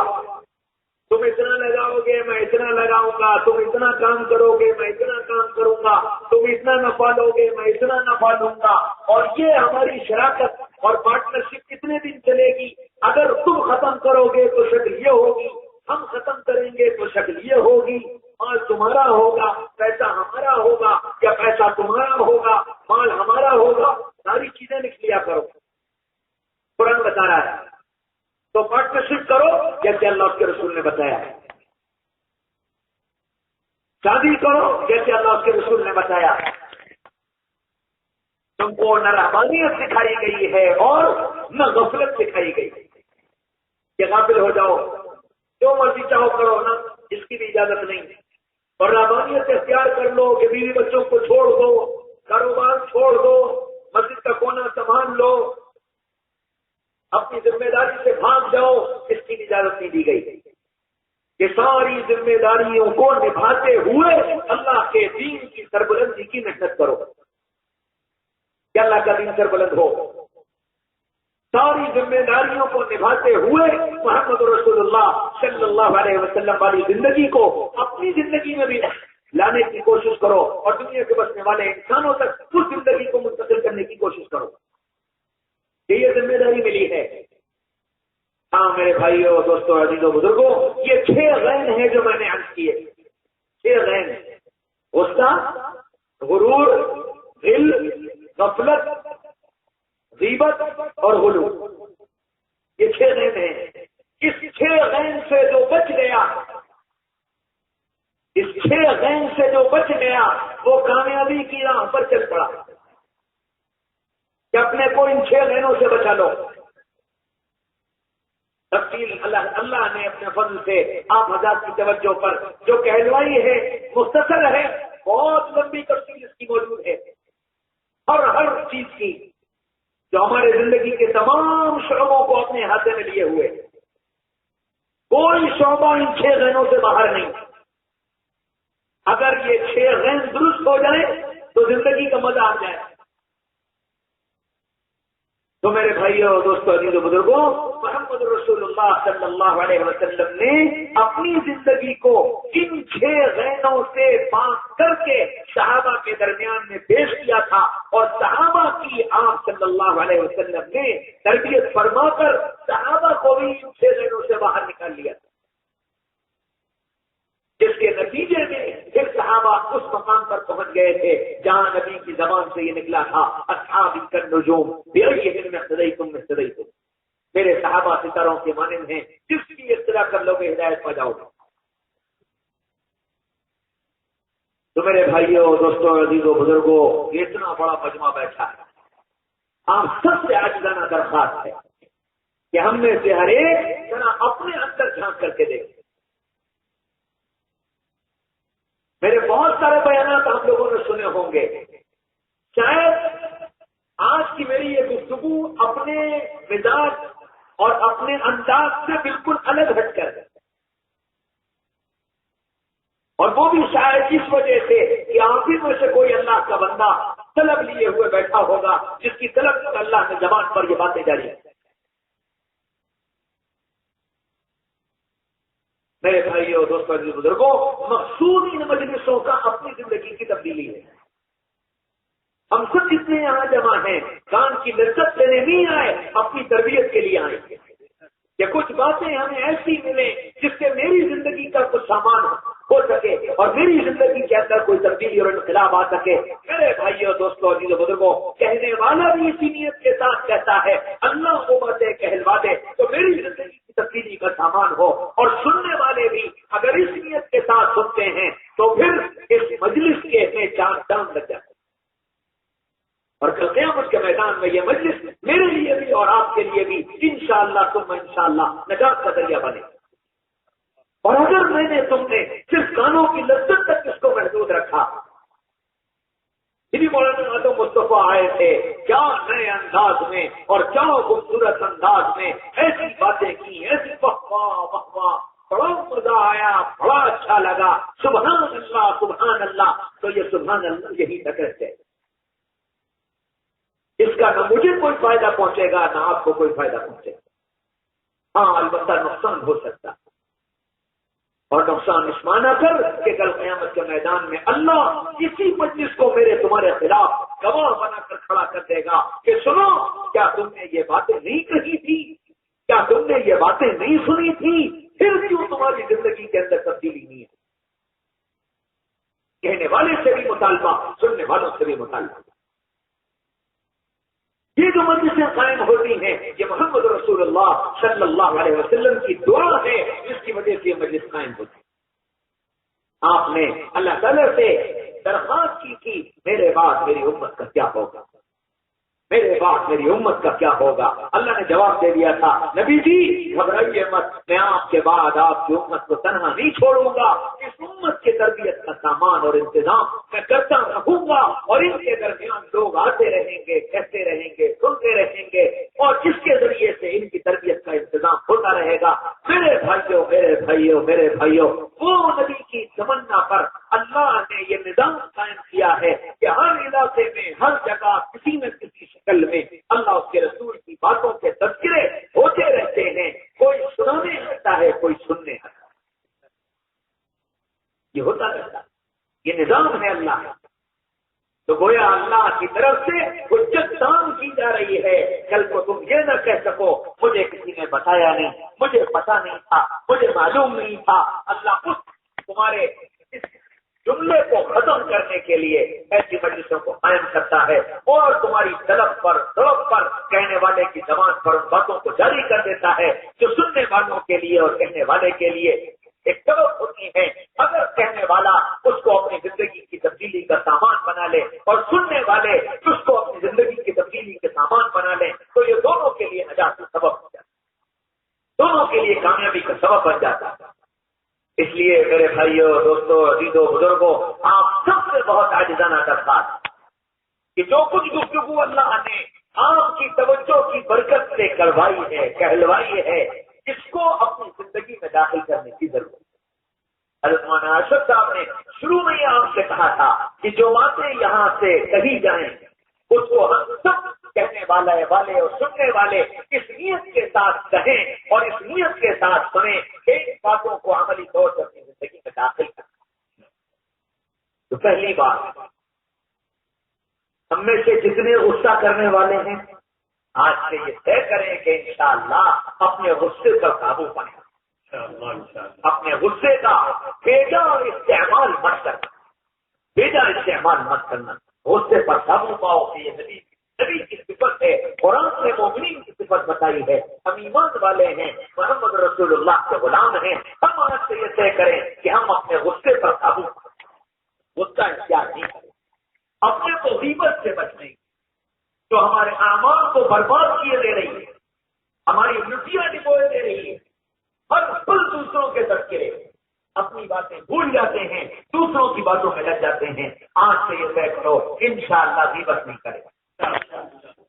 تم اتنا لگاؤ گے میں اتنا لگاؤں گا، تم اتنا کام کرو گے میں اتنا کام کروں گا، تم اتنا نفع لو گے میں اتنا نفع لوں گا، اور یہ ہماری شراکت اور پارٹنرشپ کتنے دن چلے گی، اگر تم ختم کرو گے تو شکل یہ ہوگی، ہم ختم کریں گے تو شکل یہ ہوگی، مال تمہارا ہوگا، پیسہ ہمارا ہوگا، یا پیسہ تمہارا ہوگا، مال ہمارا ہوگا، ساری چیزیں لکھ لیا کرو۔ قرآن بتا رہا ہے تو پارٹنرشپ کرو جیسے اللہ کے رسول نے بتایا ہے، شادی کرو جیسے اللہ کے رسول نے بتایا۔ تم کو نہ رہبانیت سکھائی گئی ہے اور نہ غفلت سکھائی گئی کہ غافل ہو جاؤ، جو مرضی چاہو کرو، نہ اس کی بھی اجازت نہیں، اور رہبانیت اختیار کر لو کہ بیوی بچوں کو چھوڑ دو، کاروبار چھوڑ دو، مسجد کا کونا سنبھال لو، اپنی ذمہ داری سے بھاگ جاؤ، اس کی اجازت نہیں دی گئی کہ ساری ذمہ داریوں کو نبھاتے ہوئے اللہ کے دین کی سربلندی کی محنت کرو کہ اللہ کا دین سربلند ہو، ساری ذمہ داریوں کو نبھاتے ہوئے محمد رسول اللہ صلی اللہ علیہ وسلم والی زندگی کو اپنی زندگی میں بھی لانے کی کوشش کرو، اور دنیا کے بسنے والے انسانوں تک اس زندگی کو منتقل کرنے کی کوشش کرو کہ یہ ذمہ داری ملی ہے۔ ہاں میرے بھائیوں، دوستوں، عزیزوں، بزرگوں، یہ 6 غین ہیں جو میں نے عرض کیے، 6 غین: غصہ، غرور، غل، غفلت، غیبت اور غلو، یہ 6 غین ہیں۔ اس 6 غین سے جو بچ گیا، اس 6 غین سے جو بچ گیا وہ کامیابی کی راہ پر چل پڑا کہ اپنے کو ان 6 غینوں سے بچا لو۔ تفصیل اللہ نے اپنے فضل سے آپ حضرات کی توجہ پر جو کہلوائی ہے مختصر ہے، بہت لمبی تفصیل اس کی موجود ہے، ہر چیز کی جو ہمارے زندگی کے تمام شعبوں کو اپنے ہاتھ میں لیے ہوئے، کوئی شعبہ ان 6 غینوں سے باہر نہیں۔ اگر یہ 6 غین درست ہو جائیں تو زندگی کا مزہ آ جائے۔ تو میرے بھائیوں، دوستوں، عزیزوں، بزرگوں، محمد رسول اللہ صلی اللہ علیہ وسلم نے اپنی زندگی کو ان 6 غینوں سے پاک کر کے صحابہ کے درمیان میں پیش کیا تھا، اور صحابہ کی آپ صلی اللہ علیہ وسلم نے تربیت فرما کر صحابہ کو بھی ان 6 غینوں سے باہر نکال لیا تھا، جس کے نتیجے میں پھر صحابہ اس مقام پر پہنچ گئے تھے جہاں نبی کی زبان سے یہ نکلا تھا، اصحابی کالنجوم بأیہم اقتدیتم اہتدیتم، میرے صحابہ ستاروں کے مانند ہیں، جس کی اقتدا کر لو گے ہدایت پا جاؤ گے۔ تو میرے بھائیوں، دوستوں، عزیزوں، بزرگوں، یہ اتنا بڑا مجمع بیٹھا ہے، آپ سب سے عاجزانہ درخواست ہے کہ ہم میں سے ہر ایک ذرا اپنے اندر جھانک کر کے دیکھیں۔ میرے بہت سارے بیانات آپ لوگوں نے سنے ہوں گے، شاید آج کی میری یہ گفتگو اپنے مزاج اور اپنے انداز سے بالکل الگ ہٹ کر ہے، اور وہ بھی شاید اس وجہ سے کہ آپ ہی میں سے کوئی اللہ کا بندہ طلب لیے ہوئے بیٹھا ہوگا، جس کی طلب سے اللہ نے زبان پر یہ باتیں جاری ہیں۔ میرے بھائیوں، دوستوں، بزرگوں، مقصود ان مجلسوں کا اپنی زندگی کی تبدیلی ہے۔ ہم سب جتنے یہاں جمع ہیں کان کی لذت لینے نہیں آئے، اپنی تربیت کے لیے آئیں گے کہ کچھ باتیں ہمیں ایسی ملیں جس سے میری زندگی کا کچھ سامان ہو، ہو سکے اور میری زندگی کے اندر کوئی تبدیلی اور انقلاب آ سکے. میرے بھائیوں دوستوں عزیزوں بزرگوں کہنے والا بھی اسی نیت کے ساتھ کہتا ہے اللہ کو باتیں کہلوا دے تو میری زندگی کی تبدیلی کا سامان ہو, اور سننے والے بھی اگر اس نیت کے ساتھ سنتے ہیں تو پھر اس مجلس کے میں چاند لگ جاتے اور کل قیامت کے میدان میں یہ مجلس میرے لیے بھی اور آپ کے لیے بھی انشاءاللہ ثم انشاءاللہ نجات کا ذریعہ بنے. اور اگر میں نے تم نے صرف کانوں کی لذت تک اس کو محدود رکھا, مولانا آدم مصطفیٰ آئے تھے کیا نئے انداز میں اور کیا خوبصورت انداز میں ایسی باتیں کی, ایسی واہ بڑا مزہ آیا, بڑا اچھا لگا, سبحان اللہ سبحان اللہ. تو یہ سبحان اللہ یہی تک رہتے, اس کا نہ مجھے کوئی فائدہ پہنچے گا نہ آپ کو کوئی فائدہ پہنچے گا. ہاں البتہ نقصان ہو سکتا ہے, اور نقصان اس معنی کر کہ کل قیامت کے میدان میں اللہ کسی مجلس کو میرے تمہارے خلاف گواہ بنا کر کھڑا کر دے گا کہ سنو کیا تم نے یہ باتیں نہیں کہی تھی, کیا تم نے یہ باتیں نہیں سنی تھی, پھر کیوں تمہاری زندگی کے اندر تبدیلی نہیں ہے. کہنے والے سے بھی مطالبہ, سننے والوں سے بھی مطالبہ. یہ جو مجلسیں قائم ہوتی ہیں یہ محمد رسول اللہ صلی اللہ علیہ وسلم کی دعا ہے جس کی وجہ سے یہ مجلس قائم ہوتی ہے. آپ نے اللہ تعالیٰ سے درخواست کی تھی میرے بعد میری امت کا کیا ہوگا, میرے بعد میری امت کا کیا ہوگا. اللہ نے جواب دے دیا تھا نبی جی گھبرائیے مت, میں آپ کے بعد آپ کی امت کو تنہا نہیں چھوڑوں گا. اس امت کی تربیت کا سامان اور انتظام میں کرتا رہوں گا, اور ان کے درمیان لوگ آتے رہیں گے, کہتے رہیں گے, سنتے رہیں گے, اور جس کے ذریعے سے ان کی تربیت کا انتظام ہوتا رہے گا. میرے بھائیوں میرے بھائیوں میرے بھائیوں, وہ نبی کی تمنا پر اللہ نے یہ نظام قائم کیا ہے کہ ہر علاقے میں ہر جگہ کسی نہ کسی شکل میں اللہ اس کے رسول کی باتوں کے تذکرے ہوتے رہتے ہیں. کوئی سنانے آتا ہے, کوئی سننے آتا ہے, یہ ہوتا رہتا ہے. یہ نظام ہے اللہ کا. تو گویا اللہ کی طرف سے حجت تام کی جا رہی ہے. کل کو تم یہ نہ کہہ سکو مجھے کسی نے بتایا نہیں, مجھے پتا نہیں تھا, مجھے معلوم نہیں تھا. اللہ اس تمہارے اس جملے کو ختم کرنے کے لیے ایسی مجلسوں کو قائم کرتا ہے, اور تمہاری طلب پر کہنے والے کی زبان پر ان باتوں کو جاری کر دیتا ہے جو سننے والوں کے لیے اور کہنے والے کے لیے ایک سبب ہوتی ہے. اگر کہنے والا اس کو اپنی زندگی کی تبدیلی کا سامان بنا لے اور سننے والے اس کو اپنی زندگی کی تبدیلی کے سامان بنا لیں تو یہ دونوں کے لیے نجات کا سبب بن جاتا ہے, دونوں کے لیے کامیابی کا سبب بن جاتا ہے. اس لیے میرے بھائیوں دوستوں عزیزوں بزرگوں آپ سب سے بہت عاجزانہ درخواست کہ جو کچھ گفتگو اللہ نے آپ کی توجہ کی برکت سے کروائی ہے, کہلوائی ہے, اس کو اپنی زندگی میں داخل کرنے کی ضرورت ہے. حضرت مولانا ارشد صاحب نے شروع میں یہ آپ سے کہا تھا کہ جو باتیں یہاں سے کہی جائیں اس کو ہم سب کہنے والے اور سننے والے اس نیت کے ساتھ کہیں اور اس نیت کے ساتھ سنیں کہ ان باتوں کو عملی طور پر اپنی زندگی میں داخل کریں. تو پہلی بات, ہم میں سے جتنے غصہ کرنے والے ہیں آج سے یہ طے کریں کہ انشاءاللہ اپنے غصے پر قابو پائیں, اپنے غصے کا بیجا استعمال مت کرنا, بیجا استعمال مت کرنا, غصے پر قابو پاؤ کہ یہ نبی کی صفت ہے. قرآن نے مومنین کی صفت بتائی ہے, ہم ایمان والے ہیں, محمد رسول اللہ کے غلام ہیں. ہم آج سے یہ طے کریں کہ ہم اپنے غصے پر قابو پائیں, غصہ اختیار نہیں کریں, اپنے مصیبت سے بچنے جو ہمارے اعمال کو برباد کیے دے رہی ہے, ہماری لٹیاں ڈبوئے دے رہی ہے. ہر پل دوسروں کے تذکرے, اپنی باتیں بھول جاتے ہیں, دوسروں کی باتوں میں لگ جاتے ہیں. آج سے یہ طے کرو انشاءاللہ غیبت نہیں کرے,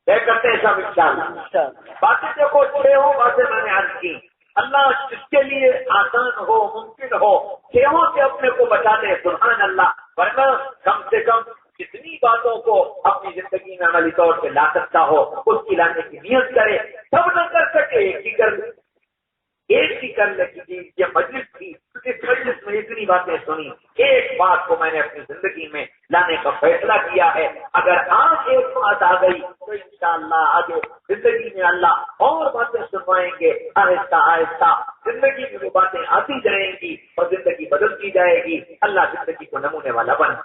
طے کرتے ہیں سب انشاءاللہ. باتیں دیکھو چھ باتیں میں نے عرض کی, اللہ جس کے لیے آسان ہو ممکن ہو چھوں سے اپنے کو بچا دے سبحان اللہ. ورنہ کم سے کم جتنی باتوں کو اپنی زندگی میں عملی طور پہ لا سکتا ہو اس کی لانے کی نیت کرے. سب نہ کر سکے ایک ہی کر لے کی یہ مجلس تھی, اس مجلس میں اتنی باتیں سنی, ایک بات کو میں نے اپنی زندگی میں لانے کا فیصلہ کیا ہے. اگر آج ایک بات آ گئی تو انشاءاللہ آگے زندگی میں اللہ اور باتیں سنوائیں گے. آہستہ آہستہ زندگی میں وہ باتیں آتی جائیں گی اور زندگی بدلتی جائے گی، اللہ زندگی کو نمونے والا بن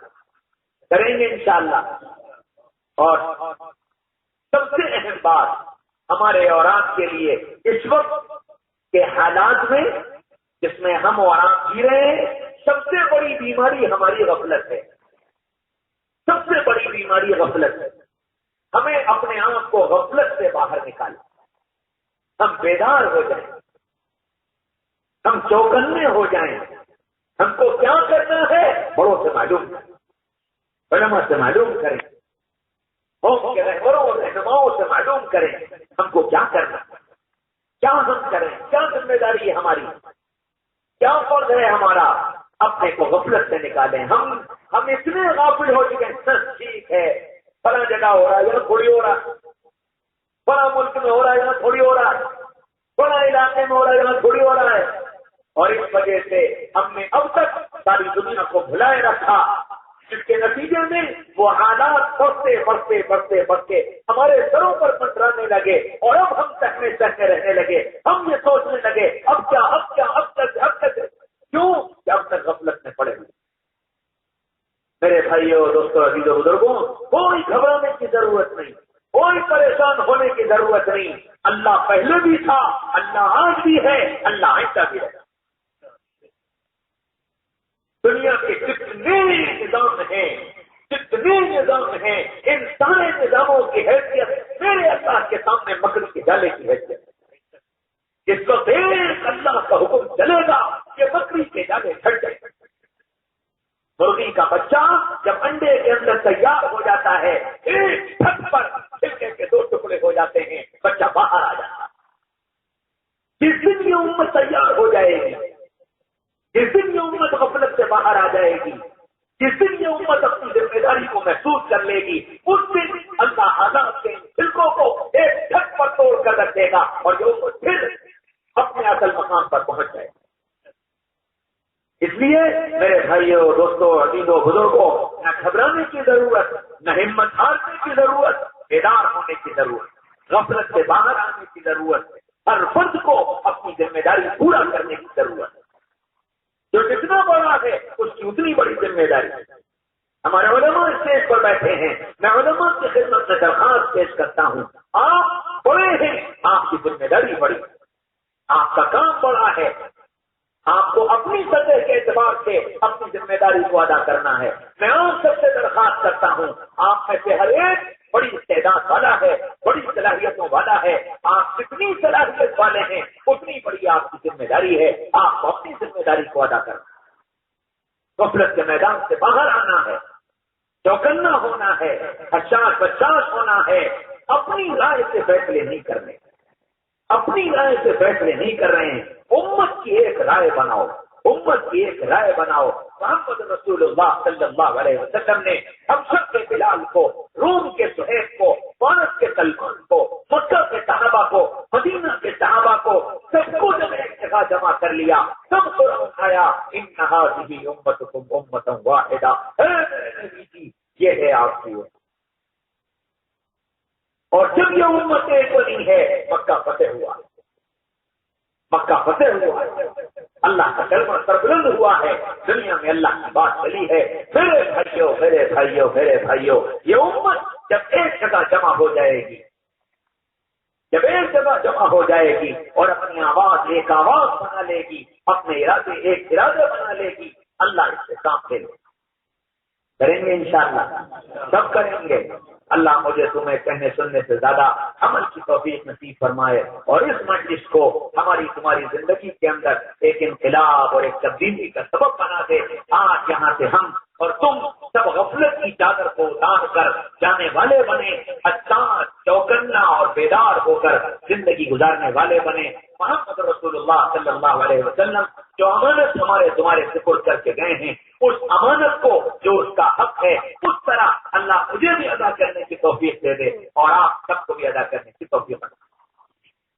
کریں گے انشاءاللہ۔ اور سب سے اہم بات ہمارے اور آپ کے لیے اس وقت کے حالات میں جس میں ہم اور آپ جی رہے ہیں، سب سے بڑی بیماری ہماری غفلت ہے، سب سے بڑی بیماری غفلت ہے۔ ہمیں اپنے آپ کو غفلت سے باہر نکالیں، ہم بیدار ہو جائیں، ہم چوکنے ہو جائیں۔ ہم کو کیا کرنا ہے بڑوں سے معلوم کریں، علماء سے معلوم کریں، قوم کے رہبروں اور رہنماؤں سے معلوم کریں ہم کو کیا کرنا ہے، کیا ہم کریں، کیا ذمہ داری ہے ہماری، کیا فرض ہے ہمارا۔ اپنے کو غفلت سے نکالیں۔ ہم اتنے غافل ہو چکے ہیں، ٹھیک ہے فلاں جگہ ہو رہا ہے یہاں تھوڑی ہو رہا ہے، فلاں ملک میں ہو رہا ہے یہاں تھوڑی ہو رہا ہے، فلاں علاقے میں ہو رہا ہے یہاں تھوڑی ہو رہا ہے، اور اس وجہ سے ہم نے اب تک ساری دنیا کو بھلائے رکھا، جس کے نتیجے میں وہ حالات بڑھتے بڑھتے بڑھتے بڑھتے ہمارے سروں پر منڈرانے لگے، اور اب ہم سہنے رہنے لگے۔ ہم یہ سوچنے لگے اب کیا کیوں کہ اب تک غفلت میں پڑے ہوئے۔ میرے بھائیوں دوستوں عزیزوں بزرگوں، کوئی گھبرانے کی ضرورت نہیں، کوئی پریشان ہونے کی ضرورت نہیں۔ اللہ پہلے بھی تھا، اللہ آج بھی ہے، اللہ آئندہ بھی ہے۔ دنیا کے جتنے نظام ہیں ان سارے نظاموں کی حیثیت میرے اللہ کے سامنے مکڑی کے جالے کی حیثیت ہے۔ جس کو دیکھ اللہ کا حکم چلے گا کہ مکڑی کے جالے چھٹ جائیں۔ مرغی کا بچہ جب انڈے کے اندر تیار ہو جاتا ہے، ایک چھت پر چھلکے کے 2 ٹکڑے ہو جاتے ہیں، بچہ باہر آ جاتا ہے۔ جس دن یہ امت تیار ہو جائے گی، جس دن یہ امت غفلت سے باہر آ جائے گی، جس دن یہ امت اپنی ذمہ داری کو محسوس کر لے گی، اس دن اللہ آزاد کے چھلکوں کو ایک چھت پر توڑ کر رکھ دے گا، اور یہ امت پھر اپنے اصل مقام پر پہنچ جائے گی۔ اس لیے میرے بھائیوں دوستوں عزیزوں بزرگوں، نہ گھبرانے کی ضرورت، نہ ہمت ہارنے کی ضرورت، بیدار ہونے کی ضرورت، غفلت سے باہر آنے کی ضرورت، ہر فرد کو اپنی ذمہ داری پورا کرنے کی ضرورت ہے۔ جو جتنا بڑا ہے اس کی اتنی بڑی ذمہ داری ہے۔ ہمارے علماء اسٹیج پر بیٹھے ہیں، میں علماء کی خدمت میں درخواست پیش کرتا ہوں، آپ بڑے ہیں، آپ کی ذمہ داری بڑی ہے، آپ کا کام بڑا ہے، آپ کو اپنی سطح کے اعتبار سے اپنی ذمہ داری کو ادا کرنا ہے۔ میں آپ سب سے درخواست کرتا ہوں، آپ میں سے ہر ایک بڑی استعداد والا ہے، بڑی صلاحیتوں والا ہے، آپ جتنی صلاحیت والے ہیں اتنی بڑی آپ کی ذمہ داری ہے، آپ کو اپنی ذمہ داری کو ادا کرنا ہے، غفلت کے میدان سے باہر آنا ہے، چوکنا ہونا ہے، حساس برداشت ہونا ہے، اپنی رائے سے فیصلے نہیں کرنے، اپنی رائے سے فیصلے نہیں کر رہے ہیں، امت کی ایک رائے بناؤ، امت کی ایک رائے بناؤ۔ محمد رسول اللہ صلی اللہ علیہ وسلم نے حبشہ کے بلال کو، روم کے سہیب کو، فارس کے سلمان کو، مکہ کے صحابہ کو، مدینہ کے صحابہ کو، سب کو جب ایک جگہ جمع کر لیا، سب کو اٹھایا، ان هذه امتکم امۃ واحدہ، اے نبی جی یہ ہے آپ کی امت۔ اور جب یہ امت ایک بنی ہے، مکہ فتح ہوا، مکہ فتح ہوا، اللہ کا کلمہ سربلند ہوا ہے، دنیا میں اللہ کی بات چلی ہے۔ میرے بھائیوں میرے بھائیوں میرے بھائیوں، یہ امت جب ایک جگہ جمع ہو جائے گی، جب ایک جگہ جمع ہو جائے گی اور اپنی آواز ایک آواز بنا لے گی، اپنے ارادے ایک ارادے بنا لے گی، اللہ اس سے کام لے لے کریں گے انشاءاللہ، سب کریں گے۔ اللہ مجھے تمہیں کہنے سننے سے زیادہ عمل کی توفیق نصیب فرمائے، اور اس مجلس کو ہماری تمہاری زندگی کے اندر ایک انقلاب اور ایک تبدیلی کا سبب بنا دے۔ آج یہاں سے ہم اور تم سب غفلت کی چادر کو اتار کر جانے والے بنے، حساس چوکنا اور بیدار ہو کر زندگی گزارنے والے بنے۔ محمد رسول اللہ صلی اللہ علیہ وسلم جو امانت ہمارے تمہارے سپرد کر کے گئے ہیں، اس امانت کو جو اس کا حق ہے اس طرح اللہ مجھے بھی ادا کرنے کی توفیق دے دے، اور آپ سب کو بھی ادا کرنے کی توفیق دے۔